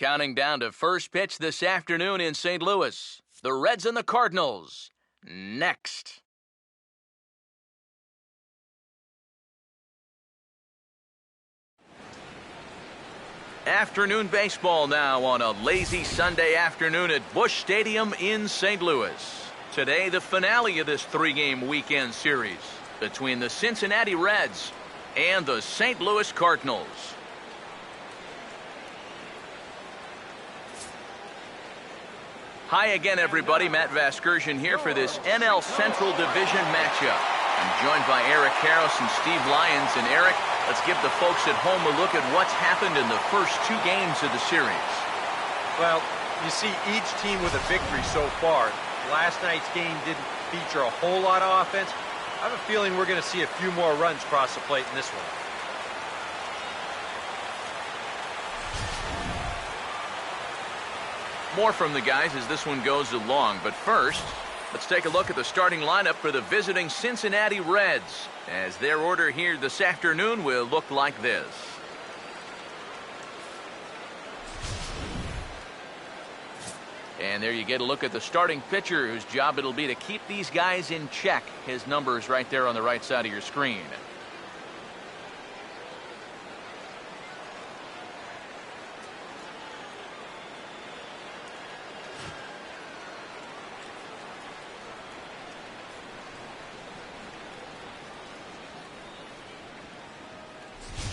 Counting down to first pitch this afternoon in St. Louis. The Reds and the Cardinals. Next. Afternoon baseball now on a lazy Sunday afternoon at Busch Stadium in St. Louis. Today, the finale of this three-game weekend series between the Cincinnati Reds and the St. Louis Cardinals. Hi again, everybody. Matt Vasgersian here for this NL Central Division matchup. I'm joined by Eric Karros and Steve Lyons. And Eric, let's give the folks at home a look at what's happened in the first two games of the series. Well, you see each team with a victory so far. Last night's game didn't feature a whole lot of offense. I have a feeling we're going to see a few more runs cross the plate in this one. More from the guys as this one goes along. But first, let's take a look at the starting lineup for the visiting Cincinnati Reds, as their order here this afternoon will look like this. And there you get a look at the starting pitcher, whose job it'll be to keep these guys in check. His number is right there on the right side of your screen.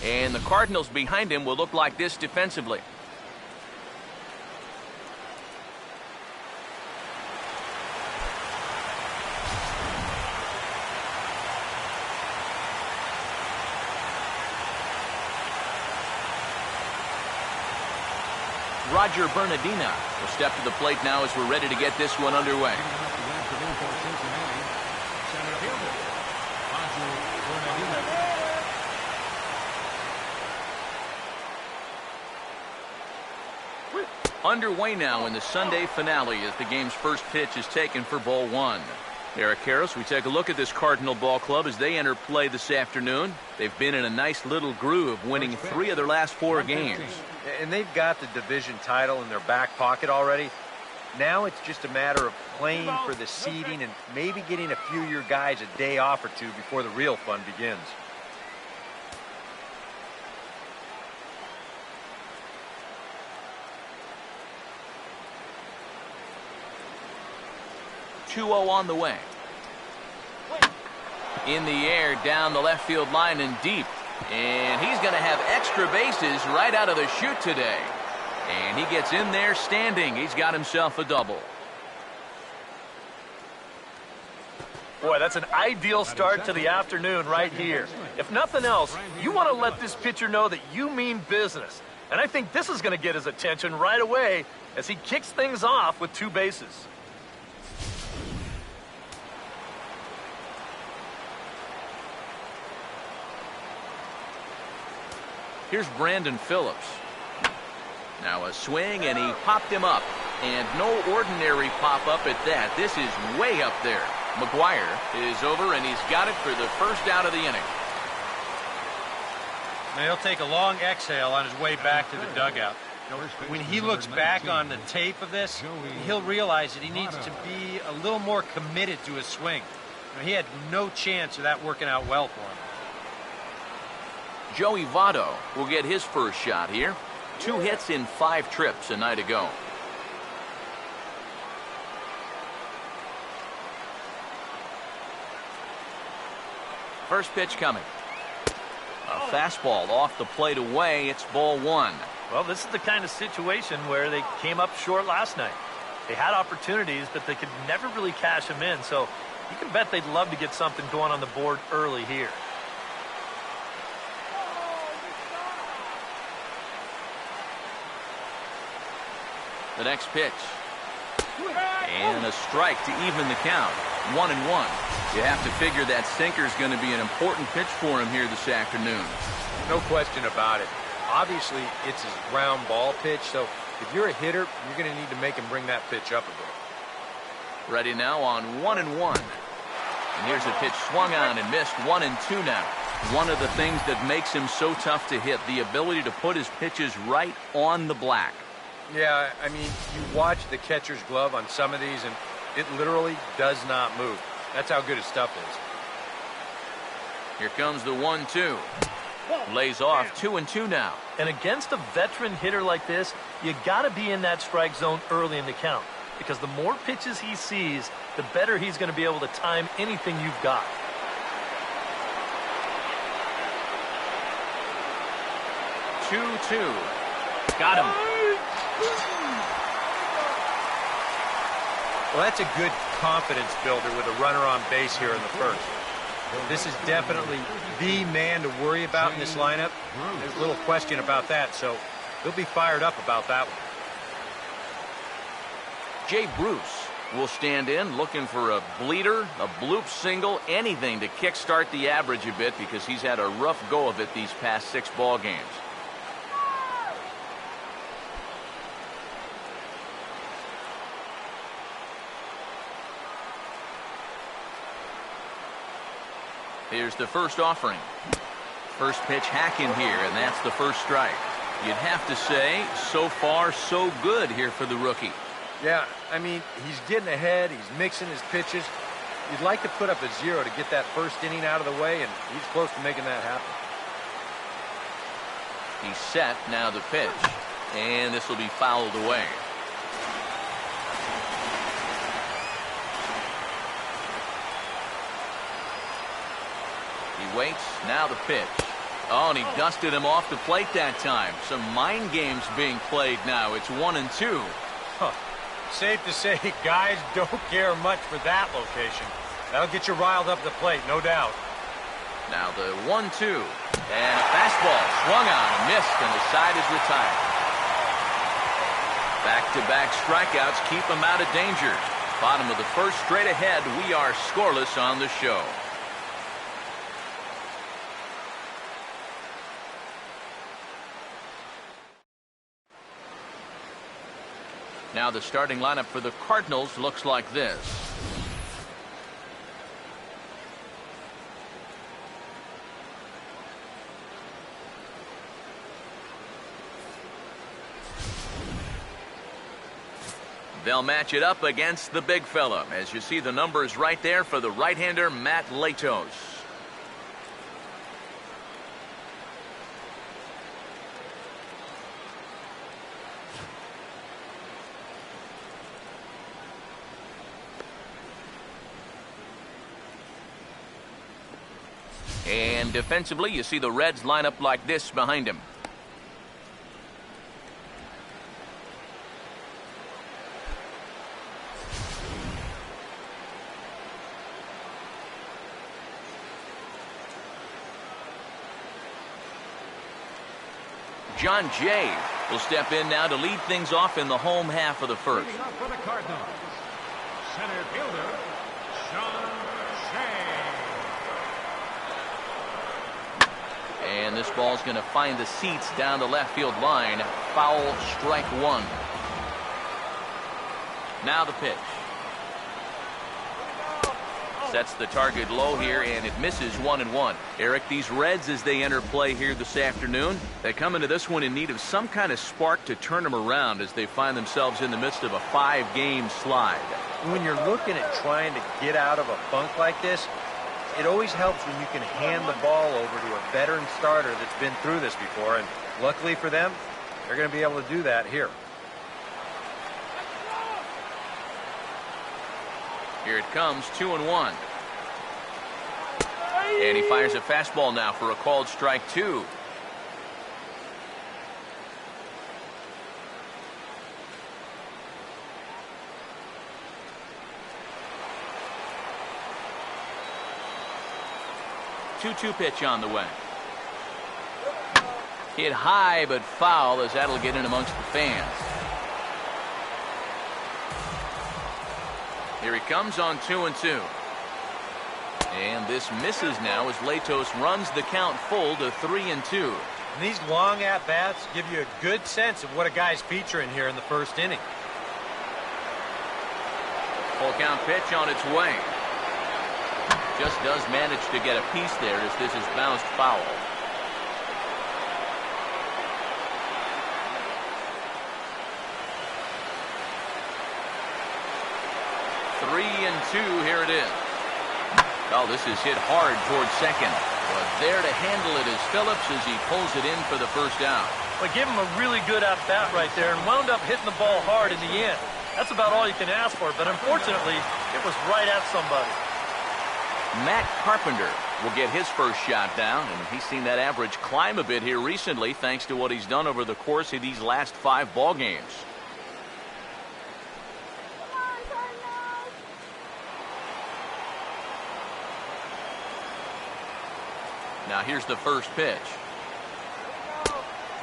And the Cardinals behind him will look like this defensively. Roger Bernardina will step to the plate now as we're ready to get this one underway. Underway now in the Sunday finale as the game's first pitch is taken for ball one. Eric Karros, we take a look at this Cardinal ball club as they enter play this afternoon. They've been in a nice little groove, winning 3 of their last 4 games. And they've got the division title in their back pocket already. Now it's just a matter of playing for the seeding and maybe getting a few of your guys a day off or two before the real fun begins. .2-0 on the way. In the air, down the left field line and deep. And he's going to have extra bases right out of the chute today. And he gets in there standing. He's got himself a double. Boy, that's an ideal start to the afternoon right here. If nothing else, you want to let this pitcher know that you mean business. And I think this is going to get his attention right away as he kicks things off with 2 bases. Here's Brandon Phillips. Now a swing, and he popped him up. And no ordinary pop-up at that. This is way up there. McGuire is over, and he's got it for the first out of the inning. Now he'll take a long exhale on his way back to the dugout. When he looks back on the tape of this, he'll realize that he needs to be a little more committed to his swing. He had no chance of that working out well for him. Joey Votto will get his first shot here. 2 hits in 5 trips a night ago. First pitch coming. A fastball off the plate away. It's ball 1. Well, this is the kind of situation where they came up short last night. They had opportunities, but they could never really cash them in. So you can bet they'd love to get something going on the board early here. The next pitch. And a strike to even the count. 1-1. You have to figure that sinker is going to be an important pitch for him here this afternoon. No question about it. Obviously, it's his ground ball pitch, so if you're a hitter, you're going to need to make him bring that pitch up a bit. Ready now on 1-1. And here's a pitch swung on and missed. 1-2 now. One of the things that makes him so tough to hit, the ability to put his pitches right on the black. Yeah, I mean, you watch the catcher's glove on some of these, and it literally does not move. That's how good his stuff is. Here comes the 1-2. Lays off 2-2 now. And against a veteran hitter like this, you got to be in that strike zone early in the count, because the more pitches he sees, the better he's going to be able to time anything you've got. Two. Got him. Well, that's a good confidence builder with a runner on base here in the first. This is definitely the man to worry about in this lineup. There's little question about that, so he'll be fired up about that one. Jay Bruce will stand in looking for a bleeder, a bloop single, anything to kickstart the average a bit, because he's had a rough go of it these past 6 ball games. Here's the first offering. First pitch hacking here, and that's the first strike. You'd have to say, so far, so good here for the rookie. Yeah, I mean, he's getting ahead. He's mixing his pitches. You'd like to put up a 0 to get that first inning out of the way, and he's close to making that happen. He's set, now the pitch. And this will be fouled away. He waits, now the pitch. Oh, and he dusted him off the plate that time. Some mind games being played now. It's 1-2. Huh. Safe to say, guys don't care much for that location. That'll get you riled up the plate, no doubt. Now the 1-2. And a fastball swung on and missed, and the side is retired. Back-to-back strikeouts keep him out of danger. Bottom of the first, straight ahead. We are scoreless on the show. Now the starting lineup for the Cardinals looks like this. They'll match it up against the big fella. As you see the numbers right there for the right-hander, Matt Latos. And defensively, you see the Reds line up like this behind him. John Jay will step in now to lead things off in the home half of the first. Leading up for the Cardinals, center fielder, John Jay. And this ball's going to find the seats down the left field line. Foul, strike one. Now the pitch. Sets the target low here, and it misses 1-1. Eric, these Reds, as they enter play here this afternoon, they come into this one in need of some kind of spark to turn them around as they find themselves in the midst of a 5-game slide. When you're looking at trying to get out of a funk like this, it always helps when you can hand the ball over to a veteran starter that's been through this before, and luckily for them, they're going to be able to do that here. Here it comes, 2-1. And he fires a fastball now for a called strike 2. Two-two pitch on the way. Hit high but foul, as that'll get in amongst the fans. Here he comes on 2-2. And this misses now as Latos runs the count full to 3-2. And these long at-bats give you a good sense of what a guy's featuring here in the first inning. Full count pitch on its way. Just does manage to get a piece there as this is bounced foul. 3-2, here it is. Oh, this is hit hard towards second. But there to handle it is Phillips as he pulls it in for the first down. Well, give him a really good at-bat right there and wound up hitting the ball hard in the end. That's about all you can ask for, but unfortunately, it was right at somebody. Matt Carpenter will get his first shot down, and he's seen that average climb a bit here recently thanks to what he's done over the course of these last 5 ball games. Now here's the first pitch.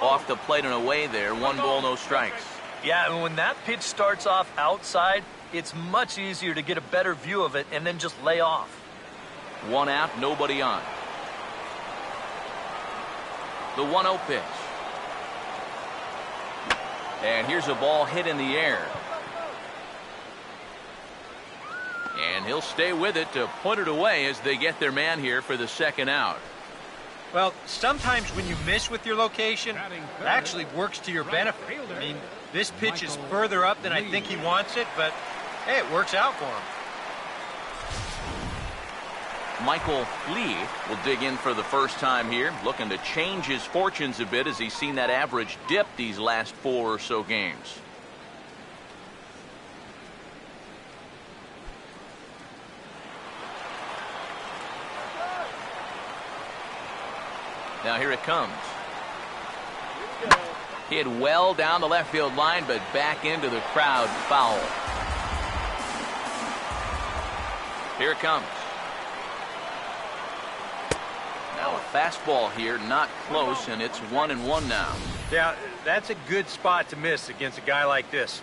Off the plate and away there. 1 ball, no strikes. Yeah, and when that pitch starts off outside, it's much easier to get a better view of it and then just lay off. 1 out, nobody on. The 1-0 pitch. And here's a ball hit in the air. And he'll stay with it to put it away as they get their man here for the second out. Well, sometimes when you miss with your location, it actually works to your benefit. I mean, this pitch is further up than I think he wants it, but hey, it works out for him. Michael Lee will dig in for the first time here, looking to change his fortunes a bit as he's seen that average dip these last 4 or so games. Now here it comes. Hit well down the left field line, but back into the crowd, foul. Here it comes. Now a fastball here, not close, and it's 1-1 now. Yeah, that's a good spot to miss against a guy like this.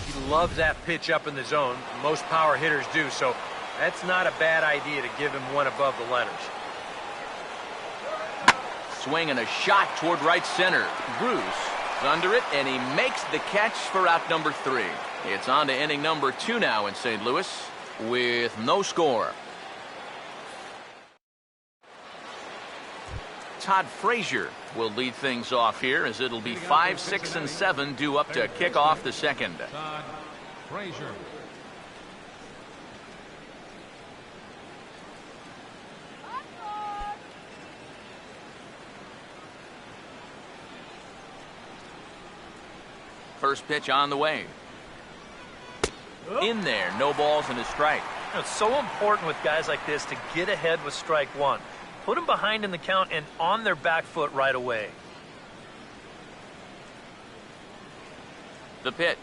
He loves that pitch up in the zone. Most power hitters do, so that's not a bad idea to give him one above the letters. Swing and a shot toward right center. Bruce is under it, and he makes the catch for out number 3. It's on to inning number 2 now in St. Louis with no score. Todd Frazier will lead things off here as it'll be 5, 6, and 7 due up to kick off the second. Todd Frazier. First pitch on the way. In there, no balls and a strike. It's so important with guys like this to get ahead with strike 1. Put them behind in the count and on their back foot right away. The pitch.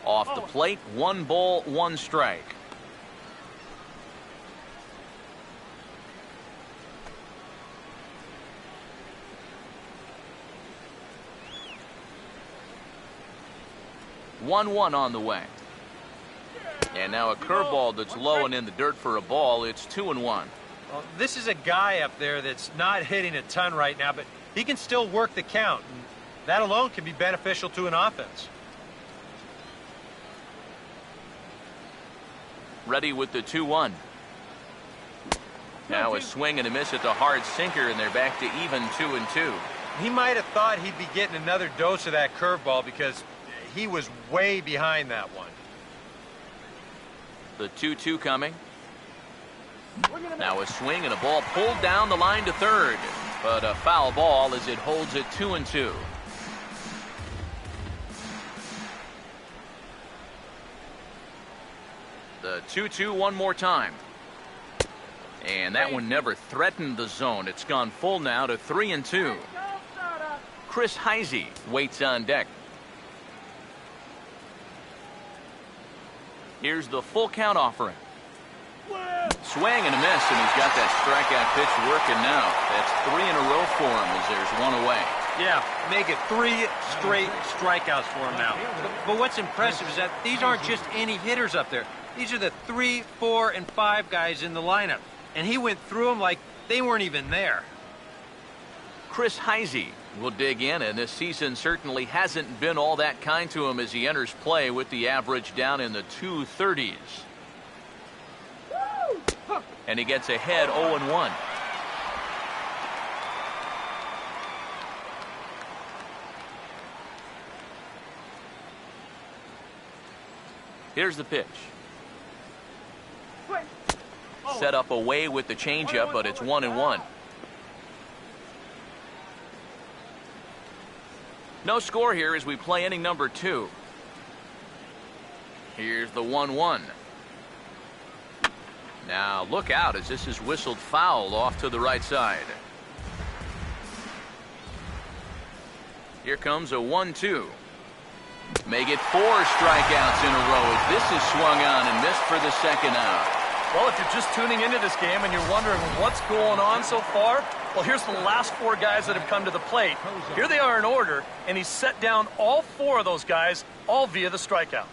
Off the plate, 1 ball, 1 strike. One on the way. And now a curveball that's low and in the dirt for a ball. It's 2-1. Well, this is a guy up there that's not hitting a ton right now, but he can still work the count. And that alone can be beneficial to an offense. Ready with the 2-1. Now a swing and a miss at the hard sinker, and they're back to even 2-2. He might have thought he'd be getting another dose of that curveball because he was way behind that one. The 2-2 coming. Now a swing and a ball pulled down the line to third, but a foul ball as it holds it 2-2. The 2-2 one more time. And that one never threatened the zone. It's gone full now to 3-2. Chris Heisey waits on deck. Here's the full count offering. Swing and a miss, and he's got that strikeout pitch working now. That's 3 in a row for him as there's 1 away. Yeah, make it 3 straight strikeouts for him now. But what's impressive is that these aren't just any hitters up there. These are the 3, 4, and 5 guys in the lineup. And he went through them like they weren't even there. Chris Heisey will dig in, and this season certainly hasn't been all that kind to him as he enters play with the average down in the 230s. And he gets ahead 0-1. Here's the pitch. Set up away with the changeup, but it's 1-1. No score here as we play inning number 2. Here's the 1-1. Now look out as this is whistled foul off to the right side. Here comes a 1-2. May get 4 strikeouts in a row as this is swung on and missed for the second out. Well, if you're just tuning into this game and you're wondering what's going on so far, well, here's the last 4 guys that have come to the plate. Here they are in order, and he's set down all 4 of those guys, all via the strikeout.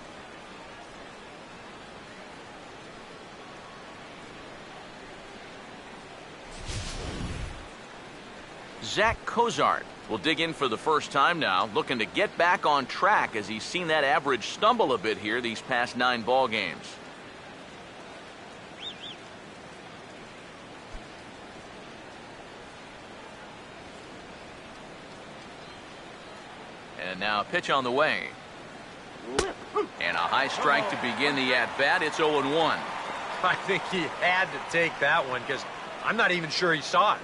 Zach Cozart will dig in for the first time now, looking to get back on track as he's seen that average stumble a bit here these past 9 ball games. And now a pitch on the way. And a high strike to begin the at-bat. It's 0-1. I think he had to take that one because I'm not even sure he saw it.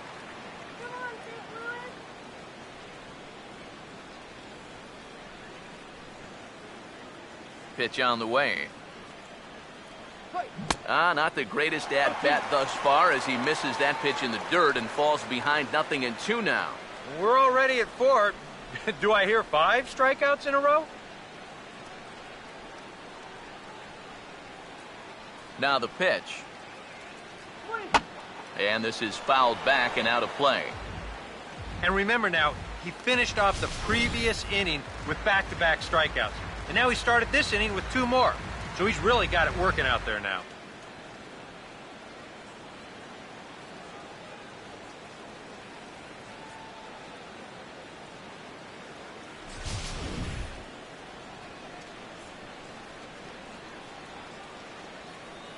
Pitch on the way. Not the greatest at-bat thus far as he misses that pitch in the dirt and falls behind 0-2 now. We're already at 4. Do I hear 5 strikeouts in a row? Now the pitch. And this is fouled back and out of play. And remember now, he finished off the previous inning with back-to-back strikeouts. And now he started this inning with 2 more. So he's really got it working out there now.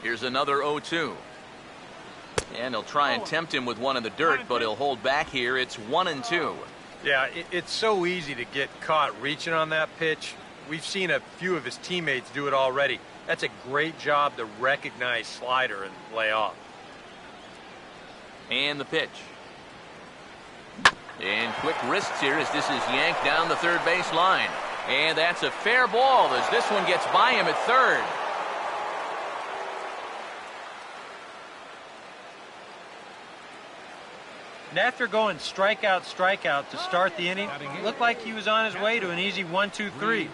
Here's another 0-2. And he'll try and tempt him with one in the dirt, but he'll hold back here. It's 1-2. Yeah, it's so easy to get caught reaching on that pitch. We've seen a few of his teammates do it already. That's a great job to recognize slider and lay off. And the pitch. And quick wrists here as this is yanked down the third base line. And that's a fair ball as this one gets by him at third. And after going strikeout to start the inning, it looked like he was on his way to an easy 1-2-3.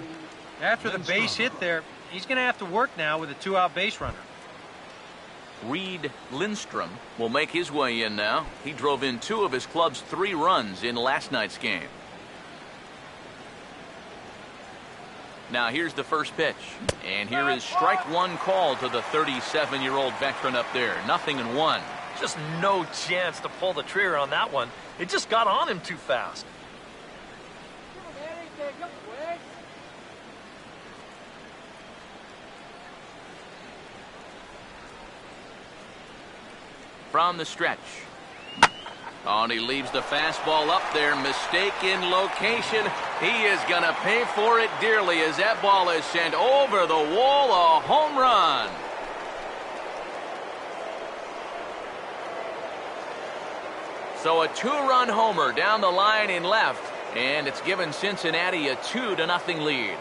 After the base hit there, he's going to have to work now with a 2-out base runner. Reed Lindstrom will make his way in now. He drove in 2 of his club's 3 runs in last night's game. Now here's the first pitch. And here is strike 1 called to the 37-year-old veteran up there. 0-1. Just no chance to pull the trigger on that one. It just got on him too fast. From the stretch. Oh, and he leaves the fastball up there. Mistaken location. He is going to pay for it dearly as that ball is sent over the wall. A home run. So a 2-run homer down the line in left, and it's given Cincinnati a 2-0 lead.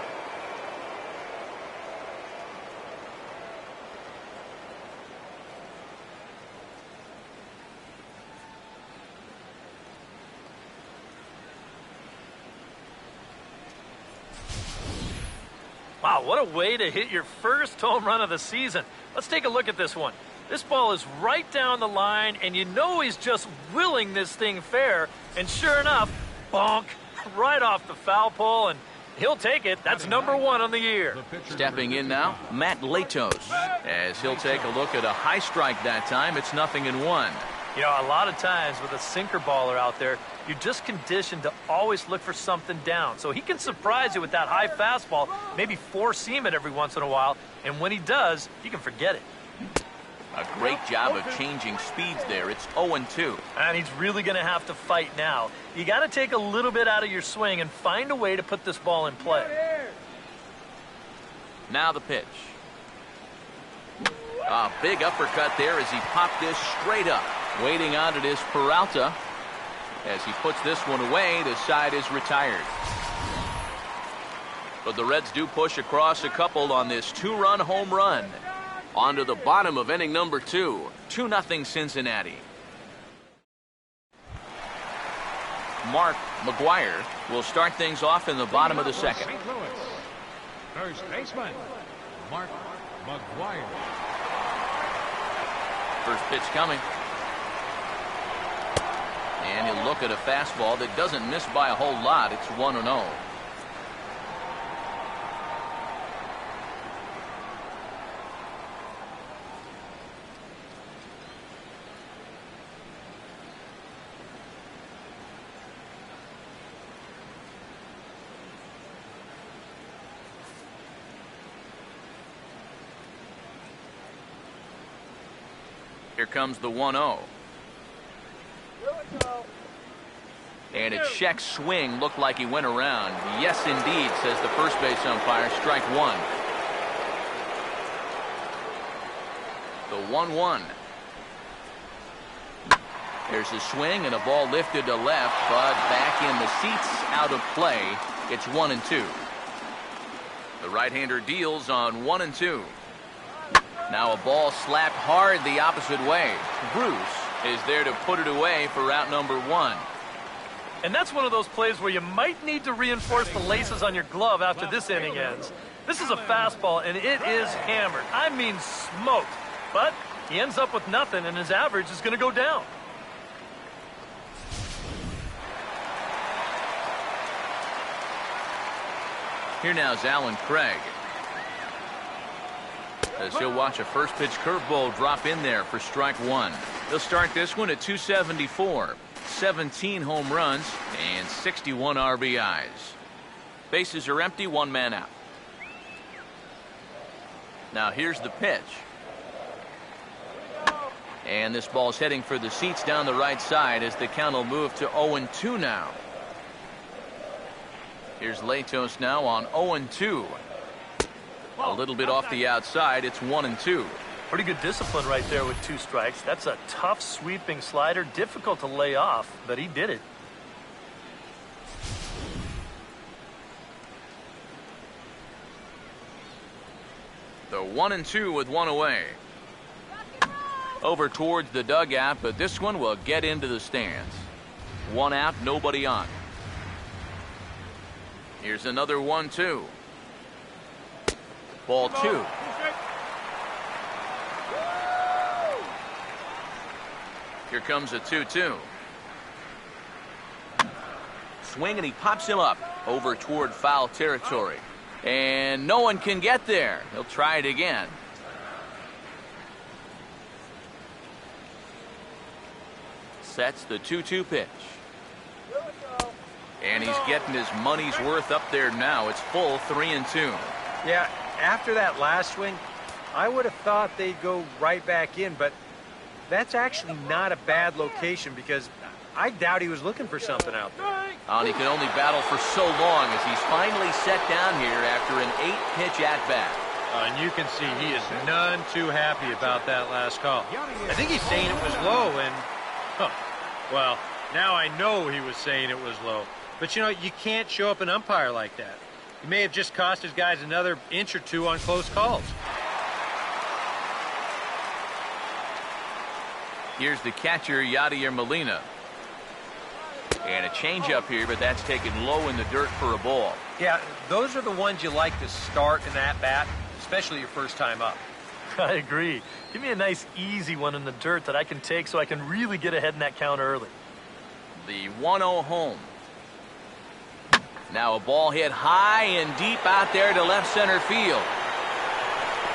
Wow, what a way to hit your first home run of the season. Let's take a look at this one. This ball is right down the line, and you know he's just willing this thing fair. And sure enough, bonk, right off the foul pole, and he'll take it. That's number 1 on the year. Stepping in now, Matt Latos, as he'll take a look at a high strike that time. It's 0-1. You know, a lot of times with a sinker baller out there, you're just conditioned to always look for something down. So he can surprise you with that high fastball, maybe four-seam it every once in a while, and when he does, you can forget it. A great job of changing speeds there. It's 0-2. And he's really going to have to fight now. You got to take a little bit out of your swing and find a way to put this ball in play. Now the pitch. A big uppercut there as he popped this straight up. Waiting on it is Peralta. As he puts this one away, the side is retired. But the Reds do push across a couple on this two-run home run. On to the bottom of inning number 2. 2-0 Cincinnati. Mark McGuire will start things off in the bottom of the second. St. Louis. First baseman, Mark McGuire. First pitch coming. And he'll look at a fastball that doesn't miss by a whole lot. It's 1-0. Here comes the 1-0. And a check swing looked like he went around. Yes, indeed, says the first base umpire. Strike one. The 1-1. There's a swing and a ball lifted to left, but back in the seats, out of play. It's 1-2. The right-hander deals on 1-2. Now a ball slapped hard the opposite way. Bruce is there to put it away for out number 1. And that's one of those plays where you might need to reinforce the laces on your glove after this inning ends. This is a fastball, and it is hammered. I mean smoked. But he ends up with nothing, and his average is going to go down. Here now is Alan Craig. As he'll watch a first pitch curveball drop in there for strike one. They'll start this one at 274. 17 home runs and 61 RBIs. Bases are empty, one man out. Now here's the pitch. And this ball's heading for the seats down the right side as the count will move to 0-2 now. Here's Latos now on 0-2. A little bit off the outside. It's 1-2. Pretty good discipline right there with 2 strikes. That's a tough sweeping slider. Difficult to lay off, but he did it. The 1-2 with one away. Over towards the dugout, but this one will get into the stands. One out, nobody on. Here's another 1-2. Ball 2. Here comes a 2-2. Swing, and he pops him up over toward foul territory. And no one can get there. He'll try it again. Sets the 2-2 pitch. And he's getting his money's worth up there now. It's full 3-2. Yeah, after that last swing, I would have thought they'd go right back in, but that's actually not a bad location because I doubt he was looking for something out there. And he can only battle for so long as he's finally set down here after an 8-pitch at-bat. And you can see he is none too happy about that last call. I think he's saying it was low, and, well, now I know he was saying it was low. But, you know, you can't show up an umpire like that. He may have just cost his guys another inch or two on close calls. Here's the catcher, Yadier Molina. And a changeup here, but that's taken low in the dirt for a ball. Yeah, those are the ones you like to start in that bat, especially your first time up. I agree. Give me a nice, easy one in the dirt that I can take so I can really get ahead in that count early. The 1-0 home. Now a ball hit high and deep out there to left center field.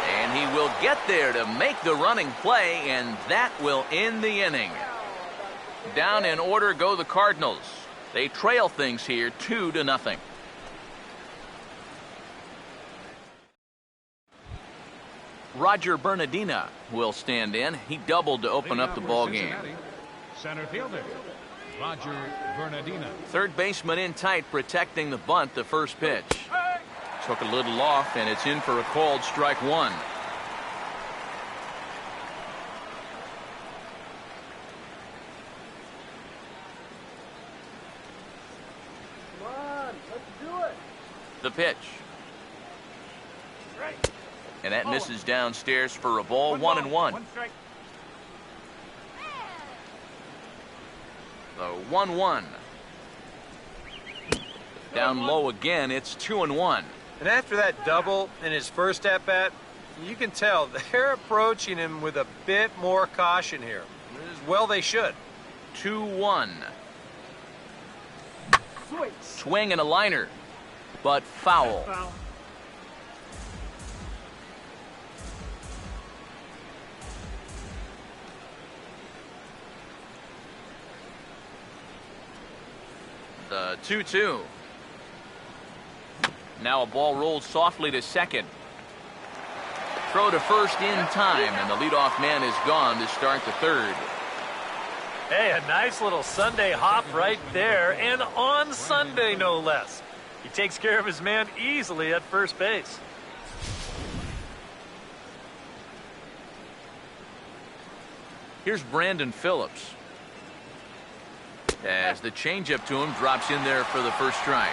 And he will get there to make the running play, and that will end the inning. Down in order go the Cardinals. They trail things here 2-0. Roger Bernardina will stand in. He doubled to open up the ball game. Center fielder, Roger Bernardina. Third baseman in tight, protecting the bunt, the first pitch. Took a little off, and it's in for a called strike one. The pitch. And that misses downstairs for a ball, 1-1. The 1-1. Down low again, it's 2-1. And after that double in his first at-bat, you can tell they're approaching him with a bit more caution here. As well they should. 2-1. Swing and a liner, but foul. The 2-2. Now a ball rolled softly to second. Throw to first in time, and the leadoff man is gone to start the third. Hey, a nice little Sunday hop right there, and on Sunday, no less. He takes care of his man easily at first base. Here's Brandon Phillips. As the changeup to him drops in there for the first strike.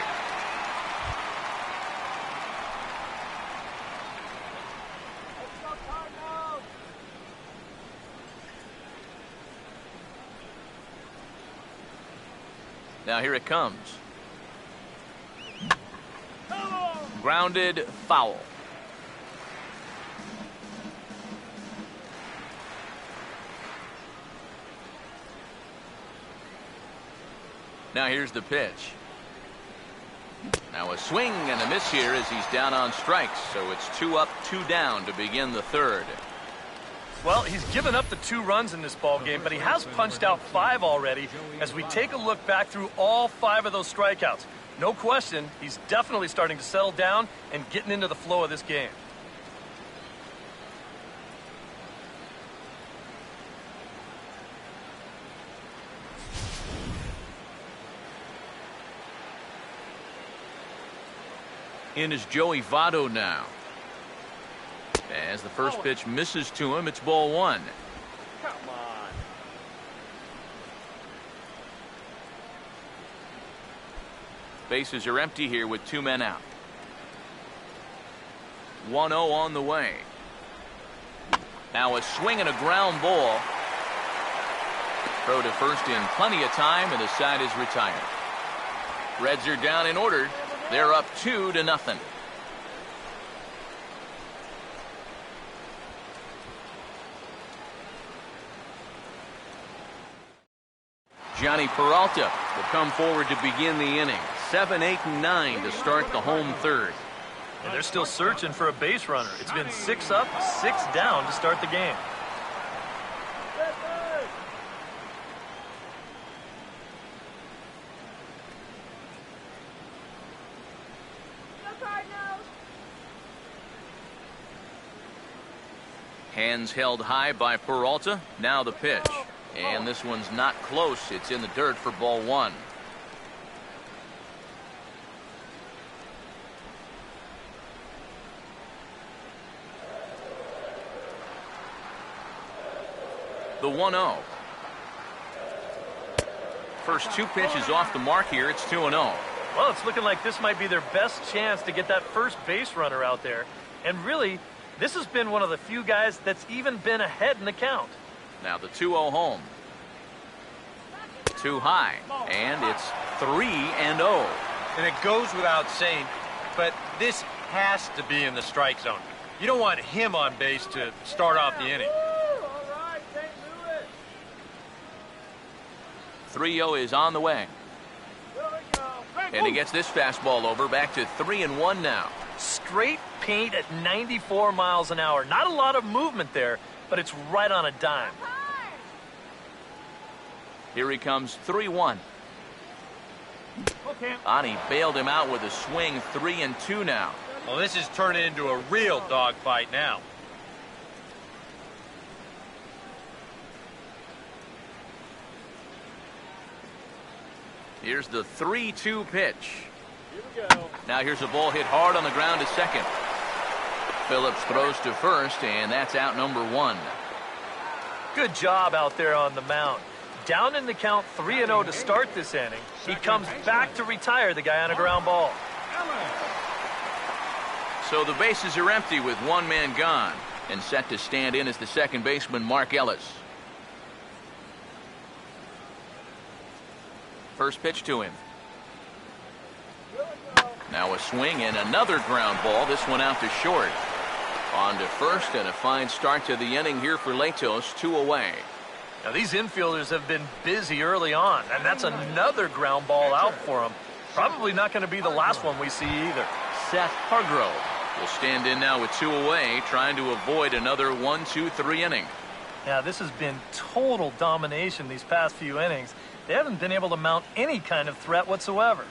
Now here it comes. Grounded, foul. Now here's the pitch. Now a swing and a miss here as he's down on strikes. So it's 2 up, 2 down to begin the third. Well, he's given up the 2 runs in this ball game, but he has punched out 5 already as we take a look back through all 5 of those strikeouts. No question, he's definitely starting to settle down and getting into the flow of this game. In is Joey Votto now. As the first pitch misses to him, it's ball 1. Come on. Bases are empty here with 2 men out. 1-0 on the way. Now a swing and a ground ball. Throw to first in plenty of time, and the side is retired. Reds are down in order. They're up 2-0. Johnny Peralta will come forward to begin the inning. 7, 8, and 9 to start the home third. And they're still searching for a base runner. It's been 6 up, 6 down to start the game. Hands held high by Peralta. Now the pitch. And this one's not close. It's in the dirt for ball 1. The 1-0. First 2 pitches off the mark here. It's 2-0. Well, it's looking like this might be their best chance to get that first base runner out there. And really, this has been one of the few guys that's even been ahead in the count. Now the 2-0 home. Too high, and it's 3-0. And it goes without saying, but this has to be in the strike zone. You don't want him on base to start off the inning. 3-0 is on the way. And he gets this fastball over. Back to 3-1 now. Straight paint at 94 miles an hour. Not a lot of movement there, but it's right on a dime. Here he comes, 3-1. Ani bailed him out with a swing, 3-2 now. Well, this is turning into a real dogfight now. Here's the 3-2 pitch. Here we go. Now here's a ball hit hard on the ground to second. Phillips throws to first, and that's out number 1. Good job out there on the mound. Down in the count, 3-0 to start this inning. He comes back to retire the guy on a ground ball. So the bases are empty with one man gone, and set to stand in is the second baseman, Mark Ellis. First pitch to him. Now a swing and another ground ball. This one out to short. On to first, and a fine start to the inning here for Latos, 2 away. Now these infielders have been busy early on, and that's another ground ball out for them. Probably not going to be the last one we see either. Seth Hargrove will stand in now with 2 away, trying to avoid another 1-2-3 inning. Yeah, this has been total domination these past few innings. They haven't been able to mount any kind of threat whatsoever.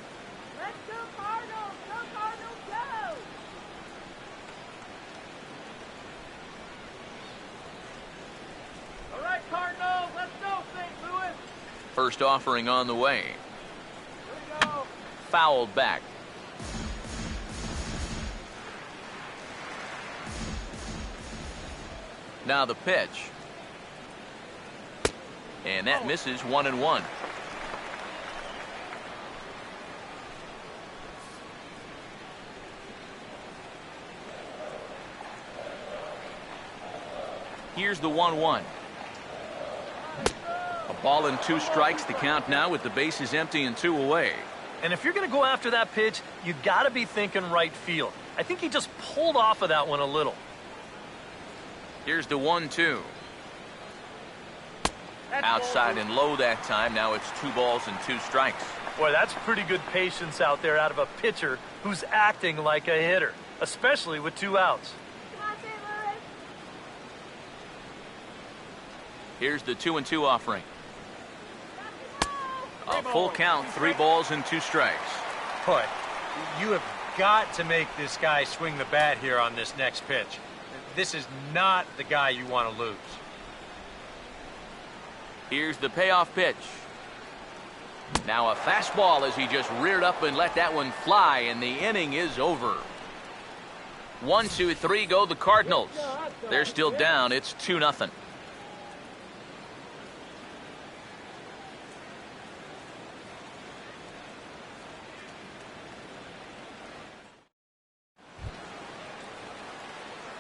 Let's go Cardinals! Go Cardinals, go! All right, Cardinals, let's go, St. Louis! First offering on the way. Here we go. Fouled back. Now the pitch. And that misses 1-1. Here's the 1-1. A ball and 2 strikes, the count now with the bases empty and 2 away. And if you're going to go after that pitch, you got to be thinking right field. I think he just pulled off of that one a little. Here's the 1-2. Outside and low that time. Now it's 2 balls and 2 strikes. Boy, that's pretty good patience out there out of a pitcher who's acting like a hitter, especially with 2 outs. Come on, St. Louis! Here's the 2-2 offering. A full count, 3 balls and 2 strikes. Boy, you have got to make this guy swing the bat here on this next pitch. This is not the guy you want to lose. Here's the payoff pitch. Now a fastball as he just reared up and let that one fly, and the inning is over. 1-2-3 go the Cardinals. They're still down. It's 2-0.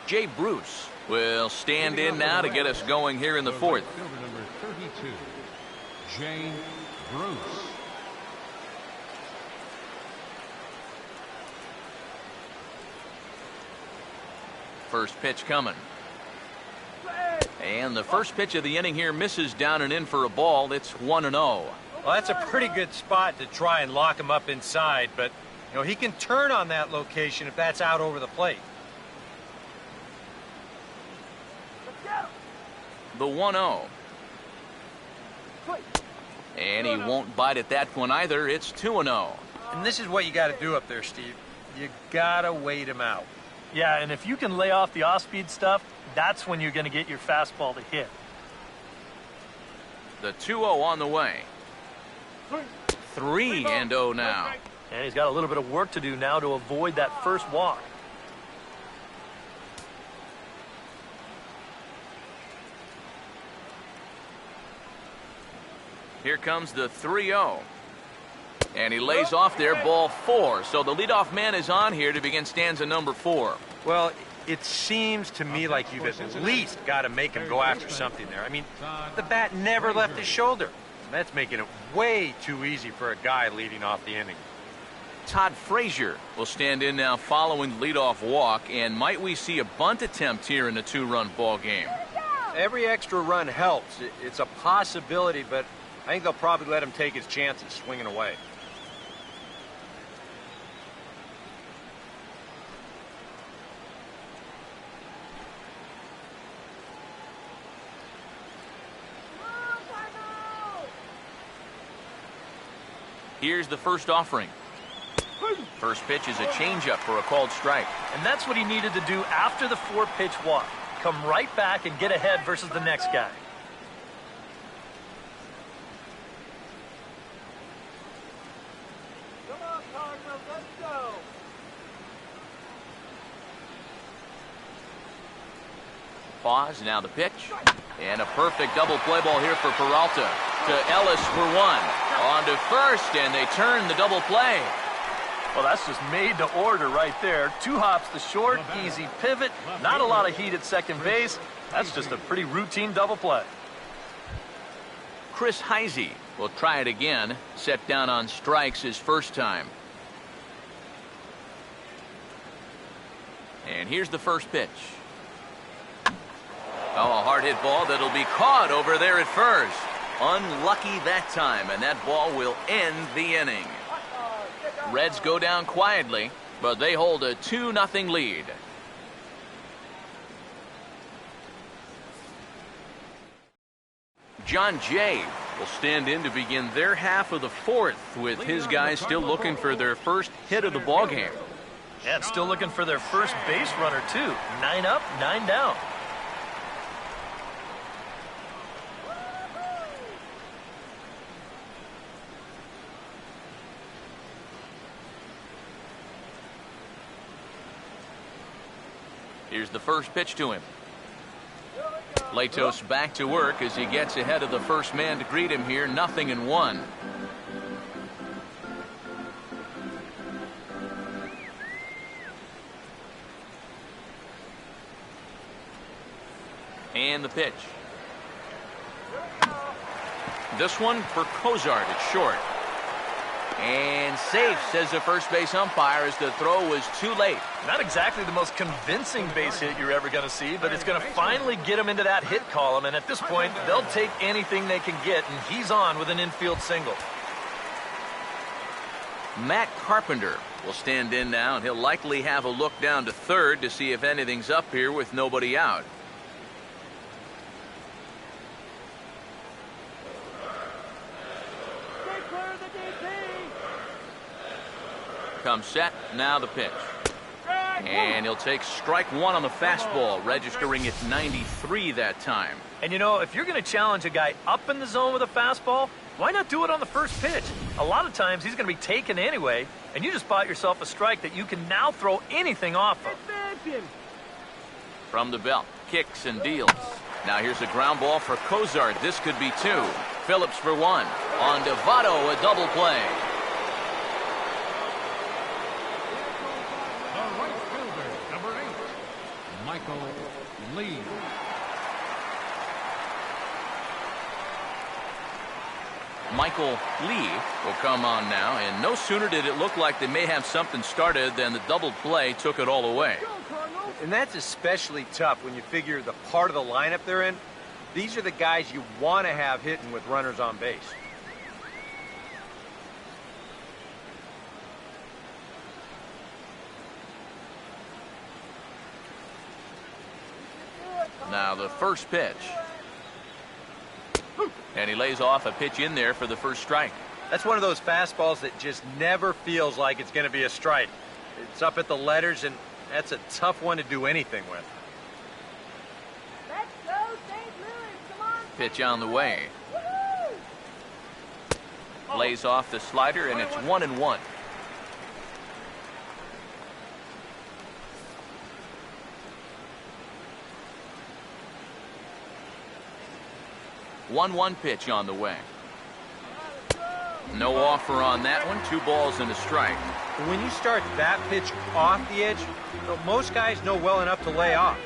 Jay Bruce will stand in now to get us going here in the 4th. Fielder number 32, Jay Bruce. First pitch coming. And the first pitch of the inning here misses down and in for a ball. It's 1-0. Well, that's a pretty good spot to try and lock him up inside, but you know he can turn on that location if that's out over the plate. The 1-0. And he won't bite at that one either. It's 2-0. And this is what you got to do up there, Steve. You got to wait him out. Yeah, and if you can lay off the off-speed stuff, that's when you're going to get your fastball to hit. The 2-0 on the way. 3-0 now. And he's got a little bit of work to do now to avoid that first walk. Here comes the 3-0. And he lays off there, ball 4. So the leadoff man is on here to begin stanza number 4. Well, it seems to me like you've at least got to make him go after something there. I mean, the bat never left his shoulder. That's making it way too easy for a guy leading off the inning. Todd Frazier will stand in now following the leadoff walk. And might we see a bunt attempt here in the 2-run ball game? Every extra run helps. It's a possibility, but I think they'll probably let him take his chances swinging away. Here's the first offering. First pitch is a changeup for a called strike. And that's what he needed to do after the 4-pitch walk. Come right back and get ahead versus the next guy. Come on, Cardinals, let's go! Pause, now the pitch. And a perfect double play ball here for Peralta. To Ellis for 1. On to first, and they turn the double play. Well, that's just made to order right there. 2 hops to short, easy pivot, not a lot of heat at second base. That's just a pretty routine double play. Chris Heisey will try it again. Set down on strikes his first time. And here's the first pitch. Oh, a hard hit ball that'll be caught over there at first. Unlucky that time, and that ball will end the inning. Reds go down quietly, but they hold a 2-0 lead. John Jay will stand in to begin their half of the fourth, with his guys still looking for their first hit of the ballgame. Yeah, still looking for their first base runner, too. 9 up, 9 down. Here's the first pitch to him. Latos back to work as he gets ahead of the first man to greet him here. 0-1. And the pitch. This one for Cozart at short. And safe, says the first base umpire, as the throw was too late. Not exactly the most convincing base hit you're ever going to see, but it's going to finally get him into that hit column, and at this point, they'll take anything they can get, and he's on with an infield single. Matt Carpenter will stand in now, and he'll likely have a look down to third to see if anything's up here with nobody out. Comes set, now the pitch. And he'll take strike one on the fastball, registering at 93 that time. And you know, if you're going to challenge a guy up in the zone with a fastball, why not do it on the first pitch? A lot of times he's going to be taken anyway, and you just bought yourself a strike that you can now throw anything off of. From the belt, kicks and deals. Now here's a ground ball for Cozart. This could be 2. Phillips for 1. On to Votto, a double play. Lee. Michael Lee will come on now, and no sooner did it look like they may have something started than the double play took it all away. And that's especially tough when you figure the part of the lineup they're in. These are the guys you want to have hitting with runners on base. Now the first pitch. And he lays off a pitch in there for the first strike. That's one of those fastballs that just never feels like it's going to be a strike. It's up at the letters, and that's a tough one to do anything with. Let's go, St. Louis. Come on. Pitch on the way. Lays off the slider, and it's 1-1. 1-1 pitch on the way. No offer on that one. 2 balls and a strike. When you start that pitch off the edge, most guys know well enough to lay off.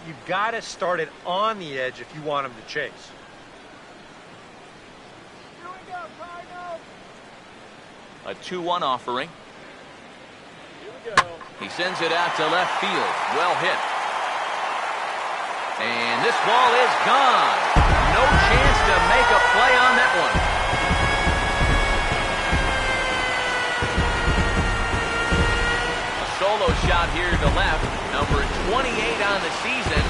You've got to start it on the edge if you want him to chase. Here we go, Cardinals. A 2-1 offering. Here we go. He sends it out to left field. Well hit. And this ball is gone. No chance to make a play on that one. A solo shot here to left, number 28 on the season.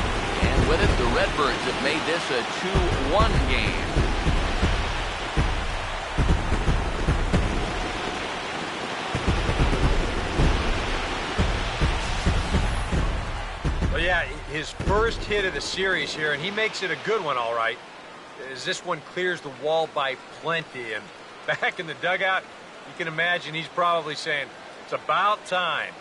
And with it, the Redbirds have made this a 2-1 game. Well, yeah, his first hit of the series here, and he makes it a good one, all right. As this one clears the wall by plenty, and back in the dugout, you can imagine he's probably saying, it's about time.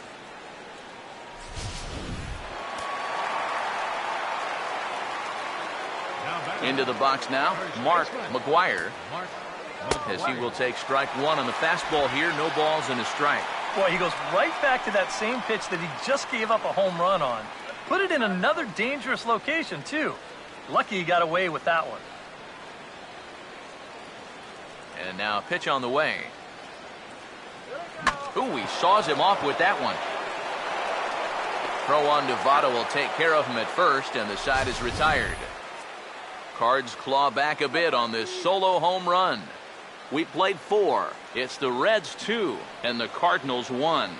Into the box now, Mark McGuire. as he will take strike one on the fastball here. No balls and a strike. Boy, he goes right back to that same pitch that he just gave up a home run on. Put it in another dangerous location, too. Lucky he got away with that one. And now a pitch on the way. Ooh, he saws him off with that one. Throw on to Votto will take care of him at first, and the side is retired. Cards claw back a bit on this solo home run. We played 4. It's the Reds 2 and the Cardinals 1.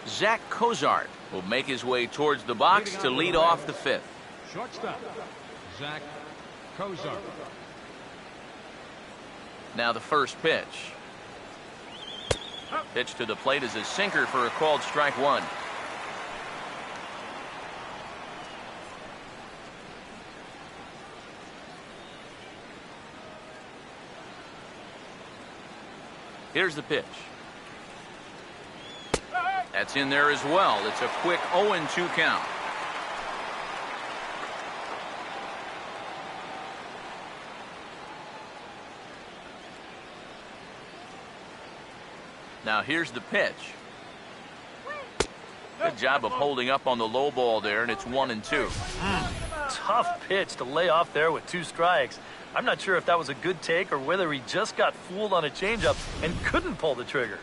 Zach Cozart will make his way towards the box to lead off the 5th. Shortstop, Zach Cozart. Now the first pitch. Pitch to the plate is a sinker for a called strike one. Here's the pitch. That's in there as well. It's a quick 0-2 count. Now here's the pitch. Good job of holding up on the low ball there, and it's 1-2. Tough pitch to lay off there with 2 strikes. I'm not sure if that was a good take or whether he just got fooled on a changeup and couldn't pull the trigger.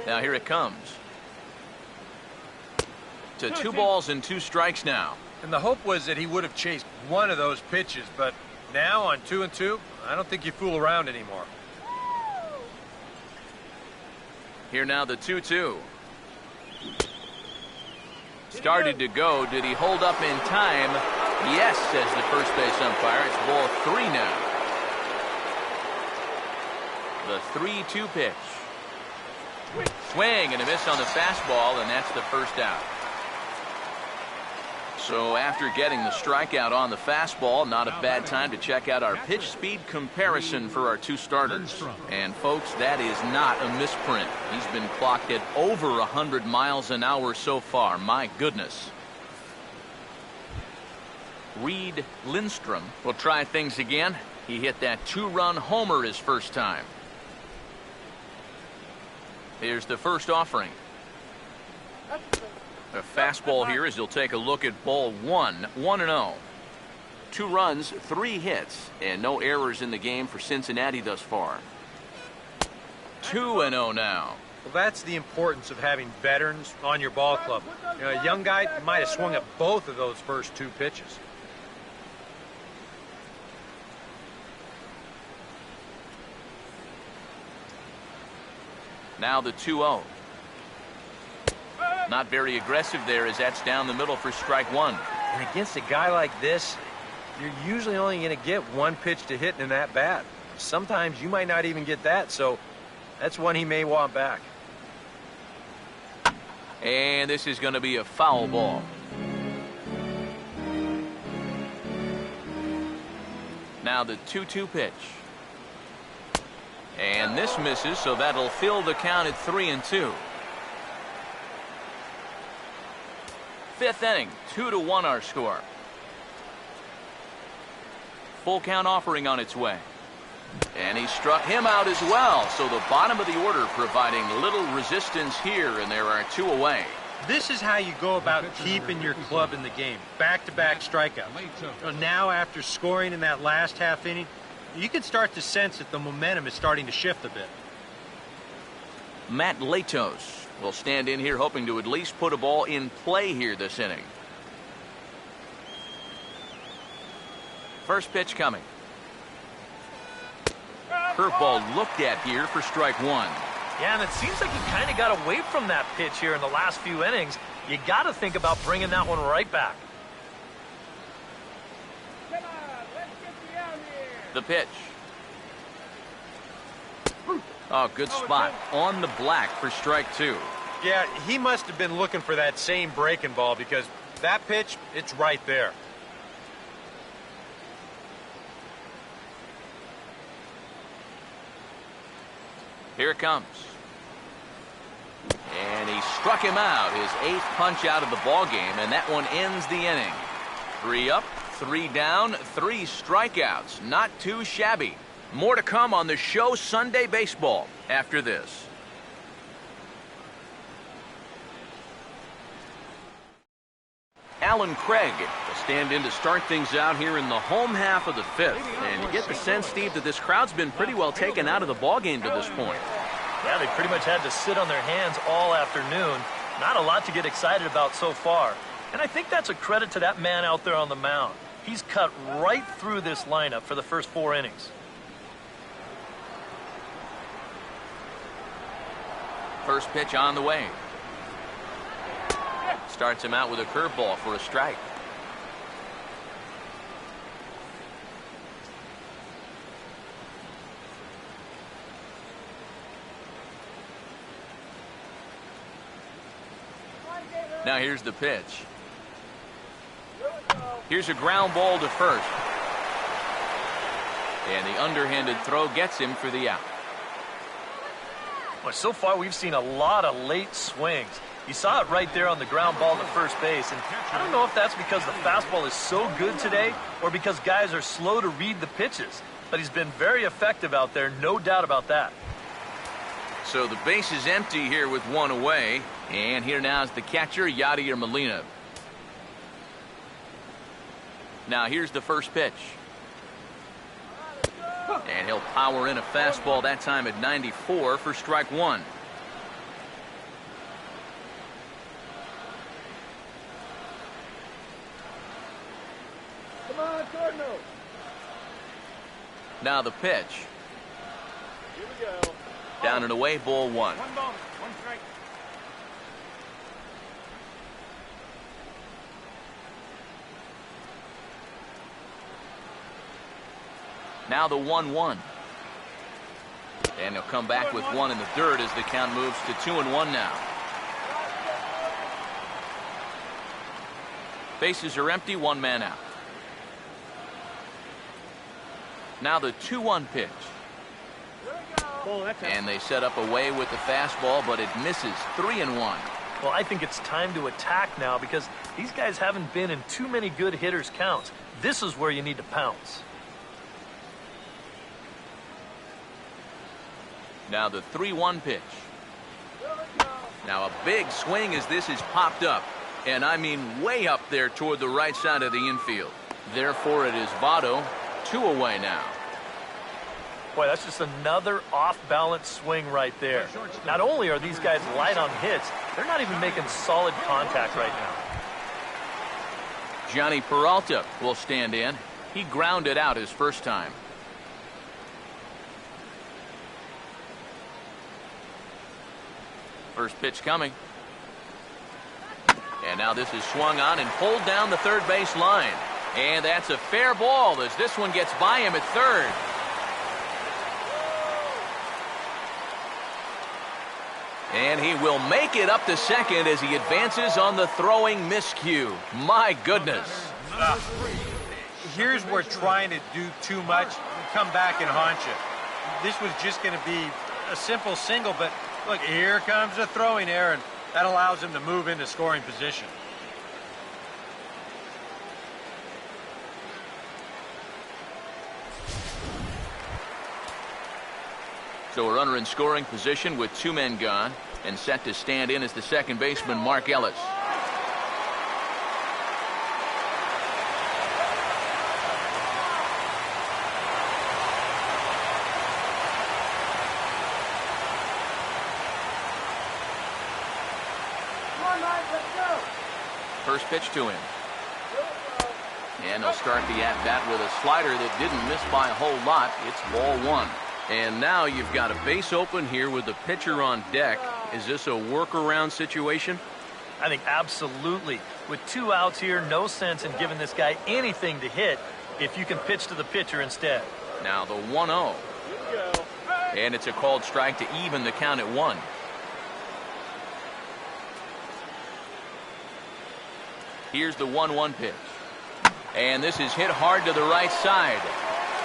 Now here it comes. To 2 balls and 2 strikes now. And the hope was that he would have chased one of those pitches, but now on 2-2, I don't think you fool around anymore. Here now the 2-2. Started to go. Did he hold up in time? Yes, says the first base umpire. It's ball 3 now. The 3-2 pitch. Swing and a miss on the fastball, and that's the first out. So after getting the strikeout on the fastball, not a bad time to check out our pitch speed comparison for our 2 starters. And folks, that is not a misprint. He's been clocked at over 100 miles an hour so far. My goodness. Reed Lindstrom will try things again. He hit that 2-run homer his first time. Here's the first offering. A fastball here as he'll take a look at ball 1, 1-0. 2 runs, 3 hits, and no errors in the game for Cincinnati thus far. 2-0 now. Well, that's the importance of having veterans on your ball club. You know, a young guy might have swung at both of those first 2 pitches. Now the 2-0. Not very aggressive there as that's down the middle for strike 1. And against a guy like this, you're usually only going to get 1 pitch to hit in that bat. Sometimes you might not even get that, so that's one he may want back. And this is going to be a foul ball. Now the 2-2 pitch. And this misses, so that'll fill the count at 3-2. 5th inning, 2-1 our score. Full count offering on its way. And he struck him out as well, so the bottom of the order providing little resistance here, and there are 2 away. This is how you go about keeping your club in the game. Back-to-back strikeouts. So now after scoring in that last half inning, you can start to sense that the momentum is starting to shift a bit. Matt Latos will stand in here hoping to at least put a ball in play here this inning. First pitch coming. Curveball looked at here for strike 1. Yeah, and it seems like he kind of got away from that pitch here in the last few innings. You got to think about bringing that one right back. Come on, let's get you out here. The pitch. Oh, good spot. On the black for strike 2. Yeah, he must have been looking for that same breaking ball because that pitch, it's right there. Here it comes. And he struck him out, his 8th punch out of the ball game, and that one ends the inning. 3 up, 3 down, 3 strikeouts. Not too shabby. More to come on the show Sunday Baseball after this. Alan Craig will stand in to start things out here in the home half of the 5th. And you get the sense, Steve, that this crowd's been pretty well taken out of the ball game to this point. Yeah, they pretty much had to sit on their hands all afternoon. Not a lot to get excited about so far. And I think that's a credit to that man out there on the mound. He's cut right through this lineup for the first 4 innings. First pitch on the way. Starts him out with a curveball for a strike. Now here's the pitch. Here's a ground ball to first. And the underhanded throw gets him for the out. Well, so far we've seen a lot of late swings. You saw it right there on the ground ball to first base, and I don't know if that's because the fastball is so good today or because guys are slow to read the pitches, but he's been very effective out there, no doubt about that. So the base is empty here with 1 away, and here now is the catcher, Yadier Molina. Now here's the first pitch. And he'll power in a fastball that time at 94 for strike 1. Come on, Cardinals. Now the pitch. Here we go. Down and away, ball 1. 1 ball, 1 strike. Now the 1-1. And he'll come back with 1 in the dirt as the count moves to 2-1 now. Bases are empty, 1 man out. Now the 2-1 pitch. And they set up away with the fastball, but it misses. 3-1. Well, I think it's time to attack now because these guys haven't been in too many good hitters' counts. This is where you need to pounce. Now the 3-1 pitch. Now a big swing as this is popped up. And I mean way up there toward the right side of the infield. Therefore it is Votto. 2 away now. Boy, that's just another off-balance swing right there. Not only are these guys light on hits, they're not even making solid contact right now. Johnny Peralta will stand in. He grounded out his first time. First pitch coming. And now this is swung on and pulled down the third base line. And that's a fair ball as this one gets by him at third. And he will make it up to second as he advances on the throwing miscue. My goodness. Here's where trying to do too much and come back and haunt you. This was just going to be a simple single, but look, here comes the throwing error, and that allows him to move into scoring position. So a runner in scoring position with 2 men gone and set to stand in as the second baseman, Mark Ellis. Come on, Mike, let's go. First pitch to him. And they'll start the at-bat with a slider that didn't miss by a whole lot. It's ball 1. And now you've got a base open here with the pitcher on deck. Is this a workaround situation? I think absolutely. With 2 outs here, no sense in giving this guy anything to hit if you can pitch to the pitcher instead. Now the 1-0. And it's a called strike to even the count at 1. Here's the 1-1 pitch. And this is hit hard to the right side.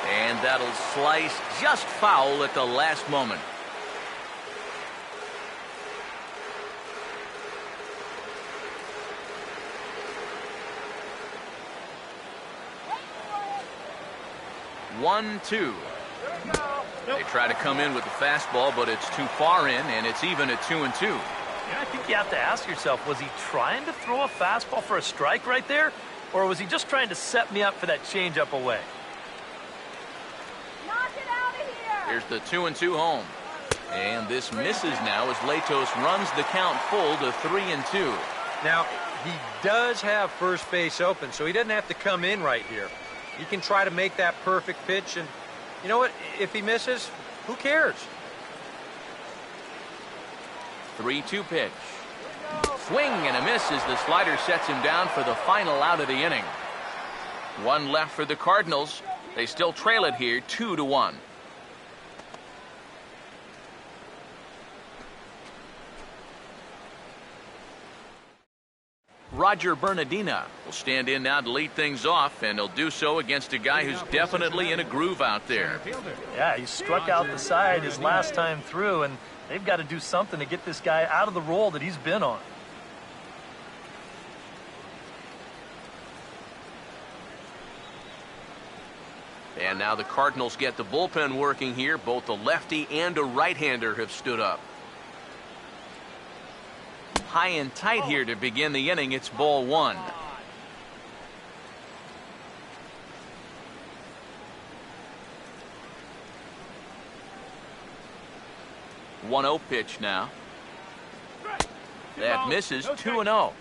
And that'll slice just foul at the last moment. 1-2. They try to come in with the fastball, but it's too far in, and it's even at 2-2. Yeah, I think you have to ask yourself, was he trying to throw a fastball for a strike right there? Or was he just trying to set me up for that changeup away? Knock it out of here. Here's the 2-2 home. And this misses now as Latos runs the count full to 3-2. Now, he does have first base open, so he doesn't have to come in right here. He can try to make that perfect pitch, and you know what? If he misses, who cares? 3-2 pitch. Swing and a miss as the slider sets him down for the final out of the inning. One left for the Cardinals. They still trail it here 2-1. Roger Bernardina will stand in now to lead things off, and he'll do so against a guy who's definitely in a groove out there. Yeah, he struck out the side his last time through, and they've got to do something to get this guy out of the role that he's been on. And now the Cardinals get the bullpen working here. Both a lefty and a right-hander have stood up. High and tight here to begin the inning. It's ball one. One 0 pitch now. That misses. 2-0.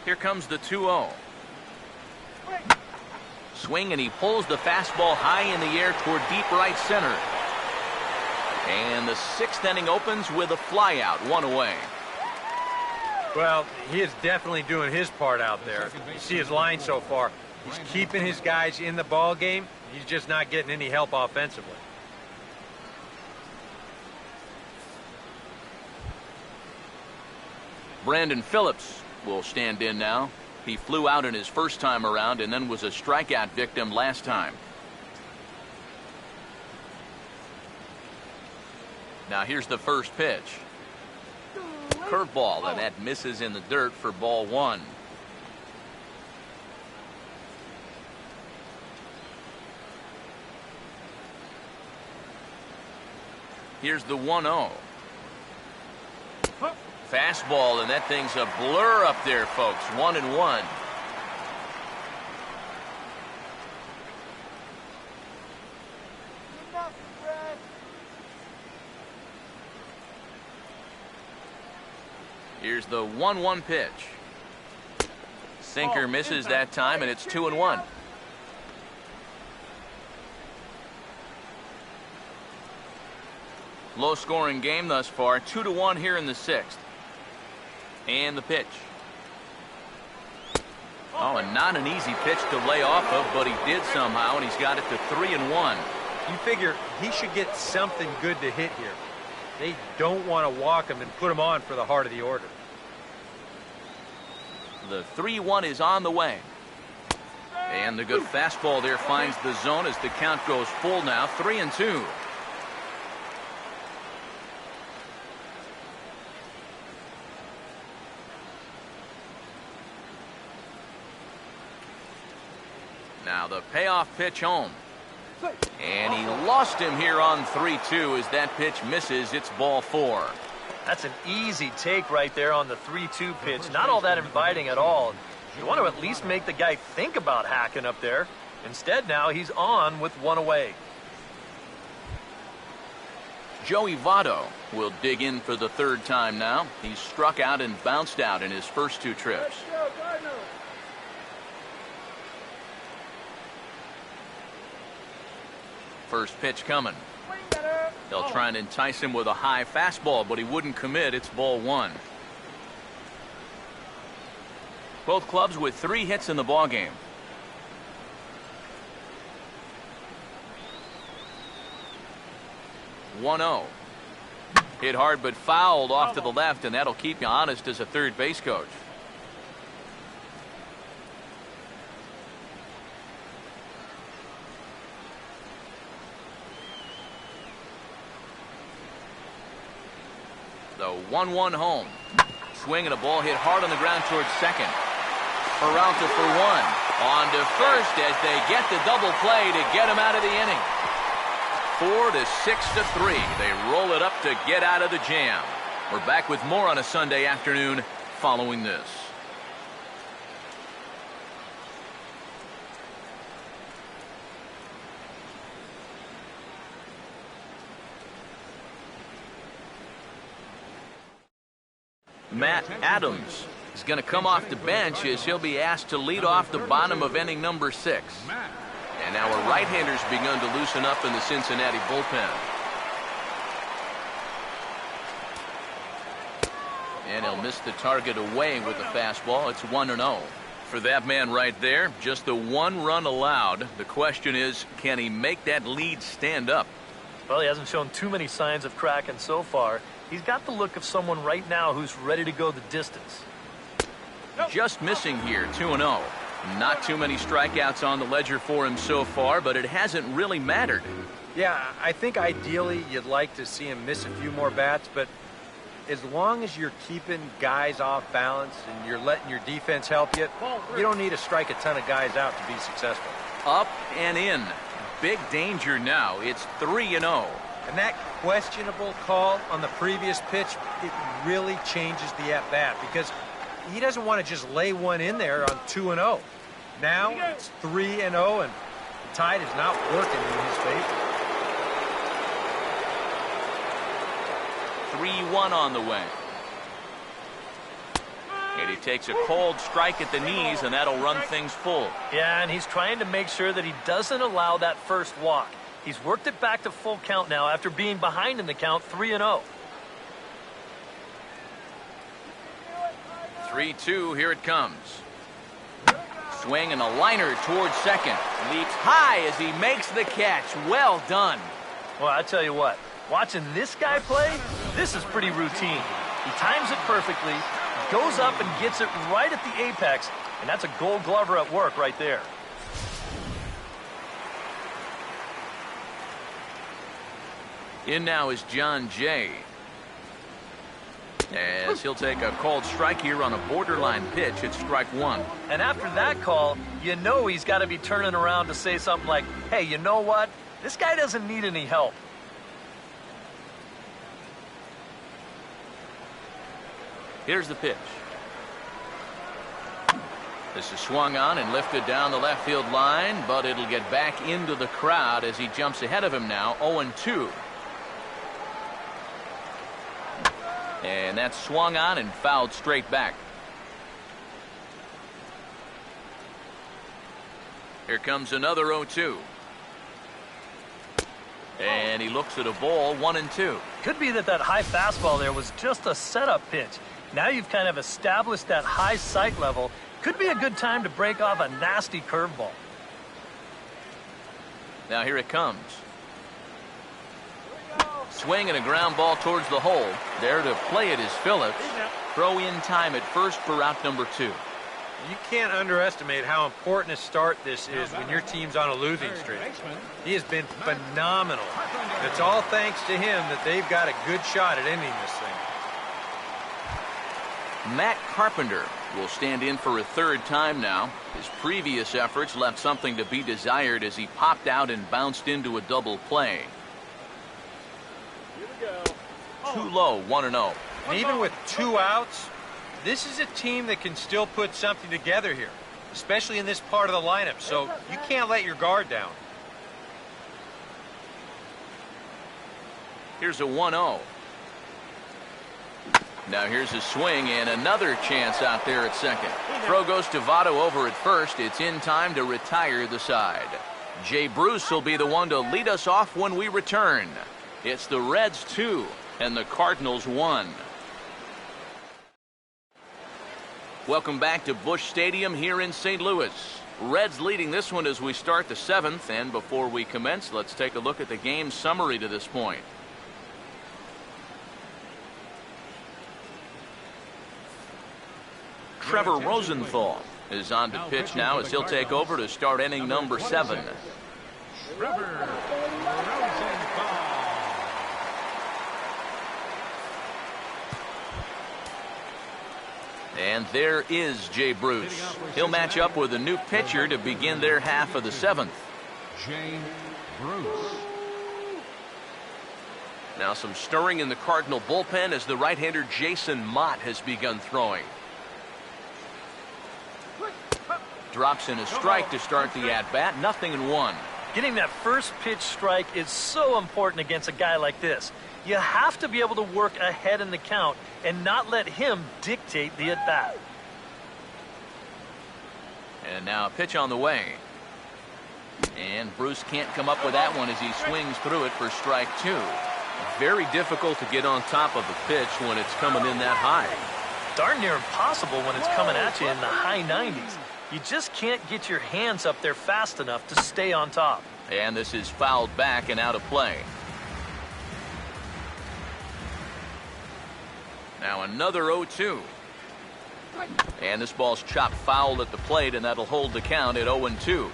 Here comes the 2-0. Swing, and he pulls the fastball high in the air toward deep right center. And the sixth inning opens with a flyout, one away. Well, he is definitely doing his part out there. You see his line so far. He's keeping his guys in the ball game. He's just not getting any help offensively. Brandon Phillips will stand in now. He flew out in his first time around and then was a strikeout victim last time. Now here's the first pitch. Curveball, and that misses in the dirt for ball one. Here's the 1-0. Fastball, and that thing's a blur up there, folks. 1-1. Here's the 1-1 pitch. Sinker misses that time, and it's 2-1. Low scoring game thus far. 2-1 here in the sixth. And the pitch. Oh, and not an easy pitch to lay off of, but he did somehow, and he's got it to 3-1. You figure he should get something good to hit here. They don't want to walk him and put him on for the heart of the order. The 3-1 is on the way. And the good fastball there finds the zone as the count goes full now. 3-2. Now the payoff pitch home. And he lost him here on 3-2 as that pitch misses. It's ball four. That's an easy take right there on the 3-2 pitch. Not all that inviting at all. You want to at least make the guy think about hacking up there. Instead, now he's on with one away. Joey Votto will dig in for the third time now. He's struck out and bounced out in his first two trips. First pitch coming. They'll try and entice him with a high fastball, but he wouldn't commit. It's ball one. Both clubs with 3 hits in the ballgame. One 0. Hit hard but fouled off to the left, and that'll keep you honest as a third base coach. The 1-1 home. Swing and a ball hit hard on the ground towards second. Peralta for one. On to first as they get the double play to get him out of the inning. 4-6-3. They roll it up to get out of the jam. We're back with more on a Sunday afternoon following this. Matt Adams is going to come off the bench as he'll be asked to lead off the bottom of inning number 6. And now a right-hander's begun to loosen up in the Cincinnati bullpen. And he'll miss the target away with the fastball. It's 1-0. For that man right there, just the 1 run allowed. The question is, can he make that lead stand up? Well, he hasn't shown too many signs of cracking so far. He's got the look of someone right now who's ready to go the distance. Just missing here, 2-0. Not too many strikeouts on the ledger for him so far, but it hasn't really mattered. Yeah, I think ideally you'd like to see him miss a few more bats, but as long as you're keeping guys off balance and you're letting your defense help you, you don't need to strike a ton of guys out to be successful. Up and in. Big danger now. It's 3-0. And that questionable call on the previous pitch, it really changes the at-bat because he doesn't want to just lay one in there on 2-0. Now it's 3-0, and the tide is not working in his favor. 3-1 on the way. And he takes a cold strike at the knees, and that'll run things full. Yeah, and he's trying to make sure that he doesn't allow that first walk. He's worked it back to full count now after being behind in the count 3-0. 3-2, here it comes. Swing and a liner towards second. Leaps high as he makes the catch. Well done. Well, I tell you what, watching this guy play, this is pretty routine. He times it perfectly, goes up and gets it right at the apex, and that's a Gold Glover at work right there. In now is John Jay. As he'll take a cold strike here on a borderline pitch at strike 1. And after that call, you know he's got to be turning around to say something like, hey, you know what? This guy doesn't need any help. Here's the pitch. This is swung on and lifted down the left field line, but it'll get back into the crowd as he jumps ahead of him now, 0-2. And that's swung on and fouled straight back. Here comes another 0-2. And he looks at a ball, 1-2. Could be that high fastball there was just a setup pitch. Now you've kind of established that high sight level. Could be a good time to break off a nasty curveball. Now here it comes. Swing and a ground ball towards the hole. There to play it is Phillips. Throw in time at first for out number 2. You can't underestimate how important a start this is when your team's on a losing streak. He has been phenomenal. It's all thanks to him that they've got a good shot at ending this thing. Matt Carpenter will stand in for a third time now. His previous efforts left something to be desired as he popped out and bounced into a double play. Too low, 1-0. And even with 2 outs, this is a team that can still put something together here, especially in this part of the lineup, so you can't let your guard down. Here's a 1-0. Now here's a swing and another chance out there at second. Throw goes to Votto over at first. It's in time to retire the side. Jay Bruce will be the one to lead us off when we return. It's the Reds 2 and the Cardinals 1. Welcome back to Busch Stadium here in St. Louis. Reds leading this one as we start the 7th, and before we commence, let's take a look at the game summary to this point. Trevor Rosenthal is on to pitch now as he'll take over to start inning number 7. Trevor Rosenthal. And there is Jay Bruce. He'll match up with a new pitcher to begin their half of the seventh. Jay Bruce. Now some stirring in the Cardinal bullpen as the right-hander Jason Mott has begun throwing. Drops in a strike to start the at-bat. 0-1. Getting that first pitch strike is so important against a guy like this. You have to be able to work ahead in the count and not let him dictate the at-bat. And now a pitch on the way. And Bruce can't come up with that one as he swings through it for strike 2. Very difficult to get on top of a pitch when it's coming in that high. Darn near impossible when it's coming at you in the high 90s. You just can't get your hands up there fast enough to stay on top. And this is fouled back and out of play. Now another 0-2. And this ball's chopped foul at the plate, and that'll hold the count at 0-2.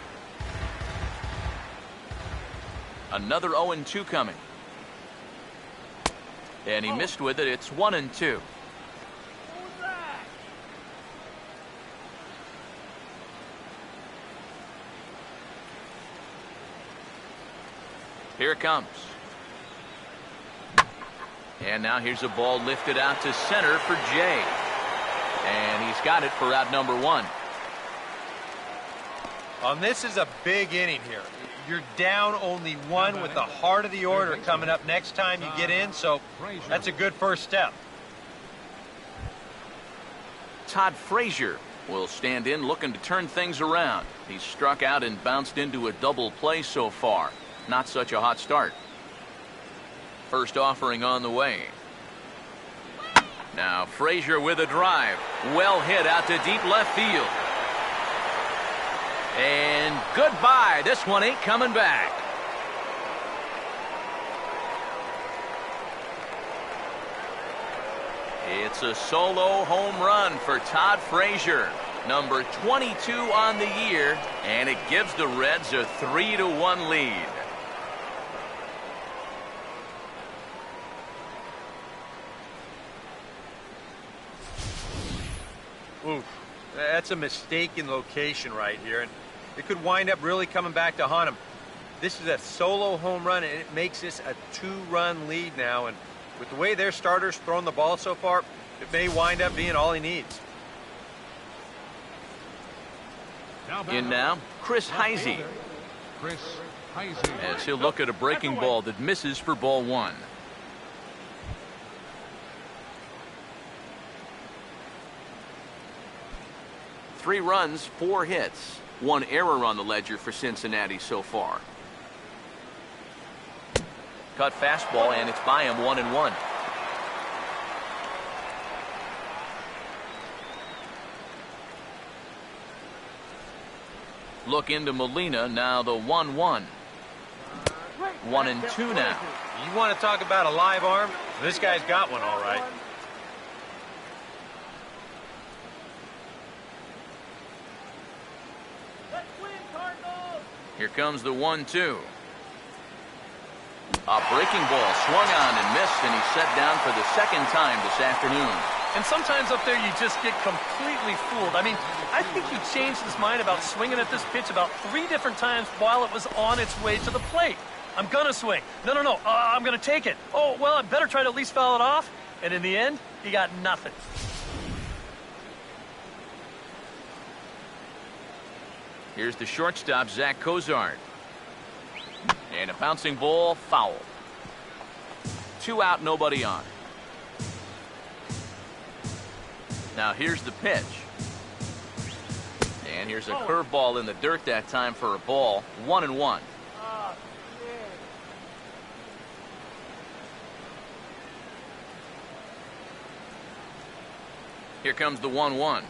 Another 0-2 coming. And he missed with it. It's 1-2. Here it comes. And now here's a ball lifted out to center for Jay. And he's got it for out number 1. This is a big inning here. You're down only 1 with the heart of the order coming up next time you get in, so that's a good first step. Todd Frazier will stand in looking to turn things around. He's struck out and bounced into a double play so far. Not such a hot start. First offering on the way. Now Frazier with a drive. Well hit out to deep left field. And goodbye. This one ain't coming back. It's a solo home run for Todd Frazier. Number 22 on the year. And it gives the Reds a 3-1 lead. Oof, that's a mistaken location right here, and it could wind up really coming back to haunt him. This is a solo home run, and it makes this a 2-run lead now, and with the way their starters throwing the ball so far, it may wind up being all he needs. In now, Chris Heisey. Chris Heisey. As he'll look at a breaking ball that misses for ball 1. Three runs, 4 hits. 1 error on the ledger for Cincinnati so far. Cut fastball, and it's by him 1-1. Look into Molina, now the 1-1. 1-2 now. You want to talk about a live arm? This guy's got one all right. Here comes the 1-2. A breaking ball swung on and missed, and he's set down for the second time this afternoon. And sometimes up there you just get completely fooled. I mean, I think he changed his mind about swinging at this pitch about 3 different times while it was on its way to the plate. I'm going to swing. No. I'm going to take it. Oh, well, I better try to at least foul it off. And in the end, he got nothing. Here's the shortstop, Zach Cozart. And a bouncing ball, foul. 2 out, nobody on. Now here's the pitch. And here's a curveball in the dirt that time for a ball. 1-1. Here comes the 1-1.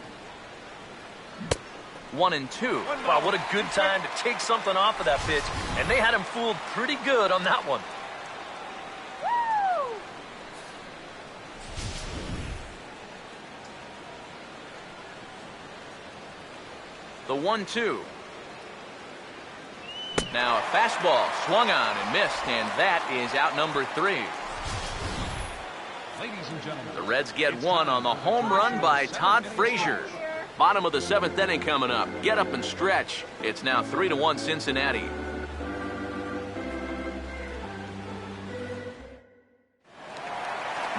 1-2. Wow, what a good time to take something off of that pitch. And they had him fooled pretty good on that one. The 1-2. Now a fastball swung on and missed, and that is out number 3. Ladies and gentlemen. The Reds get one on the home run by Todd Frazier. Bottom of the 7th inning coming up. Get up and stretch. It's now 3-1 Cincinnati.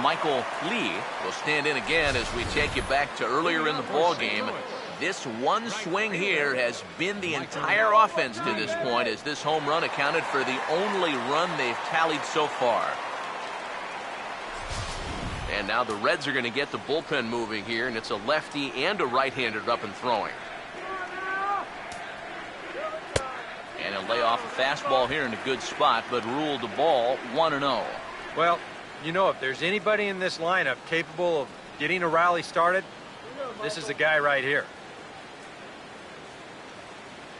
Michael Lee will stand in again as we take you back to earlier in the ball game. This one swing here has been the entire offense to this point, as this home run accounted for the only run they've tallied so far. And now the Reds are going to get the bullpen moving here, and it's a lefty and a right-hander up and throwing. And he'll lay off a fastball here in a good spot, but ruled the ball 1-0. Well, you know, if there's anybody in this lineup capable of getting a rally started, this is the guy right here.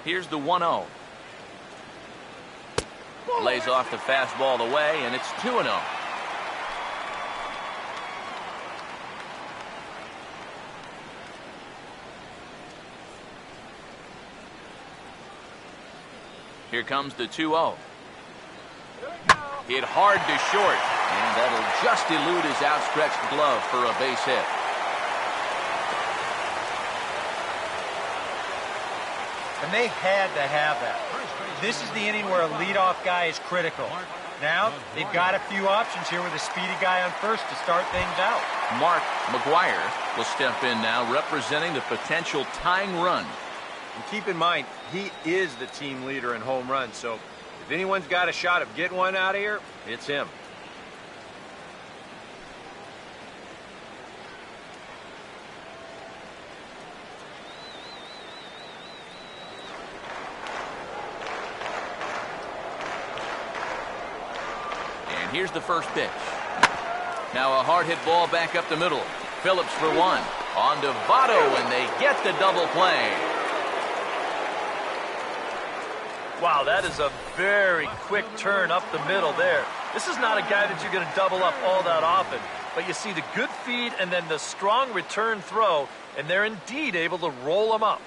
Here's the 1-0. Lays off the fastball away, and it's 2-0. Here comes the 2-0. Hit hard to short, and that'll just elude his outstretched glove for a base hit. And they had to have that. This is the inning where a leadoff guy is critical. Now, they've got a few options here with a speedy guy on first to start things out. Mark McGuire will step in now, representing the potential tying run. And keep in mind, he is the team leader in home runs, so if anyone's got a shot of getting one out of here, it's him. And here's the first pitch. Now a hard hit ball back up the middle. Phillips for one. On to Votto, and they get the double play. Wow, that is a very quick turn up the middle there. This is not a guy that you're going to double up all that often. But you see the good feed and then the strong return throw, and they're indeed able to roll him up.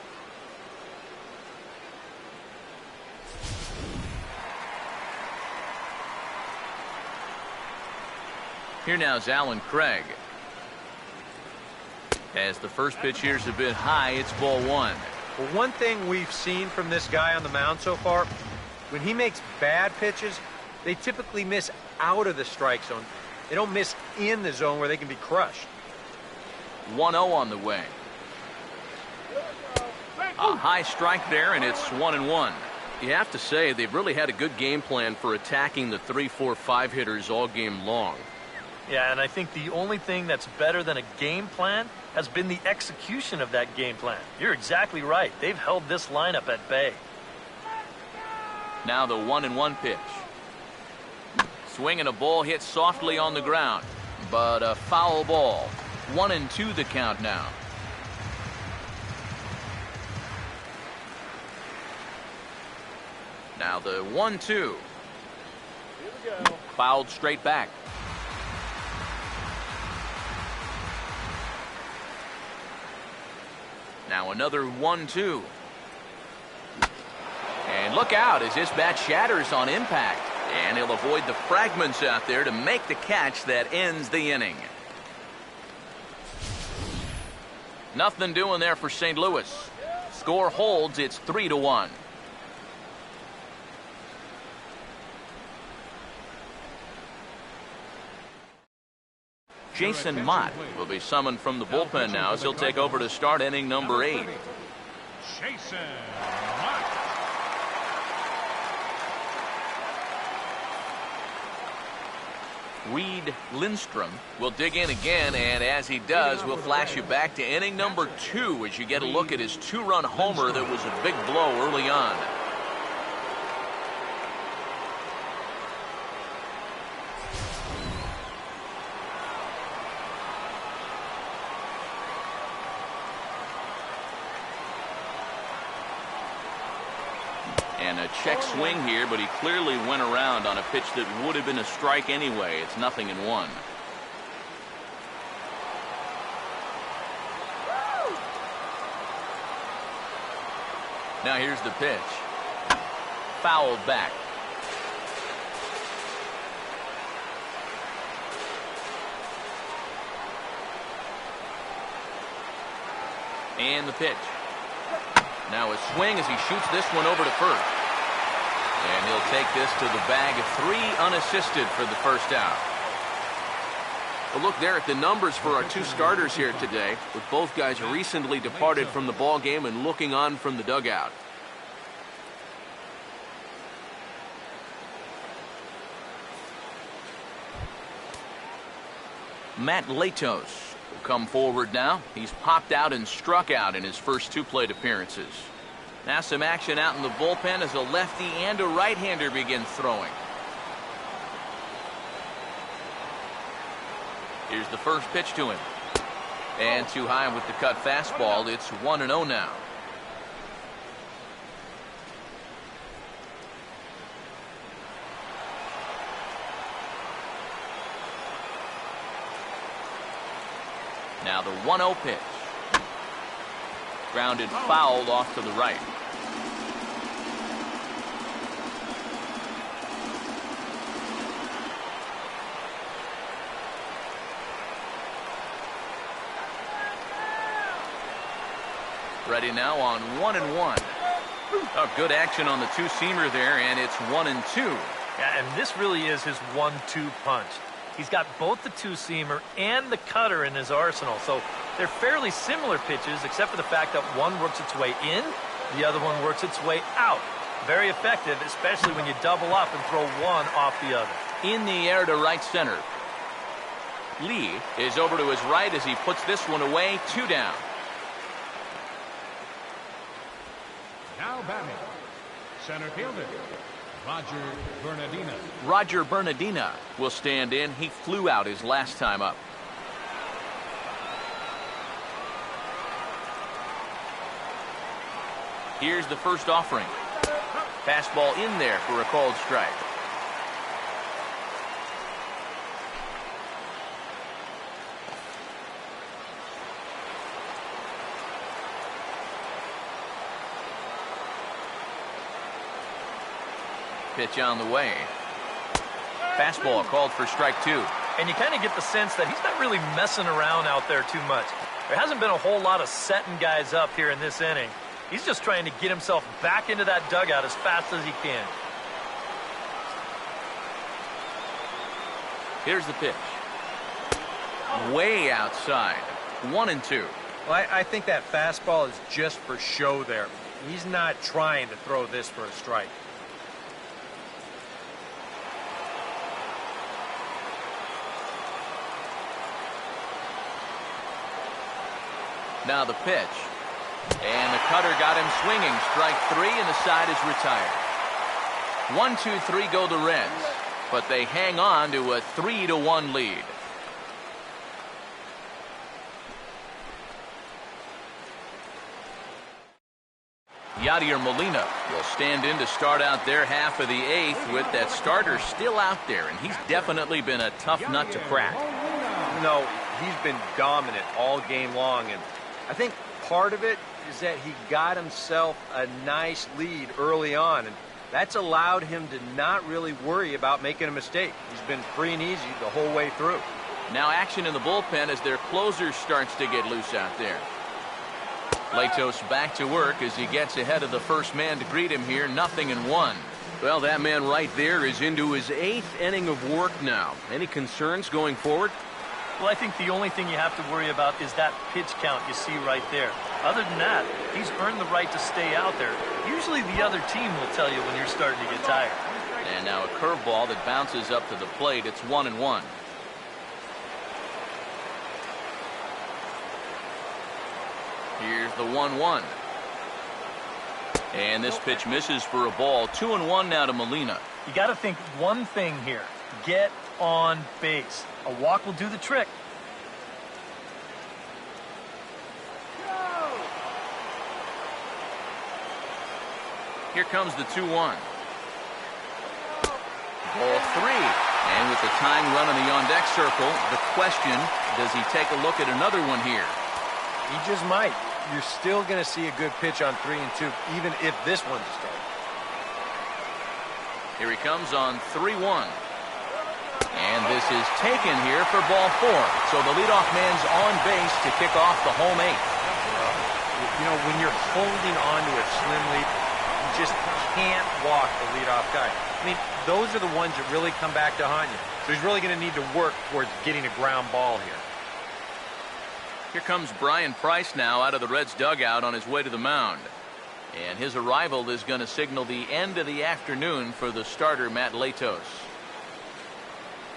Here now is Alan Craig. As the first pitch here's a bit high, it's ball one. Well, one thing we've seen from this guy on the mound so far, when he makes bad pitches, they typically miss out of the strike zone. They don't miss in the zone where they can be crushed. 1-0 on the way. A high strike there, and it's 1-1. You have to say they've really had a good game plan for attacking the 3, 4, 5 hitters all game long. Yeah, and I think the only thing that's better than a game plan has been the execution of that game plan. You're exactly right. They've held this lineup at bay. Now the 1-1 pitch. Swinging a ball hit softly on the ground, but a foul ball. 1-2 the count now. Now the 1-2. Fouled straight back. Now another 1-2. And look out as this bat shatters on impact. And he'll avoid the fragments out there to make the catch that ends the inning. Nothing doing there for St. Louis. Score holds, it's 3-1. Jason Mott will be summoned from the bullpen now as he'll take over to start inning number 8. Jason Mott. Reed Lindstrom will dig in again, and as he does, we'll flash you back to inning number 2 as you get a look at his 2-run homer that was a big blow early on. And a check swing here, but he clearly went around on a pitch that would have been a strike anyway. It's 0-1. Now here's the pitch. Fouled back. And the pitch. Now a swing as he shoots this one over to first. And he'll take this to the bag of 3 unassisted for the first out. A look there at the numbers for our 2 starters here today, with both guys recently departed from the ball game and looking on from the dugout. Matt Latos will come forward now. He's popped out and struck out in his first 2 plate appearances. Now some action out in the bullpen as a lefty and a right-hander begin throwing. Here's the first pitch to him. And too high with the cut fastball. It's 1-0 now. Now the 1-0 pitch. Grounded foul off to the right. Ready now on 1-1. Oh, good action on the 2-seamer there, and it's 1-2. Yeah, and this really is his 1-2 punch. He's got both the 2-seamer and the cutter in his arsenal, so they're fairly similar pitches, except for the fact that one works its way in, the other one works its way out. Very effective, especially when you double up and throw one off the other. In the air to right center. Lee is over to his right as he puts this one away. 2 down. Now batting, center fielder, Roger Bernardina. Roger Bernardina will stand in. He flew out his last time up. Here's the first offering. Fastball in there for a called strike. Pitch on the way. Fastball called for strike 2. And you kind of get the sense that he's not really messing around out there too much. There hasn't been a whole lot of setting guys up here in this inning. He's just trying to get himself back into that dugout as fast as he can. Here's the pitch. Way outside. 1-2. Well, I think that fastball is just for show there. He's not trying to throw this for a strike. Now the pitch. And the cutter got him swinging. Strike 3, and the side is retired. 1-2-3 go the Reds, but they hang on to a 3-1 lead. Yadier Molina will stand in to start out their half of the 8th with that starter still out there, and he's definitely been a tough nut to crack. No, he's been dominant all game long, and I think part of it is that he got himself a nice lead early on, and that's allowed him to not really worry about making a mistake. He's been free and easy the whole way through. Now action in the bullpen as their closer starts to get loose out there. Latos back to work as he gets ahead of the first man to greet him here. 0-1. Well, that man right there is into his 8th inning of work now. Any concerns going forward? Well, I think the only thing you have to worry about is that pitch count you see right there. Other than that, he's earned the right to stay out there. Usually the other team will tell you when you're starting to get tired. And now a curveball that bounces up to the plate. It's 1-1. Here's the 1-1. And this pitch misses for a ball. 2-1 now to Molina. You got to think one thing here. Get on base. A walk will do the trick. Here comes the 2-1. Ball 3. And with the tying run on the on-deck circle, the question, does he take a look at another one here? He just might. You're still going to see a good pitch on 3 and 2, even if this one's a strike. Here he comes on 3-1. And this is taken here for ball 4. So the leadoff man's on base to kick off the home 8th. You know, when you're holding on to a slim lead, you just can't walk the leadoff guy. I mean, those are the ones that really come back to haunt you. So he's really going to need to work towards getting a ground ball here. Here comes Brian Price now out of the Reds dugout on his way to the mound. And his arrival is going to signal the end of the afternoon for the starter, Matt Latos.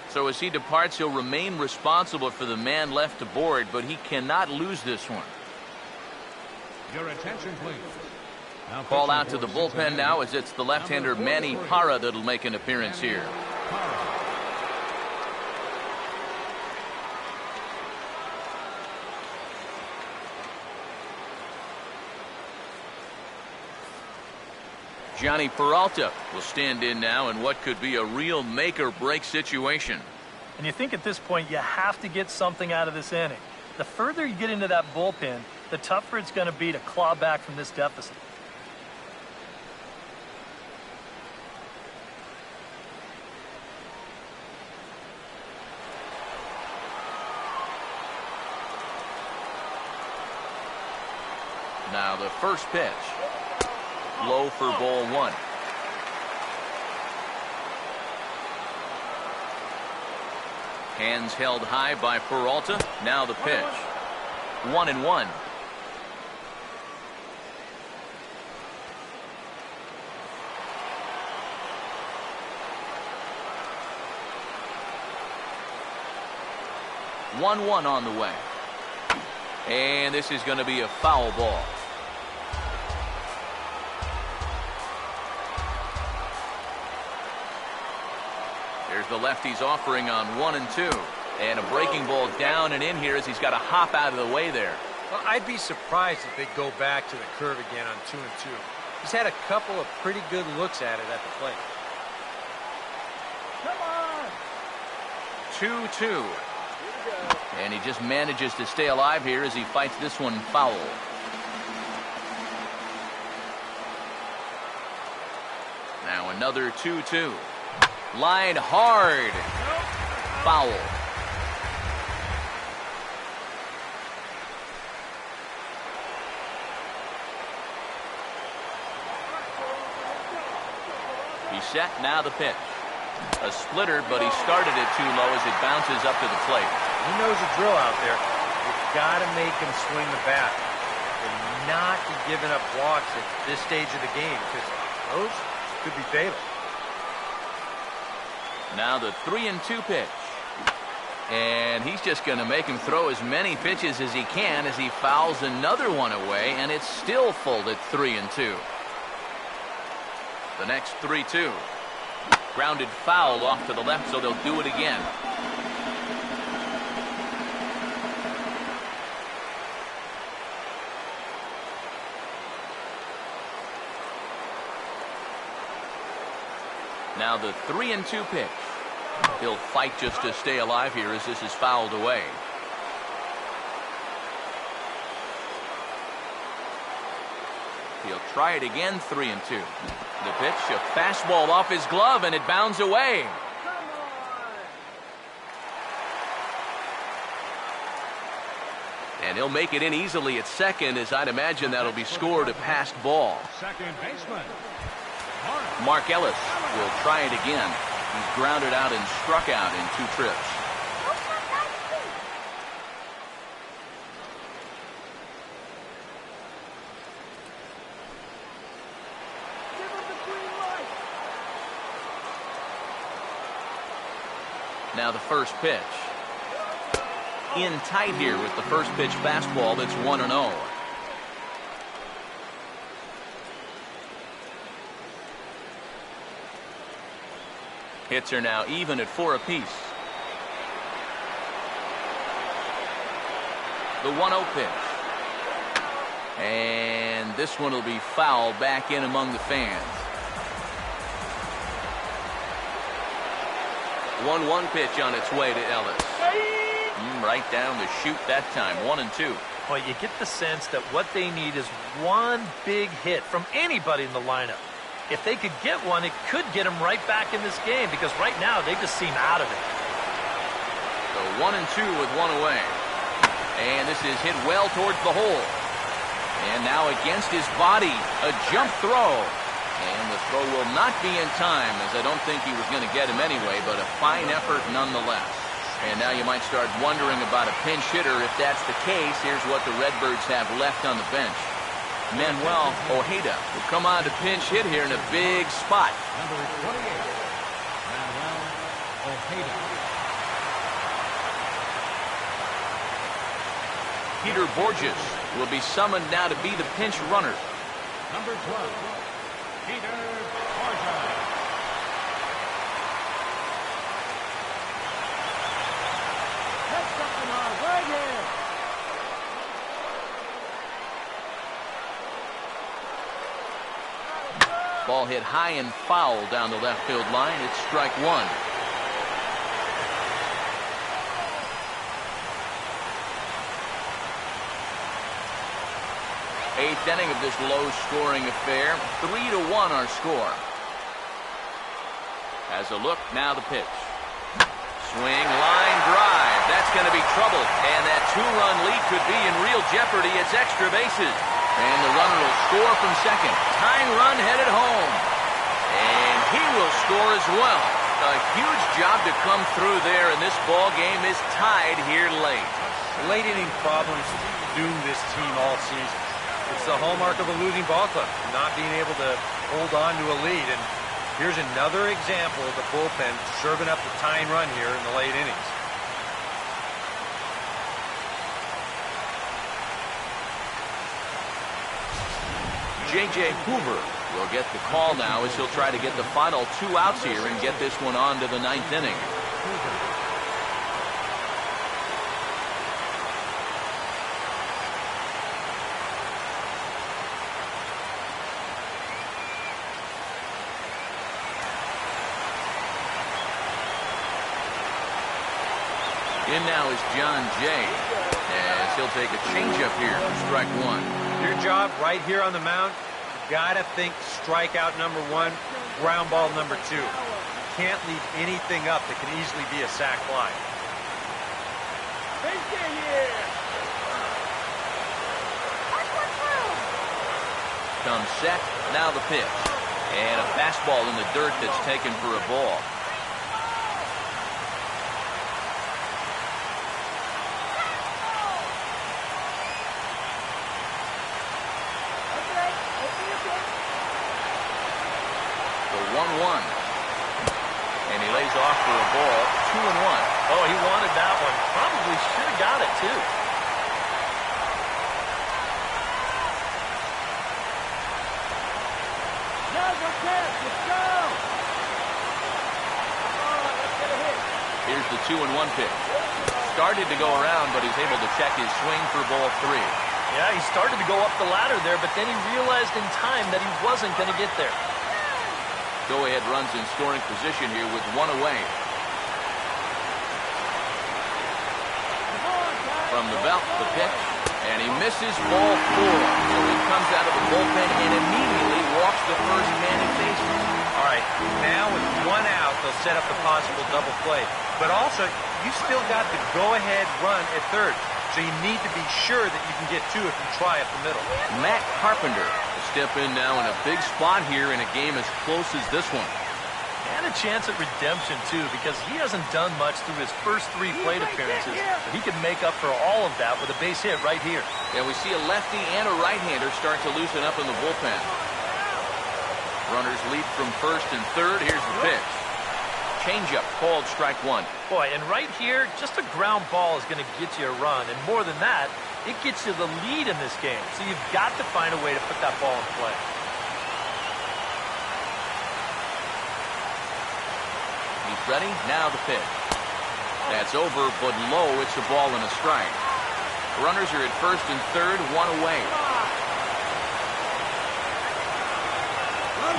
So as he departs, he'll remain responsible for the man left aboard, but he cannot lose this one. Your attention, please. Now Call out to pitching the for bullpen Cincinnati, now as it's the left-hander number Manny 43. Parra that'll make an appearance here. Parra. Johnny Peralta will stand in now in what could be a real make-or-break situation. And you think at this point you have to get something out of this inning. The further you get into that bullpen, the tougher it's going to be to claw back from this deficit. Now the first pitch. Low for ball one. Hands held high by Peralta. Now the pitch. 1-1. One on the way. And this is going to be a foul ball. There's the lefty's offering on 1 and 2. And a breaking ball down and in here as he's got to hop out of the way there. Well, I'd be surprised if they go back to the curve again on 2 and 2. He's had a couple of pretty good looks at it at the plate. Come on. 2-2. And he just manages to stay alive here as he fights this one foul. Now another 2-2. Line hard. Foul. He's set. Now the pitch. A splitter, but he started it too low as it bounces up to the plate. He knows the drill out there. You've got to make him swing the bat and not be giving up walks at this stage of the game, because those could be fatal. Now the 3-2 pitch. And he's just going to make him throw as many pitches as he can as he fouls another one away, and it's still full at 3-2. The next 3-2. Grounded foul off to the left, so they'll do it again. Now the 3-2 pitch. He'll fight just to stay alive here as this is fouled away. He'll try it again, 3-2. The pitch, a fastball off his glove, and it bounds away. Come on. And he'll make it in easily at second, as I'd imagine that'll be scored a passed ball. Second baseman. Mark Ellis will try it again. He's grounded out and struck out in 2 trips. Give him the green light. Now the first pitch. In tight here with the first pitch fastball that's 1-0. Hits are now even at 4 apiece. The 1-0 pitch. And this one will be foul back in among the fans. 1-1 pitch on its way to Ellis. Right down the chute that time. 1-2. Well, you get the sense that what they need is one big hit from anybody in the lineup. If they could get one, it could get them right back in this game, because right now they just seem out of it. So 1-2 with one away. And this is hit well towards the hole. And now against his body, a jump throw. And the throw will not be in time, as I don't think he was going to get him anyway, but a fine effort nonetheless. And now you might start wondering about a pinch hitter. If that's the case, here's what the Redbirds have left on the bench. Manuel Ojeda will come on to pinch hit here in a big spot. Number 28, Manuel Ojeda. Peter Borges will be summoned now to be the pinch runner. Number 12, Peter Borges. Let's something hard right here. Ball hit high and foul down the left field line. It's strike one. Eighth inning of this low-scoring affair. 3-1 our score. As a look, now the pitch. Swing, line, drive. That's going to be trouble. And that two-run lead could be in real jeopardy. It's extra bases. And the runner will score from second. Tying run headed home. And he will score as well. A huge job to come through there, and this ball game is tied here late. Late inning problems doom this team all season. It's the hallmark of a losing ball club, not being able to hold on to a lead. And here's another example of the bullpen serving up the tying run here in the late innings. J.J. Hoover will get the call now as he'll try to get the final 2 outs here and get this one on to the 9th inning. In now is John Jay, as he'll take a changeup here for strike one. Your job right here on the mound, you gotta think strikeout number 1, ground ball number 2. You can't leave anything up that can easily be a sac fly. Base hit here. Comes set, now the pitch. And a fastball in the dirt that's taken for a ball. The 1-1. And he lays off for a ball, 2-1. Oh, he wanted that one. Probably should have got it, too. Now's our chance. Let's go. Come on, let's get a hit. Here's the 2-1 pitch. Started to go around, but he's able to check his swing for ball 3. Yeah, he started to go up the ladder there, but then he realized in time that he wasn't going to get there. Go-ahead runs in scoring position here with 1 away. From the belt, the pitch, and he misses ball 4. So he comes out of the bullpen and immediately walks the first man in base. All right, now with 1 out, they'll set up the possible double play. But also, you still got the go-ahead run at third. So you need to be sure that you can get 2 if you try up the middle. Matt Carpenter will step in now in a big spot here in a game as close as this one. And a chance at redemption, too, because he hasn't done much through his first 3 plate appearances. But he can make up for all of that with a base hit right here. And we see a lefty and a right-hander start to loosen up in the bullpen. Runners leap from first and third. Here's the pitch. Changeup called strike 1. Boy, and right here, just a ground ball is going to get you a run. And more than that, it gets you the lead in this game. So you've got to find a way to put that ball in play. He's ready. Now the pitch. That's over, but low. It's a ball and a strike. Runners are at first and third, 1 away.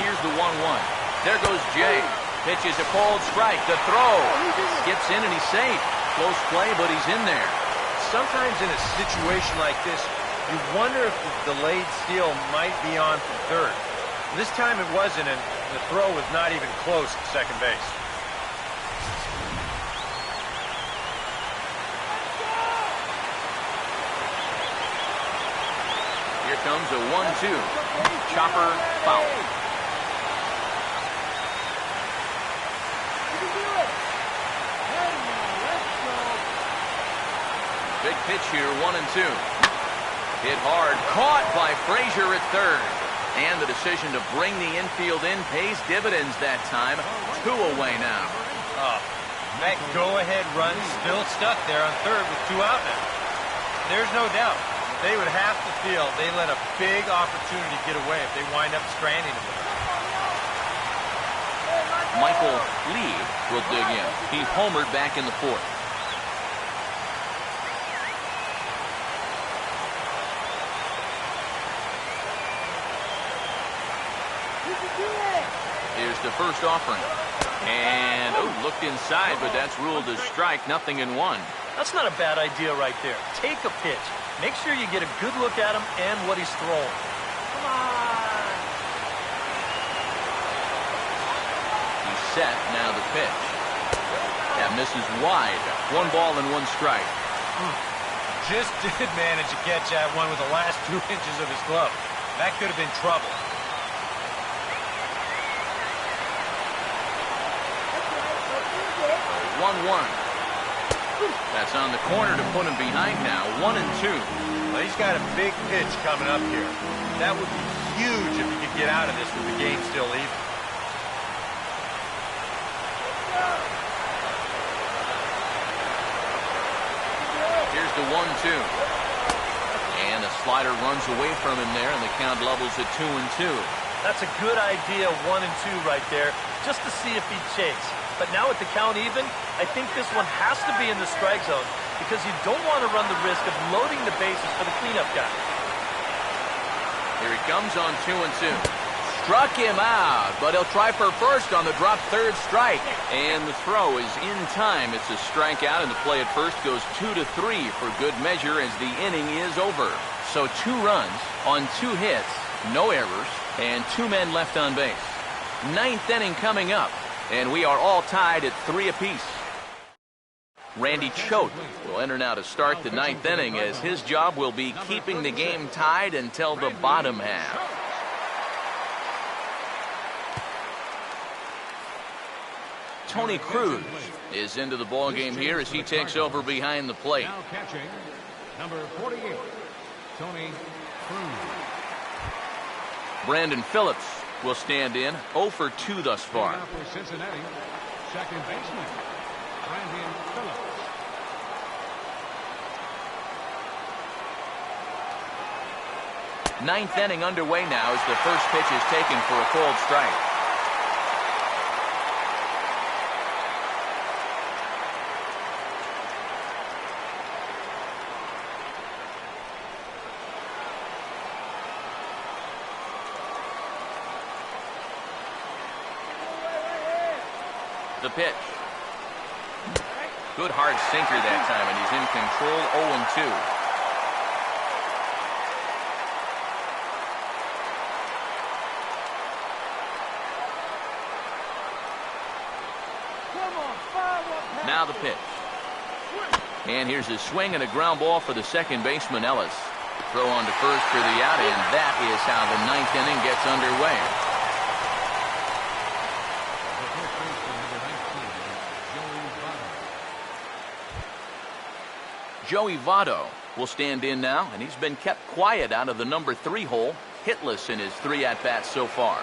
Here's the 1-1. There goes Jay. Pitches a cold strike. The throw. Gets in and he's safe. Close play, but he's in there. Sometimes in a situation like this, you wonder if the delayed steal might be on from third. This time it wasn't, and the throw was not even close to second base. Here comes a 1-2. Chopper foul. Big pitch here, 1-2. Hit hard, caught by Frazier at third. And the decision to bring the infield in pays dividends that time. 2 away now. That go-ahead run still stuck there on third with 2 out now. There's no doubt they would have to feel they let a big opportunity get away if they wind up stranding him with it. Michael Lee will dig in. He homered back in the 4th. Here's the first offering. And, looked inside, but that's ruled a strike. 0-1. That's not a bad idea right there. Take a pitch. Make sure you get a good look at him and what he's throwing. Come on. He's set. Now the pitch. That misses wide. 1 ball and 1 strike. Just did manage to catch that one with the last 2 inches of his glove. That could have been trouble. 1-1. That's on the corner to put him behind now. 1-2. Well, he's got a big pitch coming up here. That would be huge if he could get out of this with the game still even. Here's the 1-2. And a slider runs away from him there, and the count levels at 2-2. That's a good idea, 1-2 right there, just to see if he'd chase. But now with the count even, I think this one has to be in the strike zone because you don't want to run the risk of loading the bases for the cleanup guy. Here he comes on 2-2. Struck him out, but he'll try for first on the drop third strike. And the throw is in time. It's a strikeout, and the play at first goes 2-3 for good measure as the inning is over. So 2 runs on 2 hits, no errors, and 2 men left on base. 9th inning coming up, and we are all tied at 3 apiece. Randy Choate will enter now to start the 9th inning, as his job will be keeping the game tied until the bottom half. Tony Cruz is into the ball game here as he takes over behind the plate. Now catching, number 48, Tony Cruz. Brandon Phillips will stand in, 0 for 2 thus far. Now for Cincinnati, second baseman, Brandon Phillips. Ninth inning underway now as the first pitch is taken for a called strike. The pitch. Good hard sinker that time, and he's in control. 0-2. Now the pitch. And here's a swing and a ground ball for the second baseman, Ellis. Throw on to first for the out, and that is how the 9th inning gets underway. Joey Votto will stand in now, and he's been kept quiet out of the number 3 hole, hitless in his 3 at-bats so far.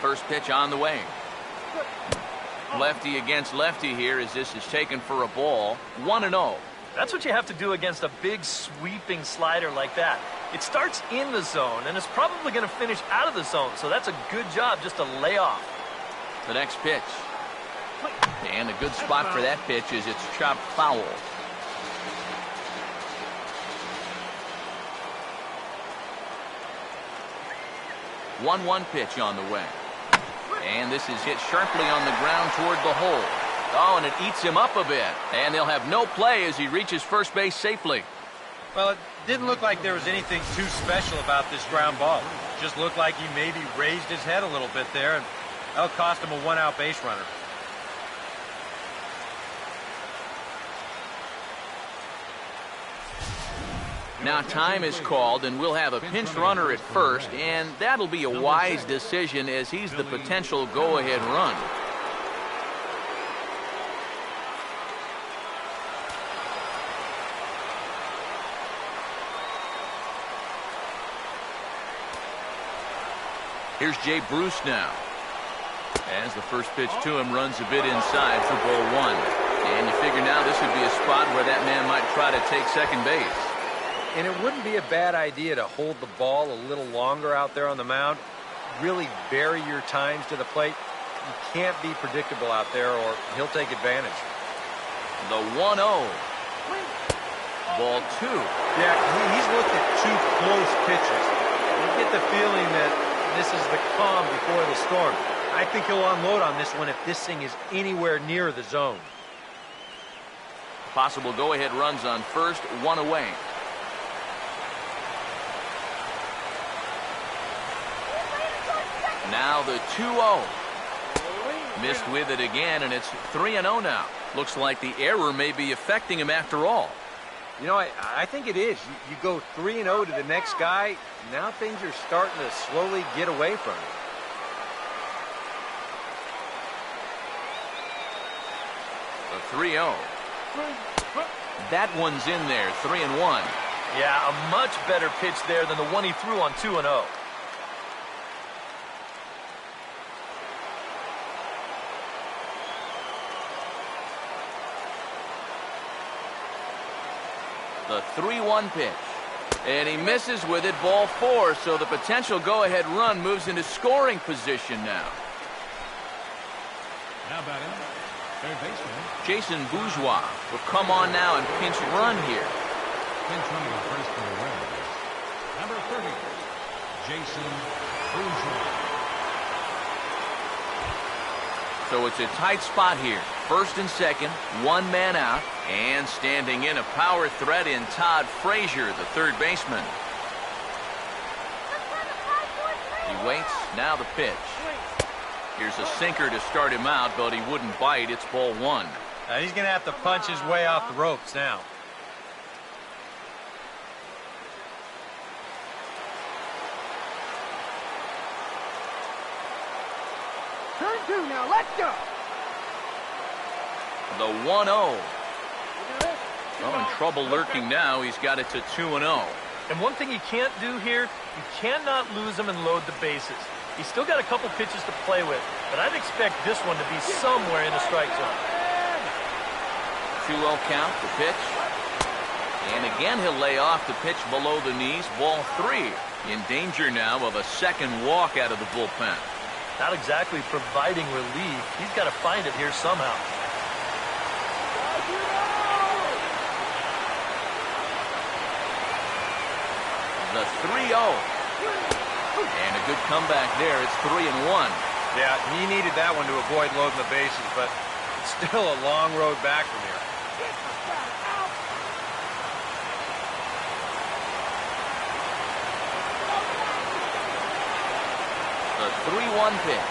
First pitch on the way. Lefty against lefty here as this is taken for a ball. 1-0. That's what you have to do against a big sweeping slider like that. It starts in the zone, and it's probably going to finish out of the zone, so that's a good job just to lay off. The next pitch. And a good spot for that pitch is it's chopped foul. One pitch on the way. And this is hit sharply on the ground toward the hole. Oh, and it eats him up a bit. And they'll have no play as he reaches first base safely. Well, it didn't look like there was anything too special about this ground ball. Just looked like he maybe raised his head a little bit there, and that'll cost him a 1-out base runner. Now time is called, and we'll have a pinch runner at first, and that'll be a wise decision as he's the potential go-ahead run. Here's Jay Bruce now. As the first pitch to him runs a bit inside for ball one. And you figure now this would be a spot where that man might try to take second base. And it wouldn't be a bad idea to hold the ball a little longer out there on the mound. Really vary your times to the plate. You can't be predictable out there or he'll take advantage. The 1-0. Ball two. Yeah, he's looked at two close pitches. You get the feeling that this is the calm before the storm. I think he'll unload on this one if this thing is anywhere near the zone. Possible go-ahead runs on first, one away. Now the 2-0. Missed with it again, and it's 3-0 now. Looks like the error may be affecting him after all. You know, I think it is. You go 3-0 to the next guy, now things are starting to slowly get away from you. The 3-0. That one's in there, 3-1. Yeah, a much better pitch there than the one he threw on 2-0. The 3-1 pitch. And he misses with it, ball four, so the potential go-ahead run moves into scoring position now. Now batting, third baseman. Jason Bourgeois will come on now and pinch run here. Pinch running at first for the Reds. Number 30, Jason Bourgeois. So it's a tight spot here. First and second, one man out, and standing in a power threat in Todd Frazier, the third baseman. He waits, now the pitch. Here's a sinker to start him out, but he wouldn't bite. It's ball one. Now he's going to have to punch his way off the ropes now. Turn two now, let's go. The 1-0. Well, in trouble lurking now. He's got it to 2-0. And one thing you can't do here, you cannot lose him and load the bases. He's still got a couple pitches to play with, but I'd expect this one to be somewhere in the strike zone. 2-0 count, the pitch. And again, he'll lay off the pitch below the knees. Ball three. In danger now of a second walk out of the bullpen. Not exactly providing relief. He's got to find it here somehow. The 3-0. And a good comeback there. It's 3-1. Yeah, he needed that one to avoid loading the bases, but it's still a long road back from here. The 3-1 pitch.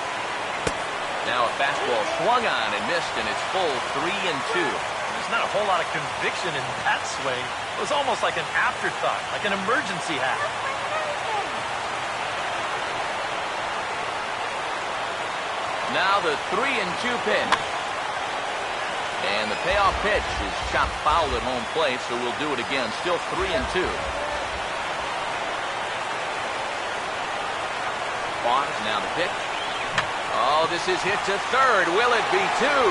Now a fastball swung on and missed, and it's full 3-2. There's not a whole lot of conviction in that swing. It was almost like an afterthought, like an emergency hack. Now the 3-2 pitch. And the payoff pitch is chopped foul at home plate, so we'll do it again. Still 3-2. Pause, now the pitch. Oh, this is hit to third. Will it be two?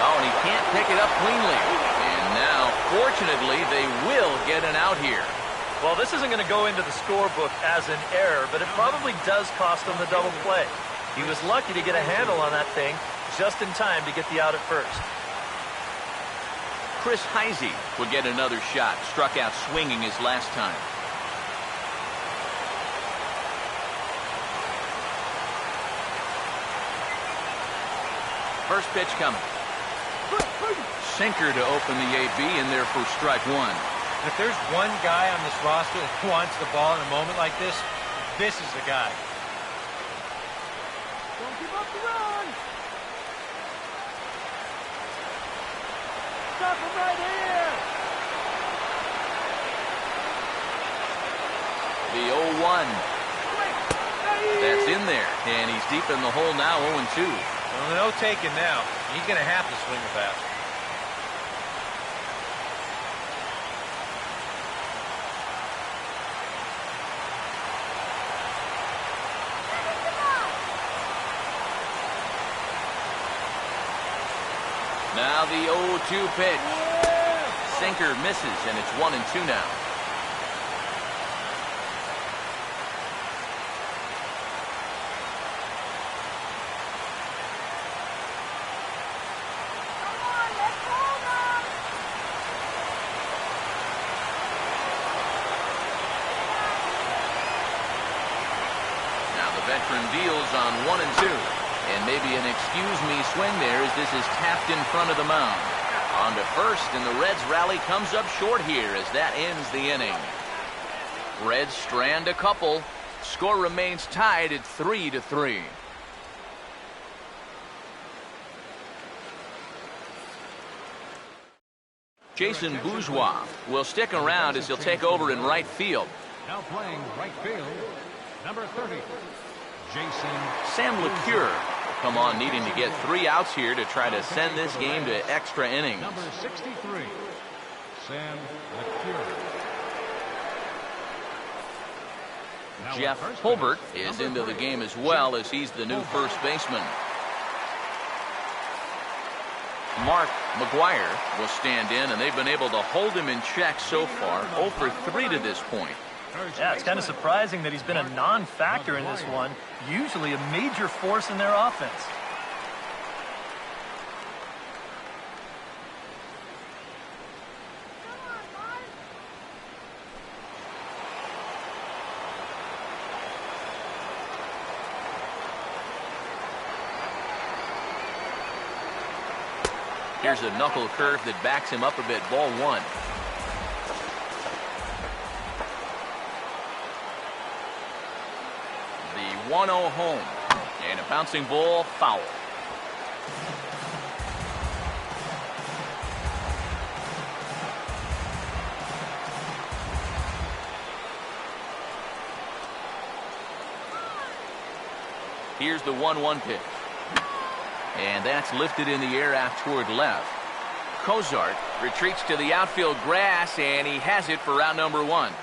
Oh, and he can't pick it up cleanly. And now, fortunately, they will get an out here. Well, this isn't going to go into the scorebook as an error, but it probably does cost them the double play. He was lucky to get a handle on that thing just in time to get the out at first. Chris Heisey will get another shot. Struck out swinging his last time. First pitch coming. Sinker to open the AB in there for strike one. If there's one guy on this roster that wants the ball in a moment like this is the guy. Don't give up the run. Stop him right here. The 0-1. That's in there, and he's deep in the hole now, 0-2. Well, no taking now. He's going to have to swing a bat. Now the 0-2 pitch. Sinker misses, and it's 1-2 now. Veteran deals on 1-2. And maybe an excuse-me swing there as this is tapped in front of the mound. On to first, and the Reds' rally comes up short here as that ends the inning. Reds strand a couple. Score remains tied at 3-3. Jason Bourgeois will stick around as he'll take over in right field. Now playing right field, number 30, Jason. Sam LeCure will come on needing to get 3 outs here to try to send this game to extra innings. Number 63, Sam LeCure. Jeff Hulbert is into the game as well as he's the new first baseman. Mark McGuire will stand in, and they've been able to hold him in check so far, 0 for 3 to this point. Yeah, it's kind of surprising that he's been a non-factor in this one. Usually a major force in their offense. Here's a knuckle curve that backs him up a bit. Ball 1. The 1-0 home. And a bouncing ball, foul. Here's the 1-1 pitch. And that's lifted in the air out toward left. Cozart retreats to the outfield grass, and he has it for round number 1.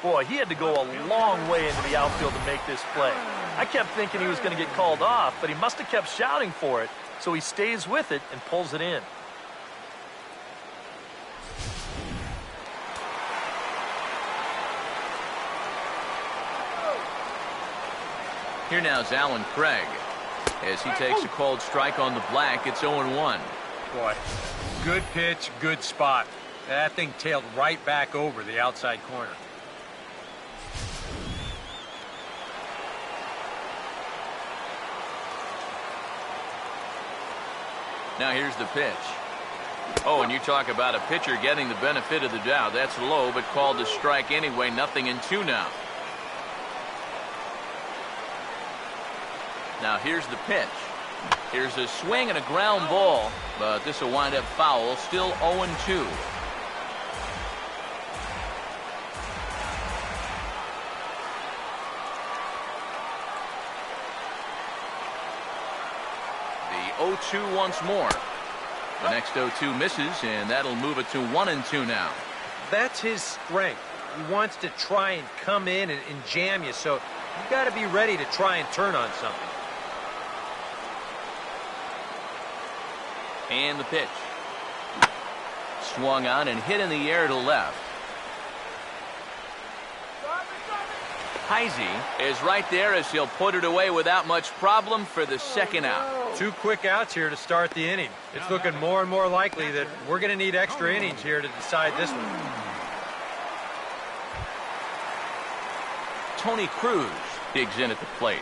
Boy, he had to go a long way into the outfield to make this play. I kept thinking he was going to get called off, but he must have kept shouting for it, so he stays with it and pulls it in. Here now is Alan Craig. As he takes a cold strike on the black, it's 0-1. Boy, good pitch, good spot. That thing tailed right back over the outside corner. Now here's the pitch. Oh, and you talk about a pitcher getting the benefit of the doubt. That's low, but called a strike anyway. 0-2 now. Now here's the pitch. Here's a swing and a ground ball, but this will wind up foul. Still 0-2. The 0-2 once more. The next 0-2 misses, and that'll move it to 1-2 now. That's his strength. He wants to try and come in and jam you, so you got to be ready to try and turn on something. And the pitch. Swung on and hit in the air to left. Heisey is right there as he'll put it away without much problem for the second out. 2 quick outs here to start the inning. It's looking more and more likely that we're going to need extra innings here to decide this one. Tony Cruz digs in at the plate.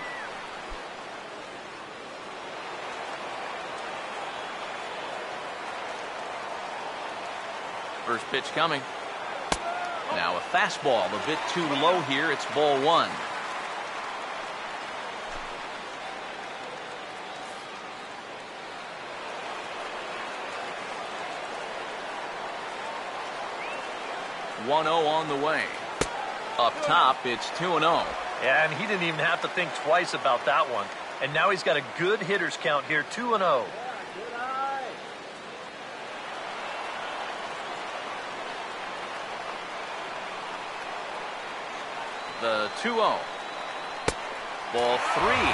First pitch coming. Now a fastball a bit too low here. It's ball 1. On the way. Up top, it's 2-0. Yeah, and he didn't even have to think twice about that one. And now he's got a good hitters count here, 2-0. The 2-0. Ball 3-0.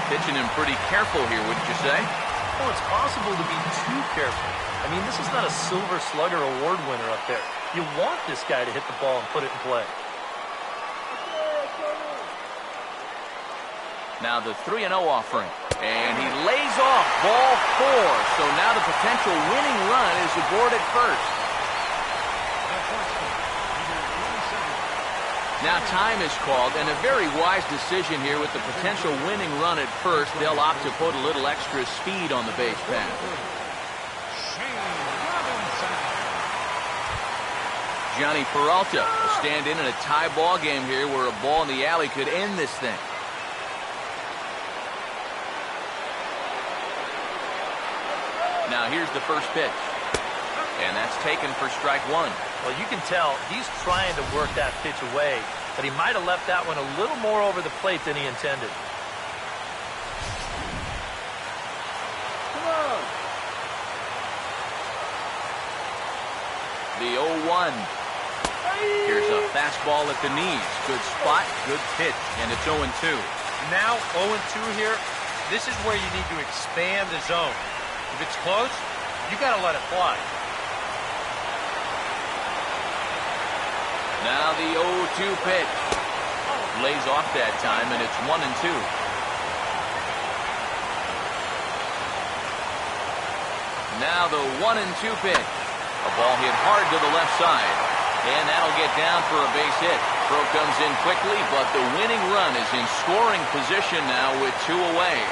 Pitching him pretty careful here, wouldn't you say? Oh, it's possible to be too careful. I mean, this is not a Silver Slugger award winner up there. You want this guy to hit the ball and put it in play. Now the 3-0 offering. And he lays off ball 4. So now the potential winning run is aboard at first. Now time is called, and a very wise decision here with the potential winning run at first. They'll opt to put a little extra speed on the base path. Johnny Peralta will stand in a tie ball game here where a ball in the alley could end this thing. Now here's the first pitch. And that's taken for strike 1. Well, you can tell he's trying to work that pitch away, but he might have left that one a little more over the plate than he intended. Come on. The 0-1. Here's a fastball at the knees. Good spot, good pitch, and it's 0-2. Now 0-2 here. This is where you need to expand the zone. If it's close, you got to let it fly. Now the 0-2 pitch. Lays off that time, and it's 1-2. Now the 1-2 pitch. A ball hit hard to the left side. And that'll get down for a base hit. Throw comes in quickly, but the winning run is in scoring position now with 2 away.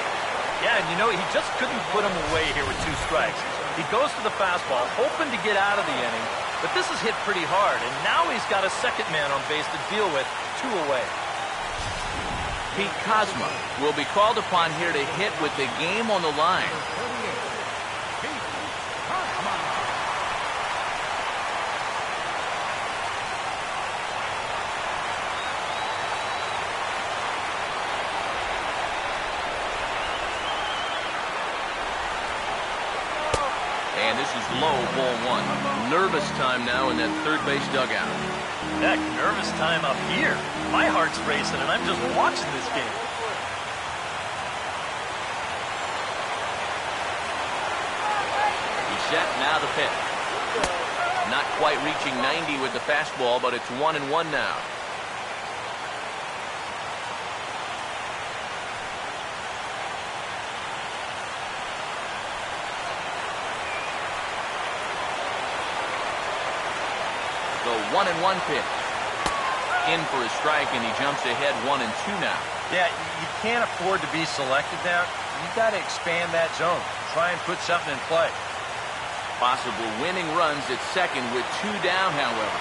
Yeah, and you know, he just couldn't put him away here with 2 strikes. He goes to the fastball, hoping to get out of the inning, but this is hit pretty hard, and now he's got a second man on base to deal with, 2 away. Pete Kozma will be called upon here to hit with the game on the line. And this is low, ball 1. Nervous time now in that third base dugout. Heck, nervous time up here. My heart's racing, and I'm just watching this game. He's set, now the pitch. Not quite reaching 90 with the fastball, but it's 1-1 now. The 1-1 pitch. In for a strike, and he jumps ahead 1-2 now. Yeah, you can't afford to be selected there. You got to expand that zone. Try and put something in play. Possible winning runs at second with 2 down, however.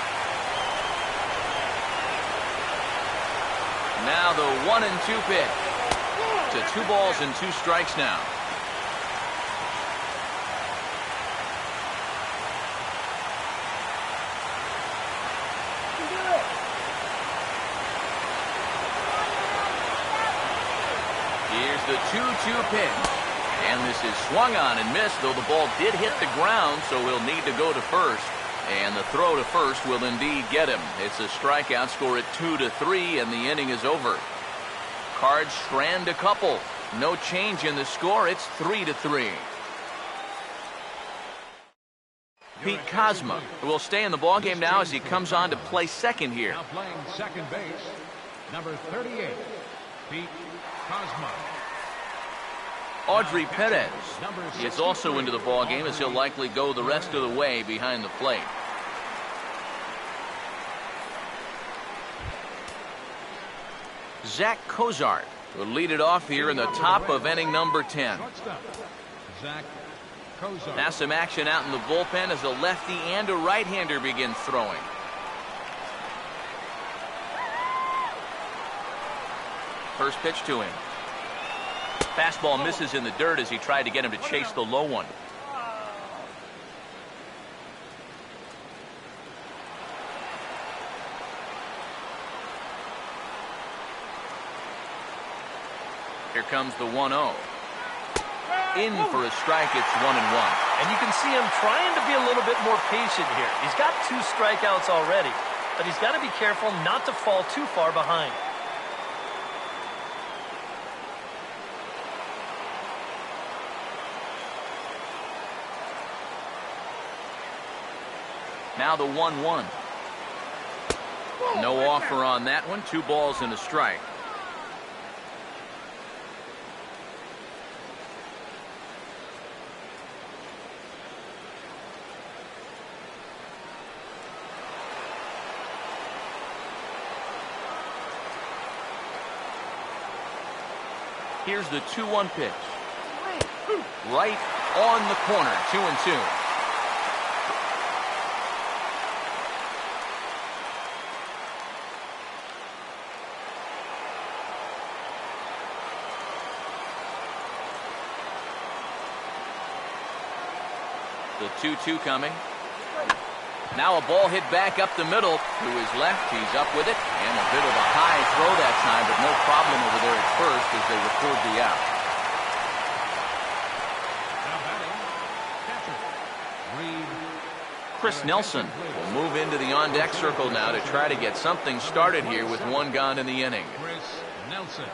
Now the 1-2 pitch. To 2 balls and 2 strikes now. Here's the 2-2 pitch. And this is swung on and missed, though the ball did hit the ground, so he'll need to go to first. And the throw to first will indeed get him. It's a strikeout, score at 2-3, and the inning is over. Cards strand a couple. No change in the score. It's 3-3. Pete Kozma will stay in the ballgame now as he comes on to play second here. Now playing second base, number 38, Pete Kozma. Audrey Perez is also into the ballgame as he'll likely go the rest of the way behind the plate. Zach Cozart will lead it off here in the top of inning number 10. Zach Cozart. Now some action out in the bullpen as a lefty and a right-hander begin throwing. First pitch to him. Fastball misses in the dirt as he tried to get him to chase the low one. Here comes the 1-0. In for a strike, it's 1-1. And you can see him trying to be a little bit more patient here. He's got 2 strikeouts already, but he's got to be careful not to fall too far behind. Now the 1-1. No offer on that one. 2 balls and a strike. Here's the 2-1 pitch. Right on the corner. 2-2. The 2-2 coming. Now a ball hit back up the middle to his left. He's up with it. And a bit of a high throw that time, but no problem over there at first as they record the out. Now batting, catcher, Chris Nelson will move into the on-deck circle now to try to get something started here with 1 gone in the inning. Chris Nelson.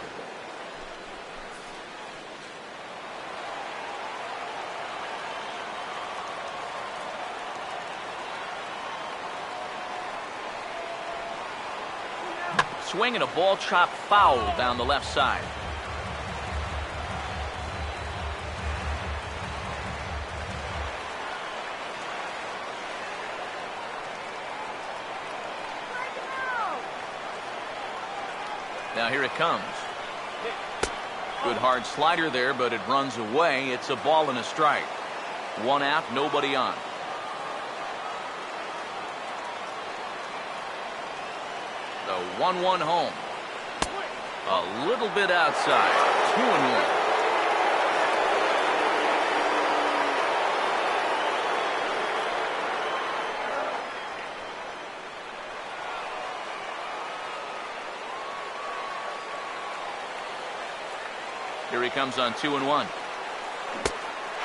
Swinging a ball chopped foul down the left side. Now here it comes. Good hard slider there, but it runs away. It's a ball and a strike. 1 out, nobody on. The 1-1 home. A little bit outside. 2-1. Here he comes on 2-1.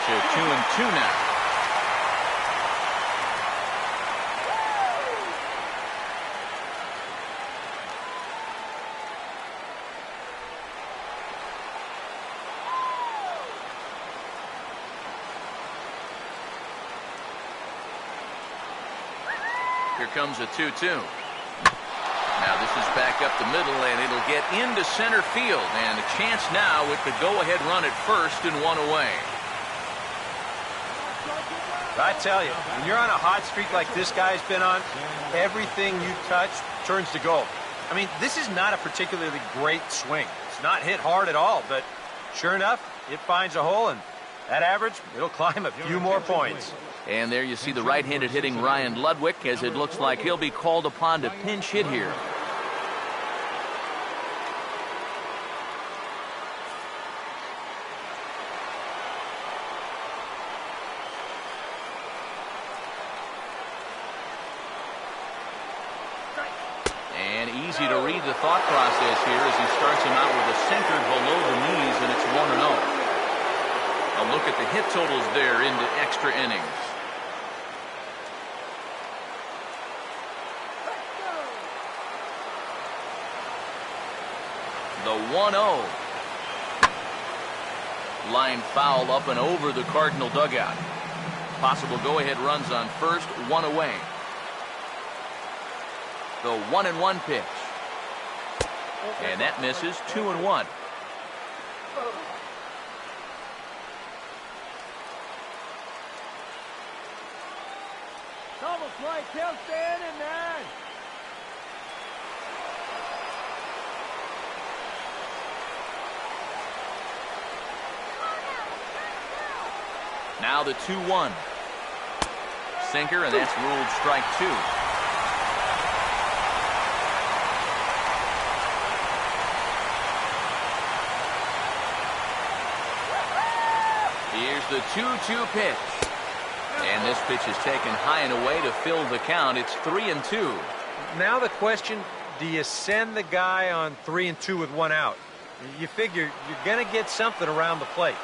So 2-2 now. Here comes a 2-2. Now this is back up the middle, and it'll get into center field. And a chance now with the go-ahead run at first and 1 away. I tell you, when you're on a hot streak like this guy's been on, everything you touch turns to gold. I mean, this is not a particularly great swing. It's not hit hard at all, but sure enough, it finds a hole, and that average, it'll climb a few more points. And there you see the right-handed hitting Ryan Ludwig, as it looks like he'll be called upon to pinch hit here. And easy to read the thought process here as he starts him out with a sinker below the knees, and it's 1-0. A look at the hit totals there into extra innings. The 1-0. Line foul up and over the Cardinal dugout. Possible go-ahead runs on first, 1 away. The 1-1 pitch. And that misses. 2-1. It's almost like he'll stay in there. Now the 2-1. Sinker, and that's ruled strike 2. Here's the 2-2 pitch. And this pitch is taken high and away to fill the count. It's 3-2. Now the question, do you send the guy on 3-2 with 1 out? You figure you're going to get something around the plate.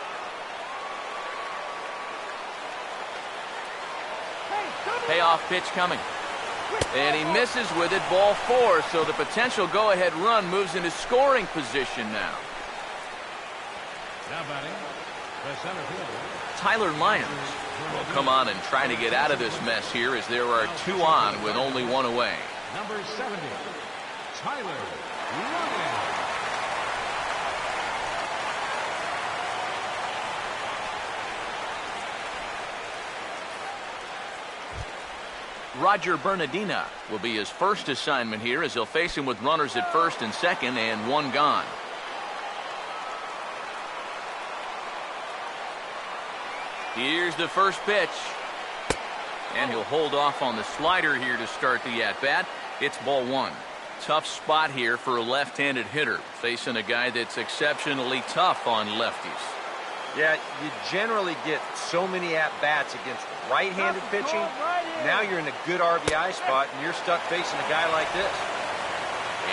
Payoff pitch coming. And he misses with it, ball 4, so the potential go-ahead run moves into scoring position now. Now batting, the center fielder. Tyler Lyons will come on and try to get out of this mess here as there are 2 on with only 1 away. Number 70, Tyler Lyons. Roger Bernardina will be his first assignment here as he'll face him with runners at first and second and 1 gone. Here's the first pitch. And he'll hold off on the slider here to start the at-bat. It's ball 1. Tough spot here for a left-handed hitter, facing a guy that's exceptionally tough on lefties. Yeah, you generally get so many at-bats against right-handed pitching. Now you're in a good RBI spot, and you're stuck facing a guy like this.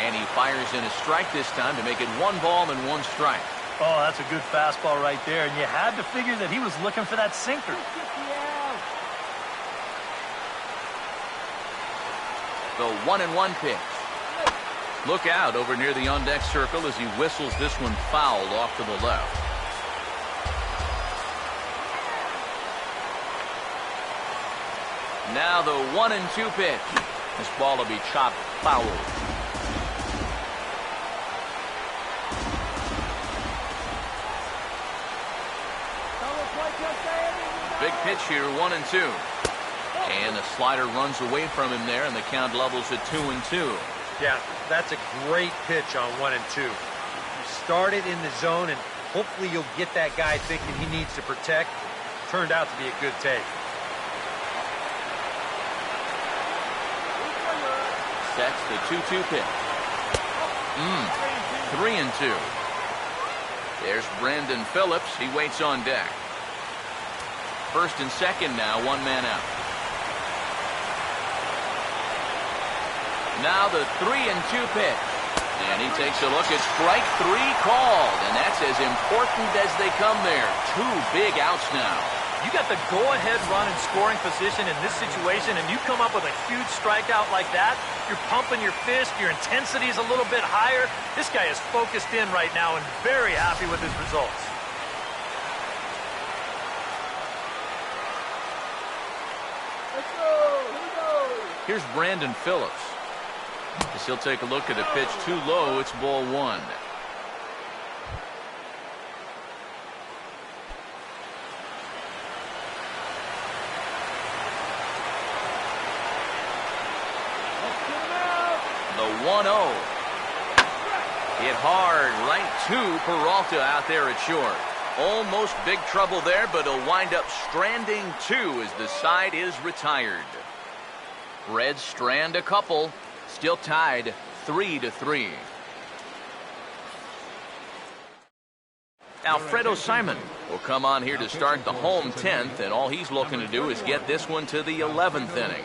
And he fires in a strike this time to make it 1 ball and 1 strike. Oh, that's a good fastball right there, and you had to figure that he was looking for that sinker. The 1-1 pitch. Look out over near the on-deck circle as he whistles this one foul off to the left. Now the 1-2 pitch. This ball will be chopped foul. Big pitch here, 1-2. And the slider runs away from him there, and the count levels at 2-2. Yeah, that's a great pitch on 1-2. You start it in the zone, and hopefully you'll get that guy thinking he needs to protect. Turned out to be a good take. Sets the 2-2 pitch. 3-2. There's Brandon Phillips. He waits on deck. First and second now, 1 man out. Now the 3-2 pitch. And he takes a look at strike 3 called. And that's as important as they come there. 2 big outs now. You got the go-ahead run in scoring position in this situation, and you come up with a huge strikeout like that. You're pumping your fist. Your intensity is a little bit higher. This guy is focused in right now and very happy with his results. Here's Brandon Phillips. As he'll take a look at a pitch too low. It's ball 1. The 1-0. Hit hard right to Peralta out there at short. Almost big trouble there, but he'll wind up stranding 2 as the side is retired. Reds strand a couple. Still tied 3-3. Alfredo Simon will come on here to start the home 10th, and all he's looking to do is get this one to the 11th inning.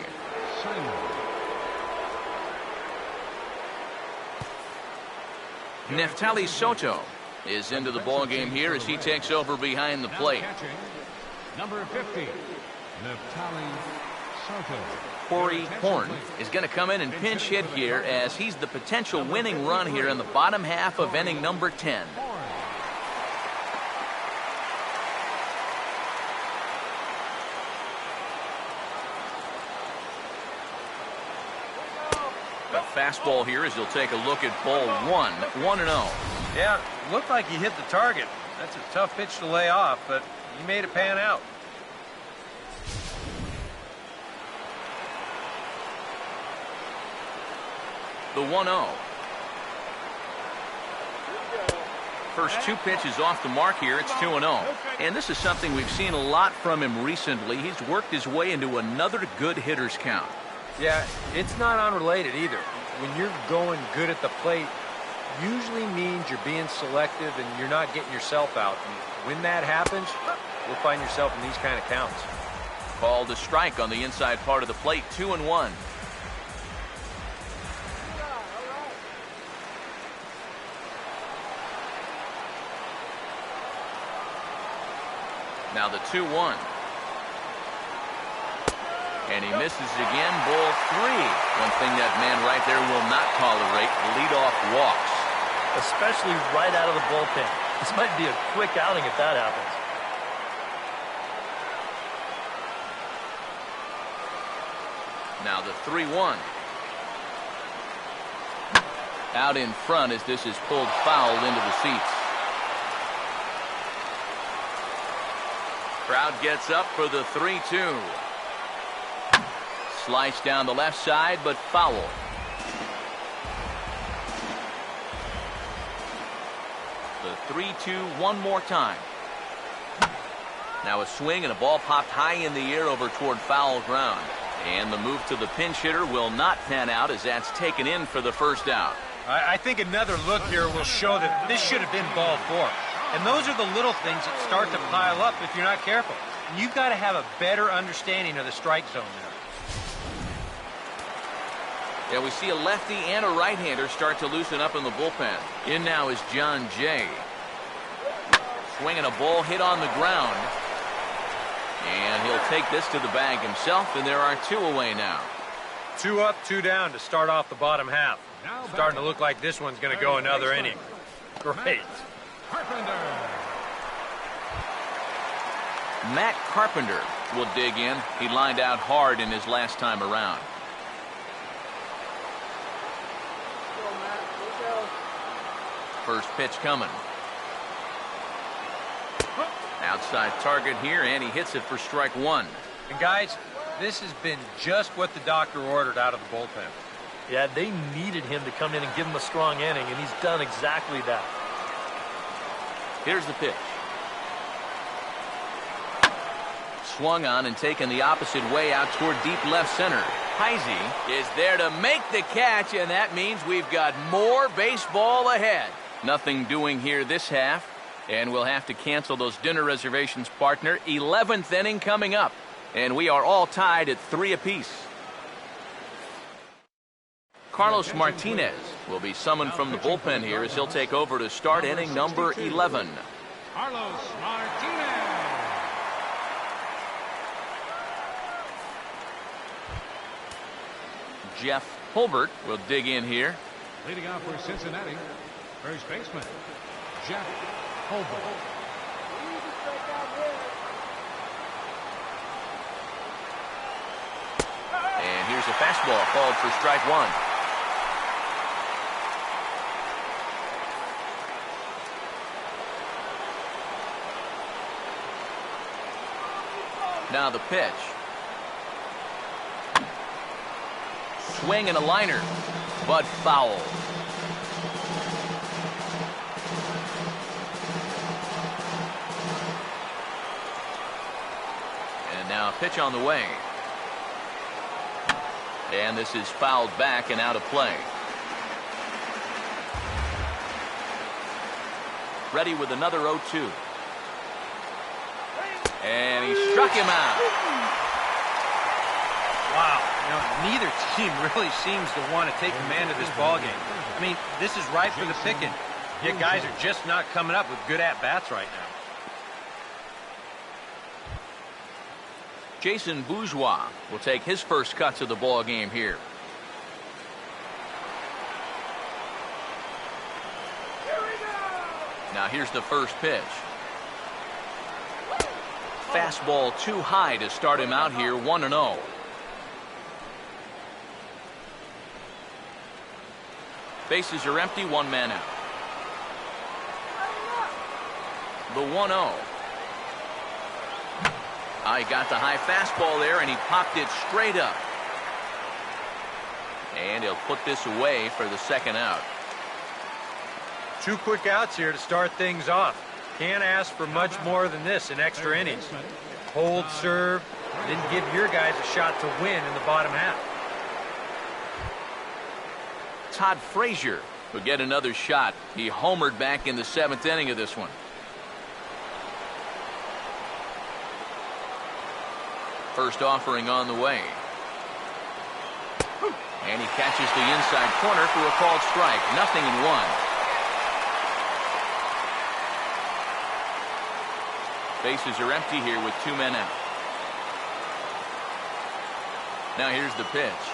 Neftali Soto is into the ballgame here as he takes over behind the plate. Number 50, Neftali Soto. Corey Horn is going to come in and pinch hit here as he's the potential winning run here in the bottom half of inning number 10. The fastball here as he'll take a look at ball 1, 1-0. Yeah, looked like he hit the target. That's a tough pitch to lay off, but he made it pan out. The 1-0. First 2 pitches off the mark here. It's 2-0. And this is something we've seen a lot from him recently. He's worked his way into another good hitter's count. Yeah, it's not unrelated either. When you're going good at the plate, usually means you're being selective and you're not getting yourself out. And when that happens, you'll find yourself in these kind of counts. Called a strike on the inside part of the plate, 2-1. Now the 2-1. And he misses again, ball 3. One thing that man right there will not tolerate, leadoff walks. Especially right out of the bullpen. This might be a quick outing if that happens. Now the 3-1. Out in front as this is pulled foul into the seats. Crowd gets up for the 3-2. Slice down the left side, but foul. The 3-2 one more time. Now a swing and a ball popped high in the air over toward foul ground. And the move to the pinch hitter will not pan out as that's taken in for the first out. I think another look here will show that this should have been ball 4. And those are the little things that start to pile up if you're not careful. And you've got to have a better understanding of the strike zone there. Yeah, we see a lefty and a right-hander start to loosen up in the bullpen. In now is John Jay. Swinging a ball hit on the ground. And he'll take this to the bag himself, and there are 2 away now. 2 up, 2 down to start off the bottom half. Starting to look like this one's going to go another inning. Great. Carpenter. Matt Carpenter will dig in. He lined out hard in his last time around. First pitch coming. Outside target here, and he hits it for strike 1. And guys, this has been just what the doctor ordered out of the bullpen. Yeah, they needed him to come in and give him a strong inning, and he's done exactly that. Here's the pitch. Swung on and taken the opposite way out toward deep left center. Heisey is there to make the catch, and that means we've got more baseball ahead. Nothing doing here this half, and we'll have to cancel those dinner reservations, partner. 11th inning coming up, and we are all tied at 3 apiece. Carlos Martinez will be summoned from the bullpen here as he'll take over to start inning number 11. Carlos Martinez. Jeff Hulbert will dig in here. Leading off for Cincinnati, first baseman, Jeff Hulbert. And here's a fastball called for strike 1. Now the pitch. Swing and a liner, but foul. And now a pitch on the way. And this is fouled back and out of play. Ready with another 0-2. And he struck him out. Wow. You know, neither team really seems to want to take command of this ballgame. I mean, this is ripe for the picking. Yet guys are just not coming up with good at-bats right now. Jason Bourgeois will take his first cuts of the ball game here. Now here's the first pitch. Fastball too high to start him out here, 1-0. Bases are empty, 1 man out. The 1-0. He got the high fastball there, and he popped it straight up. And he'll put this away for the second out. 2 quick outs here to start things off. Can't ask for much more than this in extra innings. Hold, serve, then give your guys a shot to win in the bottom half. Todd Frazier will get another shot. He homered back in the 7th inning of this one. First offering on the way. And he catches the inside corner for a called strike. 0-1. Bases are empty here with 2 men out. Now here's the pitch.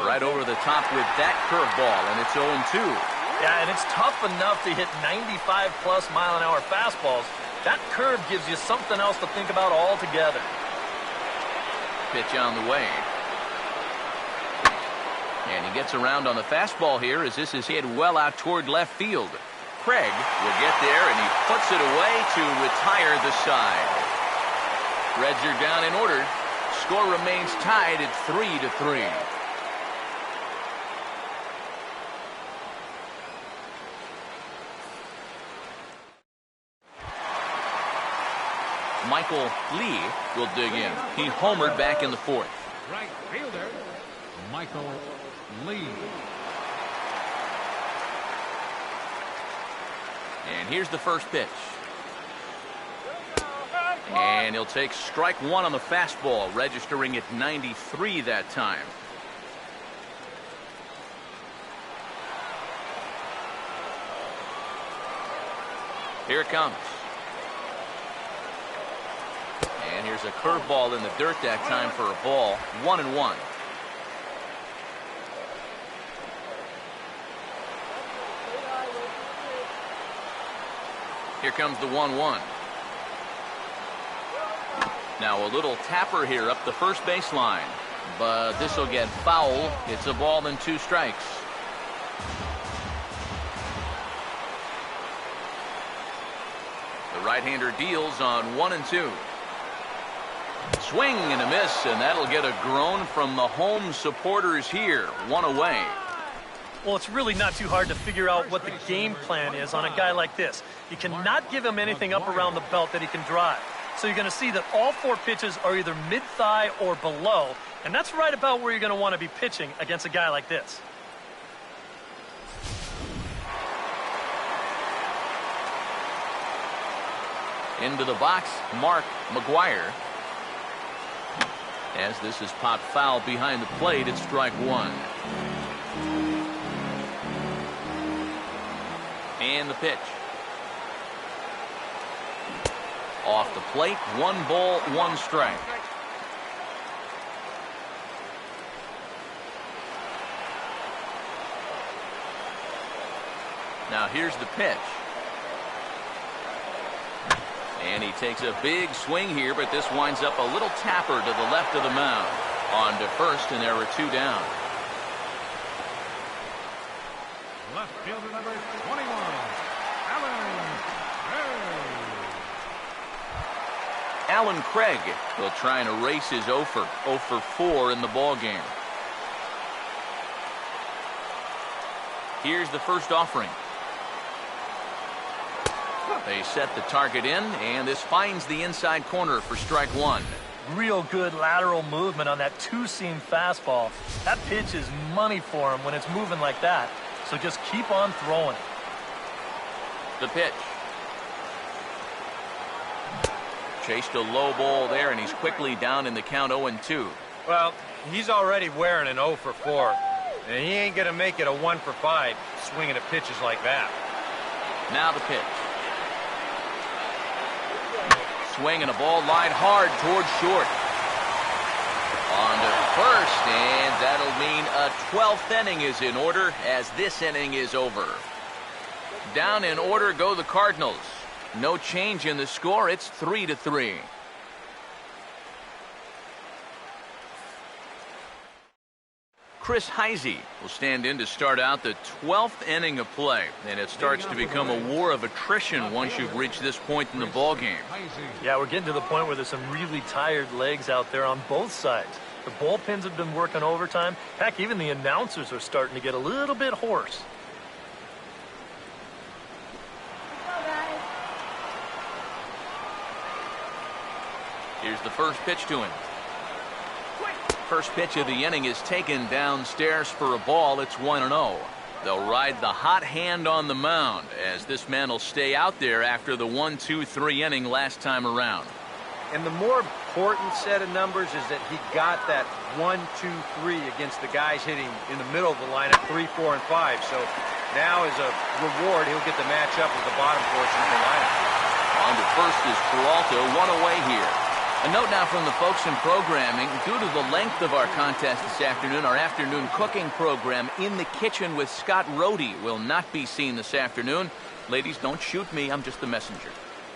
Right over the top with that curveball, and it's 0-2. Yeah, and it's tough enough to hit 95-plus mile-an-hour fastballs. That curve gives you something else to think about altogether. Pitch on the way. And he gets around on the fastball here as this is hit well out toward left field. Craig will get there, and he puts it away to retire the side. Reds are down in order. Score remains tied at 3-3. Michael Lee will dig in. He homered back in the 4th. Right fielder, Michael Lee. And here's the first pitch. And he'll take strike 1 on the fastball, registering at 93 that time. Here it comes. And here's a curveball in the dirt that time for a ball. 1-1. Here comes the 1-1. Now a little tapper here up the first baseline. But this will get foul. It's a ball and 2 strikes. The right-hander deals on 1-2. Swing and a miss, and that'll get a groan from the home supporters here. 1 away. Well, it's really not too hard to figure out what the game plan is on a guy like this. You cannot give him anything up around the belt that he can drive. So you're going to see that all 4 pitches are either mid-thigh or below, and that's right about where you're going to want to be pitching against a guy like this. Into the box, Mark McGuire. As this is popped foul behind the plate, it's strike 1. And the pitch. Off the plate, 1 ball, 1 strike. Now here's the pitch. And he takes a big swing here, but this winds up a little tapper to the left of the mound. On to first, and there are 2 down. Left fielder number 21, Alan Craig. Alan Craig will try and erase his 0 for 4 in the ball game. Here's the first offering. They set the target in, and this finds the inside corner for strike 1. Real good lateral movement on that 2-seam fastball. That pitch is money for him when it's moving like that. So just keep on throwing it. The pitch. Chased a low ball there, and he's quickly down in the count 0-2. Well, he's already wearing an 0 for 4, and he ain't going to make it a 1 for 5 swinging at pitches like that. Now the pitch. Swing and a ball line hard towards short. On to first, and that'll mean a 12th inning is in order as this inning is over. Down in order go the Cardinals. No change in the score. It's 3-3. Chris Heisey will stand in to start out the 12th inning of play, and it starts to become a war of attrition once you've reached this point in the ball game. Yeah, we're getting to the point where there's some really tired legs out there on both sides. The bullpens have been working overtime. Heck, even the announcers are starting to get a little bit hoarse. Here's the first pitch to him. First pitch of the inning is taken downstairs for a ball. It's 1-0. They'll ride the hot hand on the mound as this man will stay out there after the 1-2-3 inning last time around. And the more important set of numbers is that he got that 1, 2, 3 against the guys hitting in the middle of the lineup 3, 4, and 5. So now as a reward, he'll get the matchup with the bottom portion of the lineup. Under first is Peralta, one away here. A note now from the folks in programming. Due to the length of our contest this afternoon, our afternoon cooking program, In the Kitchen with Scott Rohde, will not be seen this afternoon. Ladies, don't shoot me. I'm just the messenger.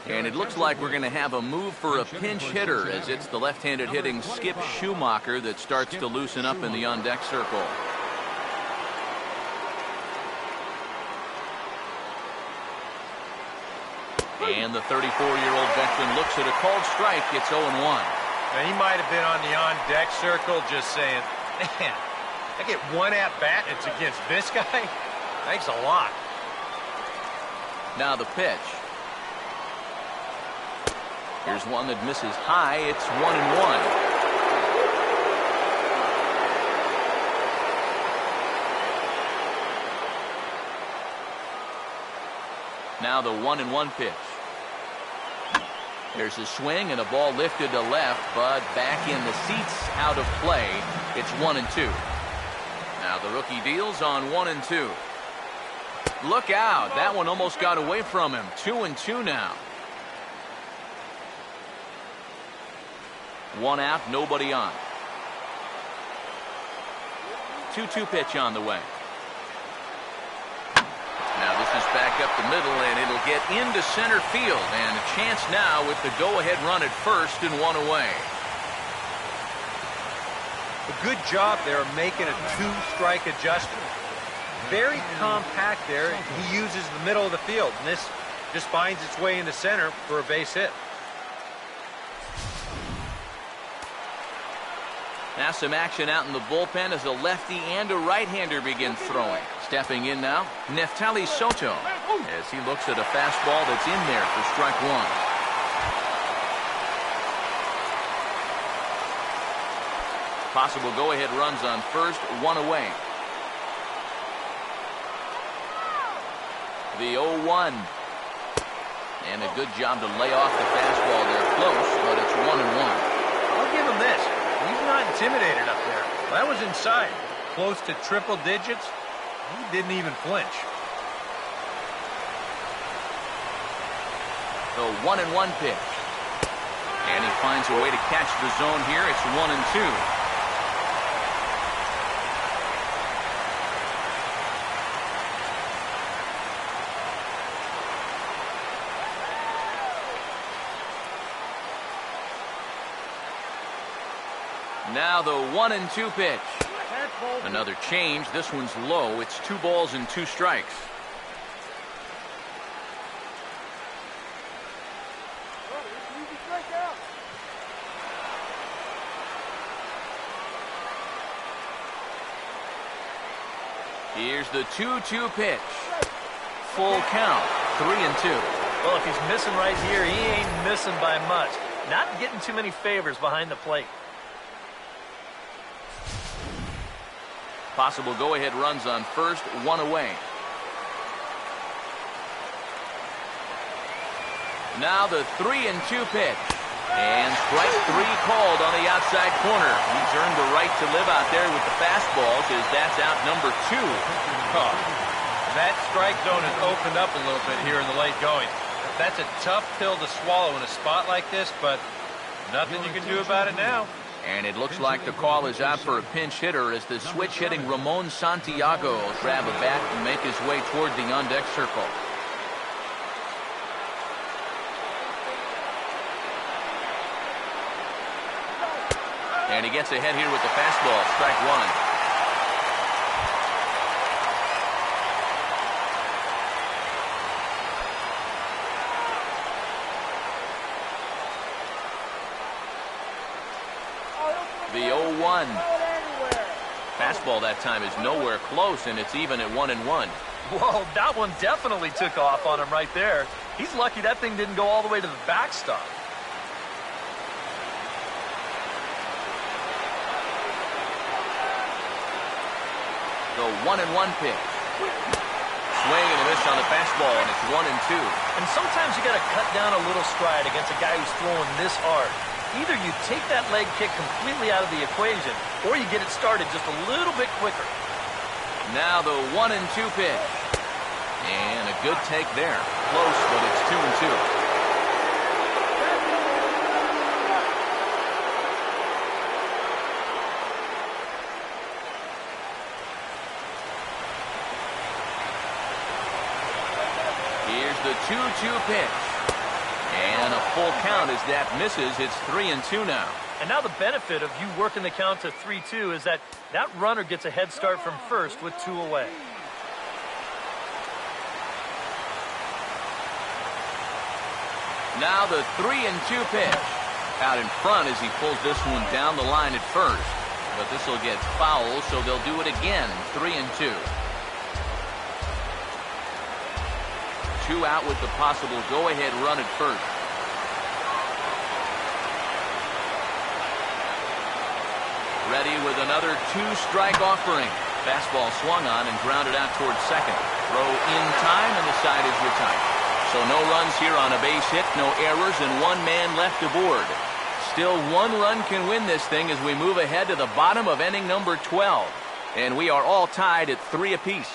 And it looks like we're going to have a move for a pinch hitter, as it's the left-handed hitting Skip Schumacher that starts to loosen up in the on-deck circle. And the 34-year-old veteran looks at a called strike. It's 0-1. Now, he might have been on the on-deck circle just saying, man, I get one at-bat. It's against this guy? Thanks a lot. Now the pitch. Here's one that misses high. It's 1-1. Now the 1-1 pitch. There's a swing and a ball lifted to left, but back in the seats, out of play. It's 1-2. Now the rookie deals on 1-2. Look out. That one almost got away from him. 2-2 now. One out, nobody on. 2-2 pitch on the way. Now this is back up the middle, and it'll get into center field. And a chance now with the go-ahead run at first and one away. A good job there of making a two-strike adjustment. Very compact there. He uses the middle of the field, and this just finds its way into center for a base hit. Now some action out in the bullpen as a lefty and a right-hander begin throwing. Stepping in now, Neftali Soto, as he looks at a fastball that's in there for strike one. Possible go-ahead runs on first, one away. The 0-1. And a good job to lay off the fastball there close, but it's 1-1. I'll give him this. He's not intimidated up there. That was inside. Close to triple digits. He didn't even flinch. The 1-1 pitch. And he finds a way to catch the zone here. It's 1-2. Now the 1-2 pitch. Another change. This one's low. It's 2 balls and 2 strikes. Here's the 2-2 pitch. Full count. 3-2. Well, if he's missing right here, he ain't missing by much. Not getting too many favors behind the plate. Possible go-ahead runs on first, one away. Now the 3-2 pitch. And strike 3 called on the outside corner. He's earned the right to live out there with the fastballs, as that's out number 2. Oh, that strike zone has opened up a little bit here in the late going. That's a tough pill to swallow in a spot like this, but nothing you can do about it now. And it looks like the call is out for a pinch hitter as the switch-hitting Ramon Santiago will grab a bat and make his way toward the on-deck circle. And he gets ahead here with the fastball, strike one. The 0-1. Fastball that time is nowhere close, and it's even at 1-1. Whoa, that one definitely took off on him right there. He's lucky that thing didn't go all the way to the backstop. The 1-1 pitch. Swing and a miss on the fastball, and it's 1-2. And sometimes you got to cut down a little stride against a guy who's throwing this hard. Either you take that leg kick completely out of the equation, or you get it started just a little bit quicker. Now the 1-2 pitch. And a good take there. Close, but it's 2-2. the 2-2 pitch. And a full count as that misses. It's 3-2 now. And now the benefit of you working the count to 3-2 is that runner gets a head start from first with 2 away. Now the 3-2 pitch. Out in front as he pulls this one down the line at first. But this will get foul, so they'll do it again. 3-2. 2 out with the possible go-ahead run at first. Ready with another 2-strike offering. Fastball swung on and grounded out towards second. Throw in time, and the side is retired. So no runs here on a base hit, no errors, and 1 man left aboard. Still 1 run can win this thing as we move ahead to the bottom of inning number 12. And we are all tied at 3 apiece.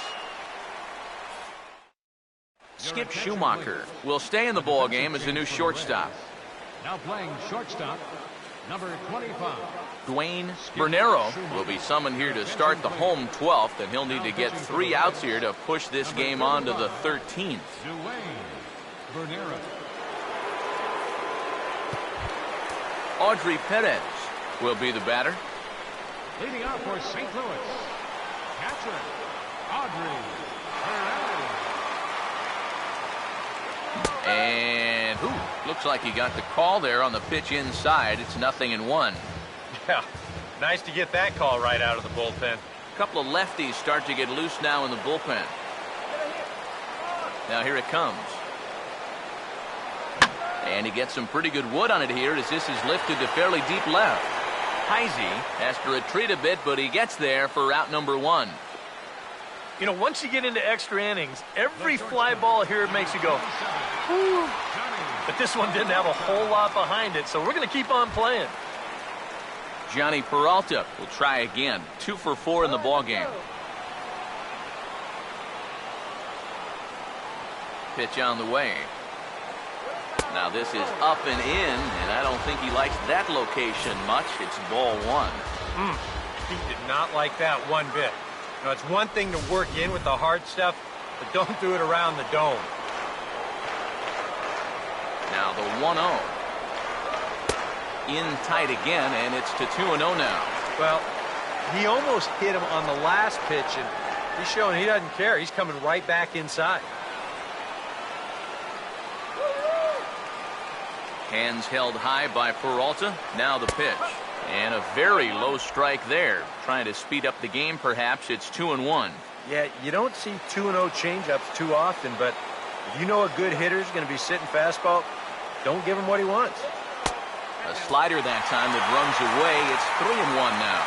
Skip Schumacher will stay in the ball game as a new shortstop. Now playing shortstop, number 25. Dwayne Bernero will be summoned here to start the home 12th, and he'll need to get 3 outs here to push this game on to the 13th. Dwayne Bernero. Audrey Perez will be the batter. Leading off for St. Louis, catcher, Audrey Perez. And looks like he got the call there on the pitch inside. It's 0-1. Yeah, nice to get that call right out of the bullpen. A couple of lefties start to get loose now in the bullpen. Now here it comes. And he gets some pretty good wood on it here as this is lifted to fairly deep left. Heisey has to retreat a bit, but he gets there for out number 1. You know, once you get into extra innings, every fly ball here makes you go, whoo. But this one didn't have a whole lot behind it, so we're going to keep on playing. Johnny Peralta will try again. 2 for 4 in the ball game. Pitch on the way. Now this is up and in, and I don't think he likes that location much. It's ball 1. He did not like that one bit. You know, it's one thing to work in with the hard stuff, but don't do it around the dome. Now the 1-0. In tight again, and it's to 2-0 now. Well, he almost hit him on the last pitch, and he's showing he doesn't care. He's coming right back inside. Hands held high by Peralta. Now the pitch. And a very low strike there. Trying to speed up the game, perhaps. It's 2-1. Yeah, you don't see 2-0 changeups too often, but if you know a good hitter's going to be sitting fastball, don't give him what he wants. A slider that time that runs away. It's 3-1 now.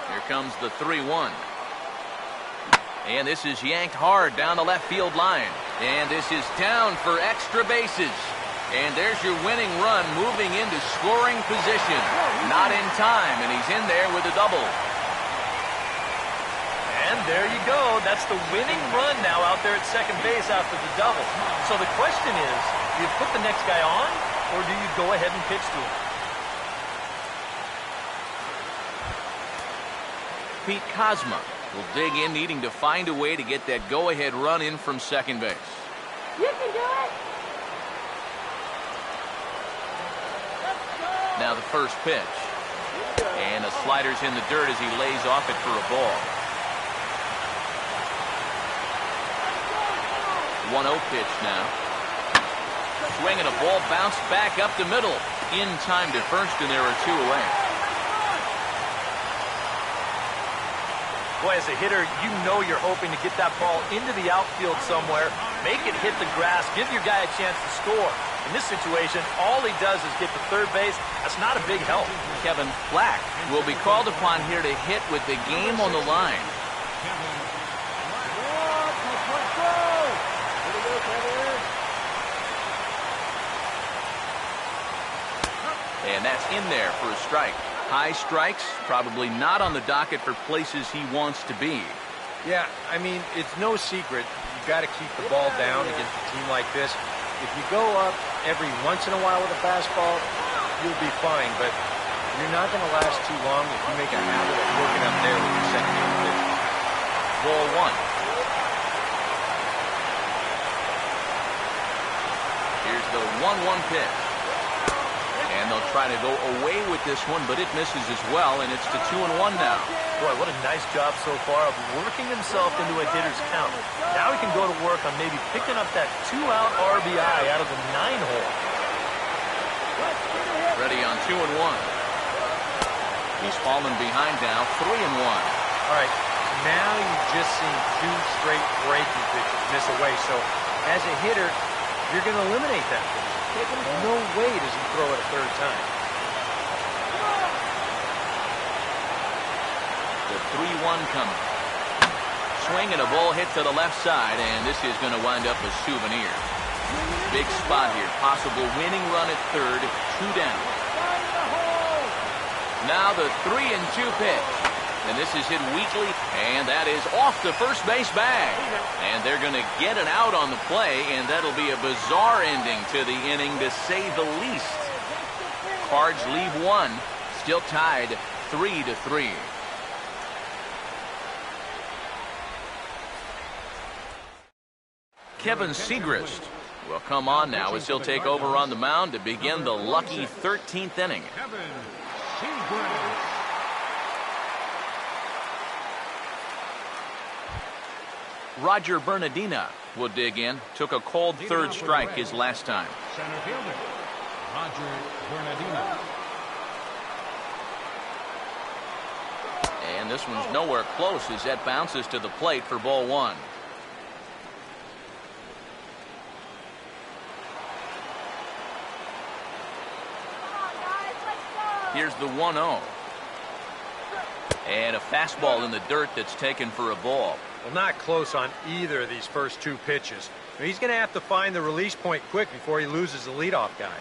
Here comes the 3-1. And this is yanked hard down the left field line. And this is down for extra bases. And there's your winning run moving into scoring position. Not in time, and he's in there with a double. And there you go. That's the winning run now out there at second base after the double. So the question is, do you put the next guy on, or do you go ahead and pitch to him? Pete Kozma will dig in, needing to find a way to get that go-ahead run in from second base. You can do it. Now the first pitch. And the slider's in the dirt as he lays off it for a ball. 1-0 pitch now. Swing and a ball bounced back up the middle. In time to first, and there are 2 away. Boy, as a hitter, you know you're hoping to get that ball into the outfield somewhere, make it hit the grass, give your guy a chance to score. In this situation, all he does is get to third base. That's not a big help. Kevin Black will be called upon here to hit with the game on the line. And that's in there for a strike. High strikes, probably not on the docket for places he wants to be. Yeah, I mean, it's no secret. You've got to keep the ball down against a team like this. If you go up every once in a while with a fastball, you'll be fine. But you're not going to last too long if you make a habit of working up there with your secondary pitch. Ball one. Here's the 1-1 pitch. And they'll try to go away with this one, but it misses as well, and it's to 2-1 now. Boy, what a nice job so far of working himself into a hitter's count. Now he can go to work on maybe picking up that 2-out RBI out of the 9-hole. Ready on 2-1. He's fallen behind now, 3-1. All right, now you've just seen 2 straight breaking pitches miss away, so as a hitter, you're going to eliminate that pitch. No way does he throw it a third time. The 3-1 coming. Swing and a ball hit to the left side, and this is going to wind up a souvenir. Big spot here. Possible winning run at third. 2 down. Now the 3-2 pitch. And this is hit weakly, and that is off the first base bag. And they're going to get it out on the play, and that'll be a bizarre ending to the inning, to say the least. Cards leave one, still tied 3-3. Kevin Segrist will come on now as he'll take over on the mound to begin the lucky 13th inning. Kevin Segrist. Roger Bernardina will dig in. Took a cold third strike his last time. Center fielder, Roger Bernardina. And this one's nowhere close as that bounces to the plate for ball one. Here's the 1-0. And a fastball in the dirt that's taken for a ball. Well, not close on either of these first 2 pitches. He's going to have to find the release point quick before he loses the leadoff guy.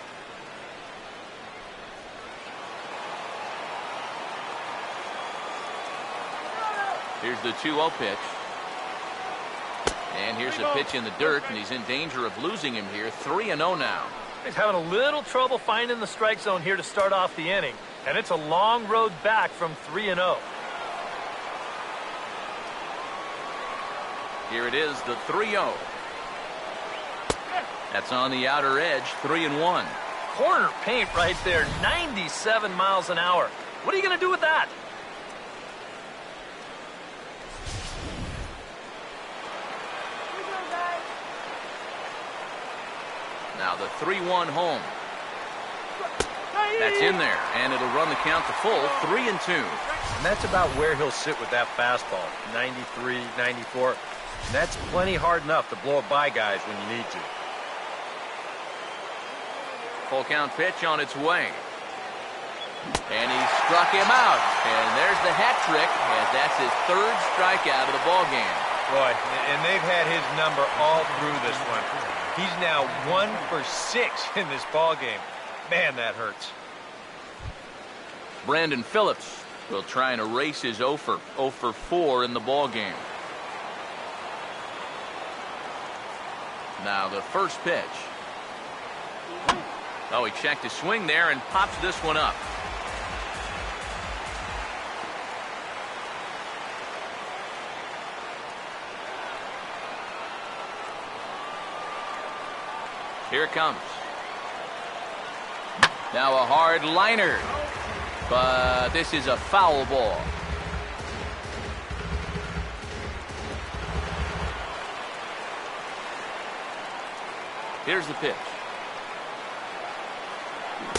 Here's the 2-0 pitch. And here's a pitch in the dirt, and he's in danger of losing him here. 3-0 now. He's having a little trouble finding the strike zone here to start off the inning, and it's a long road back from 3-0. Here it is, the 3-0. That's on the outer edge, 3-1. Corner paint right there, 97 miles an hour. What are you going to do with that? Now the 3-1 home. That's in there, and it'll run the count to full, 3-2. And that's about where he'll sit with that fastball, 93, 94. And that's plenty hard enough to blow it by guys when you need to. Full count pitch on its way. And he struck him out. And there's the hat trick, as that's his 3rd strikeout of the ball game. Boy, and they've had his number all through this one. He's now 1 for 6 in this ball game. Man, that hurts. Brandon Phillips will try and erase his 0 for 4 in the ball game. Now the first pitch. Oh, he checked his swing there and pops this one up. Here it comes. Now a hard liner. But this is a foul ball. Here's the pitch.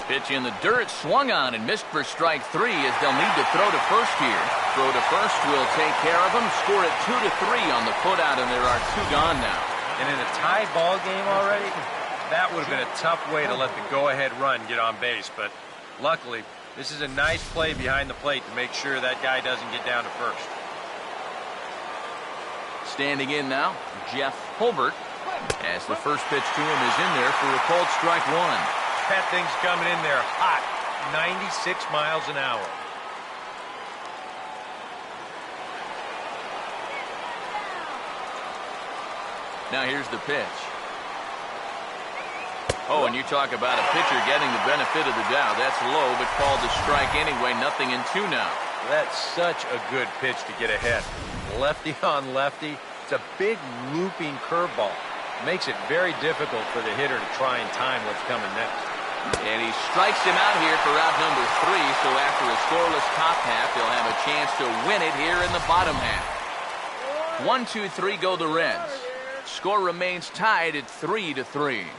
Pitch in the dirt, swung on and missed for strike 3, as they'll need to throw to first here. Throw to first will take care of them. Score it 2-3 on the putout, and there are 2 gone now. And in a tie ball game already, that would have been a tough way to let the go-ahead run get on base. But luckily, this is a nice play behind the plate to make sure that guy doesn't get down to first. Standing in now, Jeff Hulbert, as the first pitch to him is in there for a called strike 1. That thing's coming in there hot, 96 miles an hour. Now here's the pitch. Oh, and you talk about a pitcher getting the benefit of the doubt. That's low, but called a strike anyway. Nothing in two now. That's such a good pitch to get ahead. Lefty on lefty. It's a big looping curveball. Makes it very difficult for the hitter to try and time what's coming next. And he strikes him out here for out number 3. So after a scoreless top half, they'll have a chance to win it here in the bottom half. 1, 2, 3 go the Reds. Score remains tied at 3-3.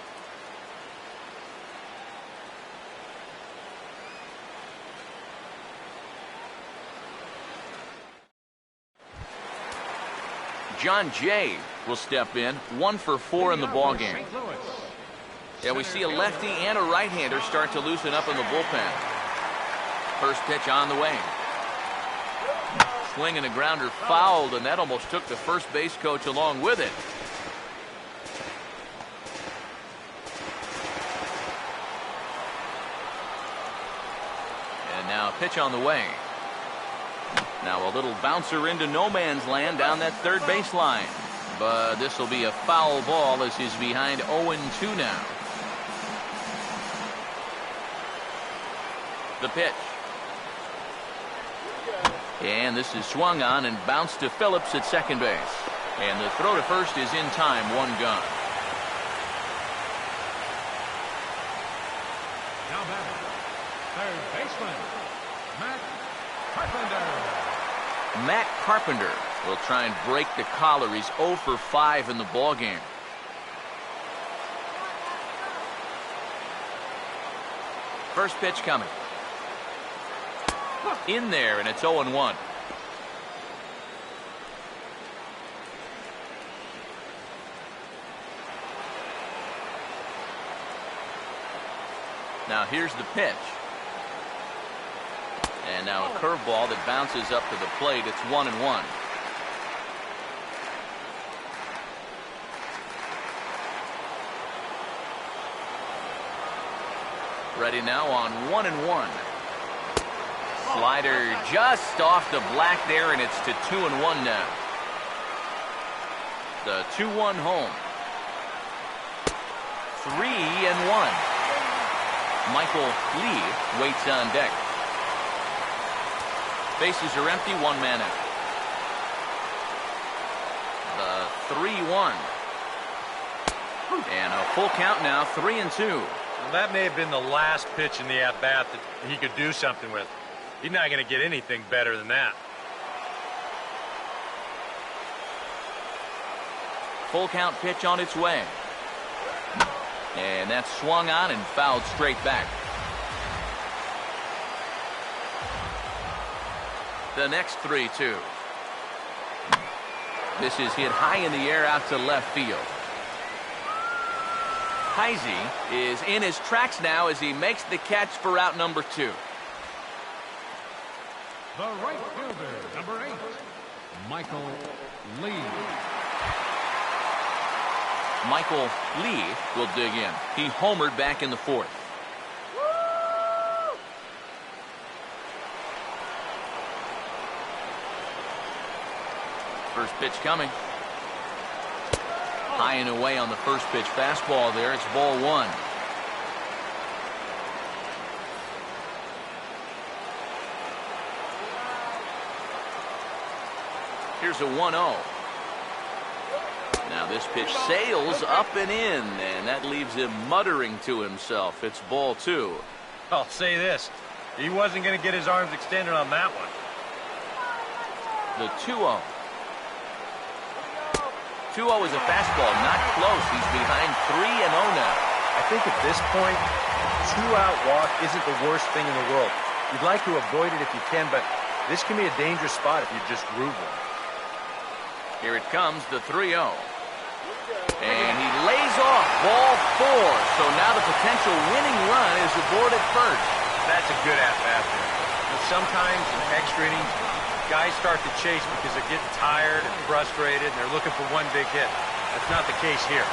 John Jay will step in, 1 for 4 in the ballgame. Yeah, we see a lefty and a right-hander start to loosen up in the bullpen. First pitch on the way. Swing and a grounder fouled, and that almost took the first base coach along with it. And now a pitch on the way. Now a little bouncer into no man's land down that third baseline. But this will be a foul ball as he's behind 0-2 now. The pitch. And this is swung on and bounced to Phillips at second base. And the throw to first is in time, 1 gone. Now back, third baseman, Matt Carpenter. Matt Carpenter will try and break the collar. He's 0 for 5 in the ballgame. First pitch coming. In there, and it's 0-1. Now here's the pitch. And now a curveball that bounces up to the plate. It's 1-1. Ready now on 1-1. Slider just off the black there, and it's to 2-1 now. The 2-1 home. 3-1. Michael Lee waits on deck. Bases are empty, 1 man out. The 3-1. And a full count now, 3-2. Well, that may have been the last pitch in the at-bat that he could do something with. He's not going to get anything better than that. Full count pitch on its way. And that's swung on and fouled straight back. The next 3-2. This is hit high in the air out to left field. Heisey is in his tracks now as he makes the catch for out number 2. The right fielder, number 8, Michael Lee. Michael Lee will dig in. He homered back in the 4th. First pitch coming. High and away on the first pitch fastball there. It's ball 1. Here's a 1-0. Now this pitch sails up and in, and that leaves him muttering to himself. It's ball 2. I'll say this. He wasn't going to get his arms extended on that one. The 2-0. 2-0 is a fastball, not close. He's behind 3-0 now. I think at this point, 2-out walk isn't the worst thing in the world. You'd like to avoid it if you can, but this can be a dangerous spot if you just groove one. Here it comes, the 3-0. And he lays off ball 4. So now the potential winning run is aboard at first. That's a good at-bat there. But sometimes in extra innings, guys start to chase because they're getting tired and frustrated, and they're looking for one big hit. That's not the case here.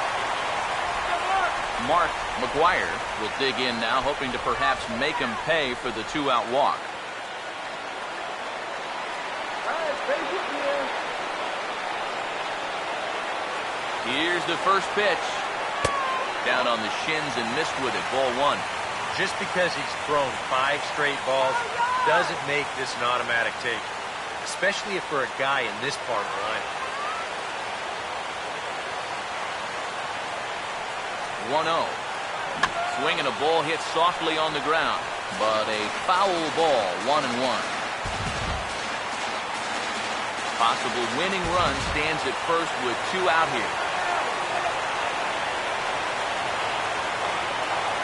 Mark McGuire will dig in now, hoping to perhaps make him pay for the 2-out walk. Here's the first pitch. Down on the shins and missed with it. Ball one. Just because he's thrown 5 straight balls doesn't make this an automatic take, especially if for a guy in this part of the lineup. 1-0. Swinging a ball hit softly on the ground, but a foul ball. 1-1. Possible winning run stands at first with 2 out here.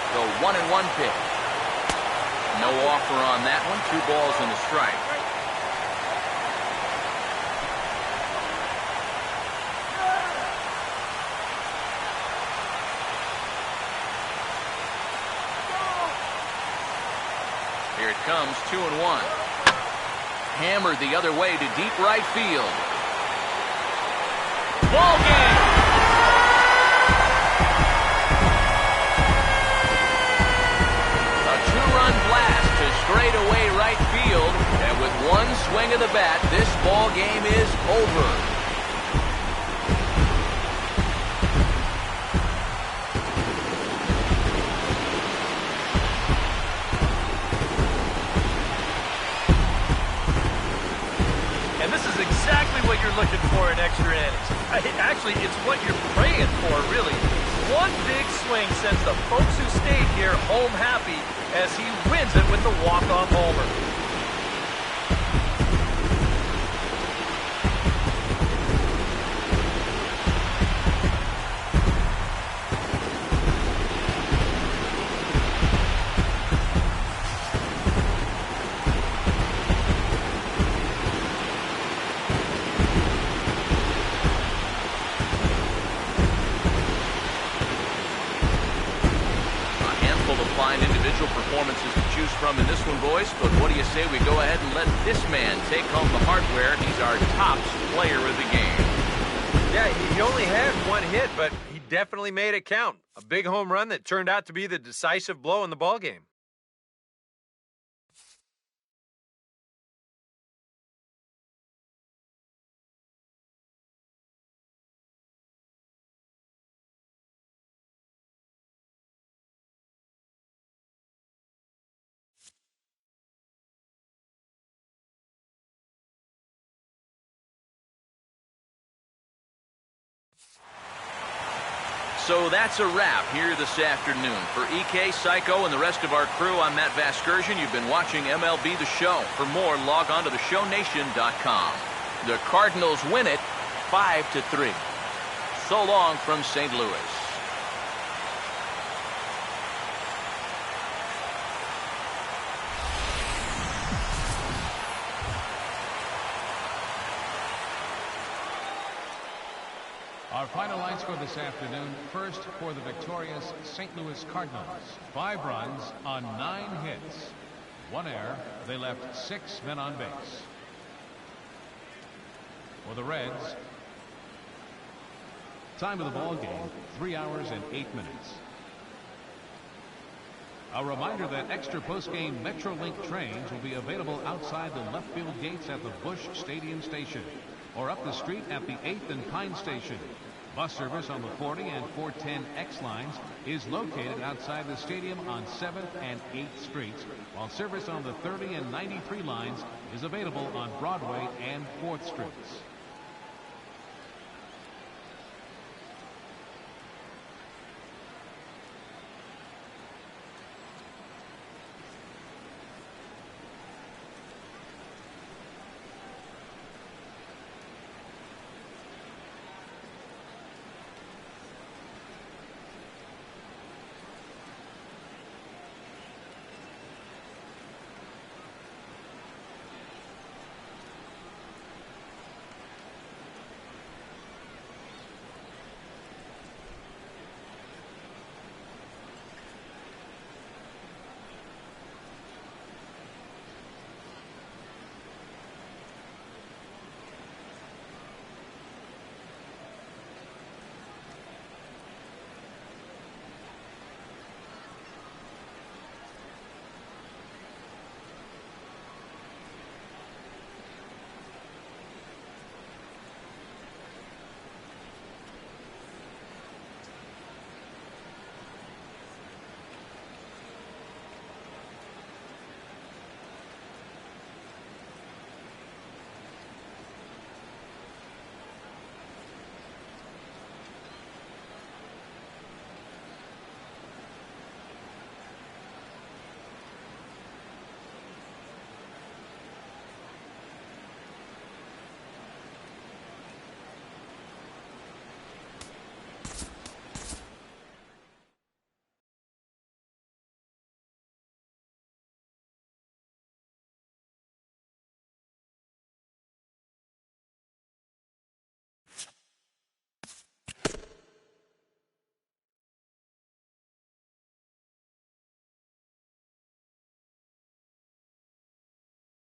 The 1-1 pitch. No offer on that one. 2 balls and a strike. Here it comes, 2-1. Hammered the other way to deep right field. Ball game! A 2-run blast to straightaway right field, and with one swing of the bat, this ball game is over. What you're looking for in extra innings. Actually, it's what you're praying for, really. One big swing sends the folks who stayed here home happy as he wins it with the walk-off homer. Performances to choose from in this one, boys, but what do you say we go ahead and let this man take home the hardware? He's our top player of the game. Yeah, he only had 1 hit, but he definitely made it count. A big home run that turned out to be the decisive blow in the ballgame. So that's a wrap here this afternoon. For EK, Psycho, and the rest of our crew, I'm Matt Vasgersian. You've been watching MLB The Show. For more, log on to theshownation.com. The Cardinals win it 5-3. So long from St. Louis. Our final line score this afternoon. First for the victorious St. Louis Cardinals. 5 runs on 9 hits. 1 error. They left 6 men on base. For the Reds, time of the ball game, 3 hours and 8 minutes. A reminder that extra post-game Metrolink trains will be available outside the left field gates at the Busch Stadium station, or up the street at the 8th and Pine station. Bus service on the 40 and 410X lines is located outside the stadium on 7th and 8th streets, while service on the 30 and 93 lines is available on Broadway and 4th streets.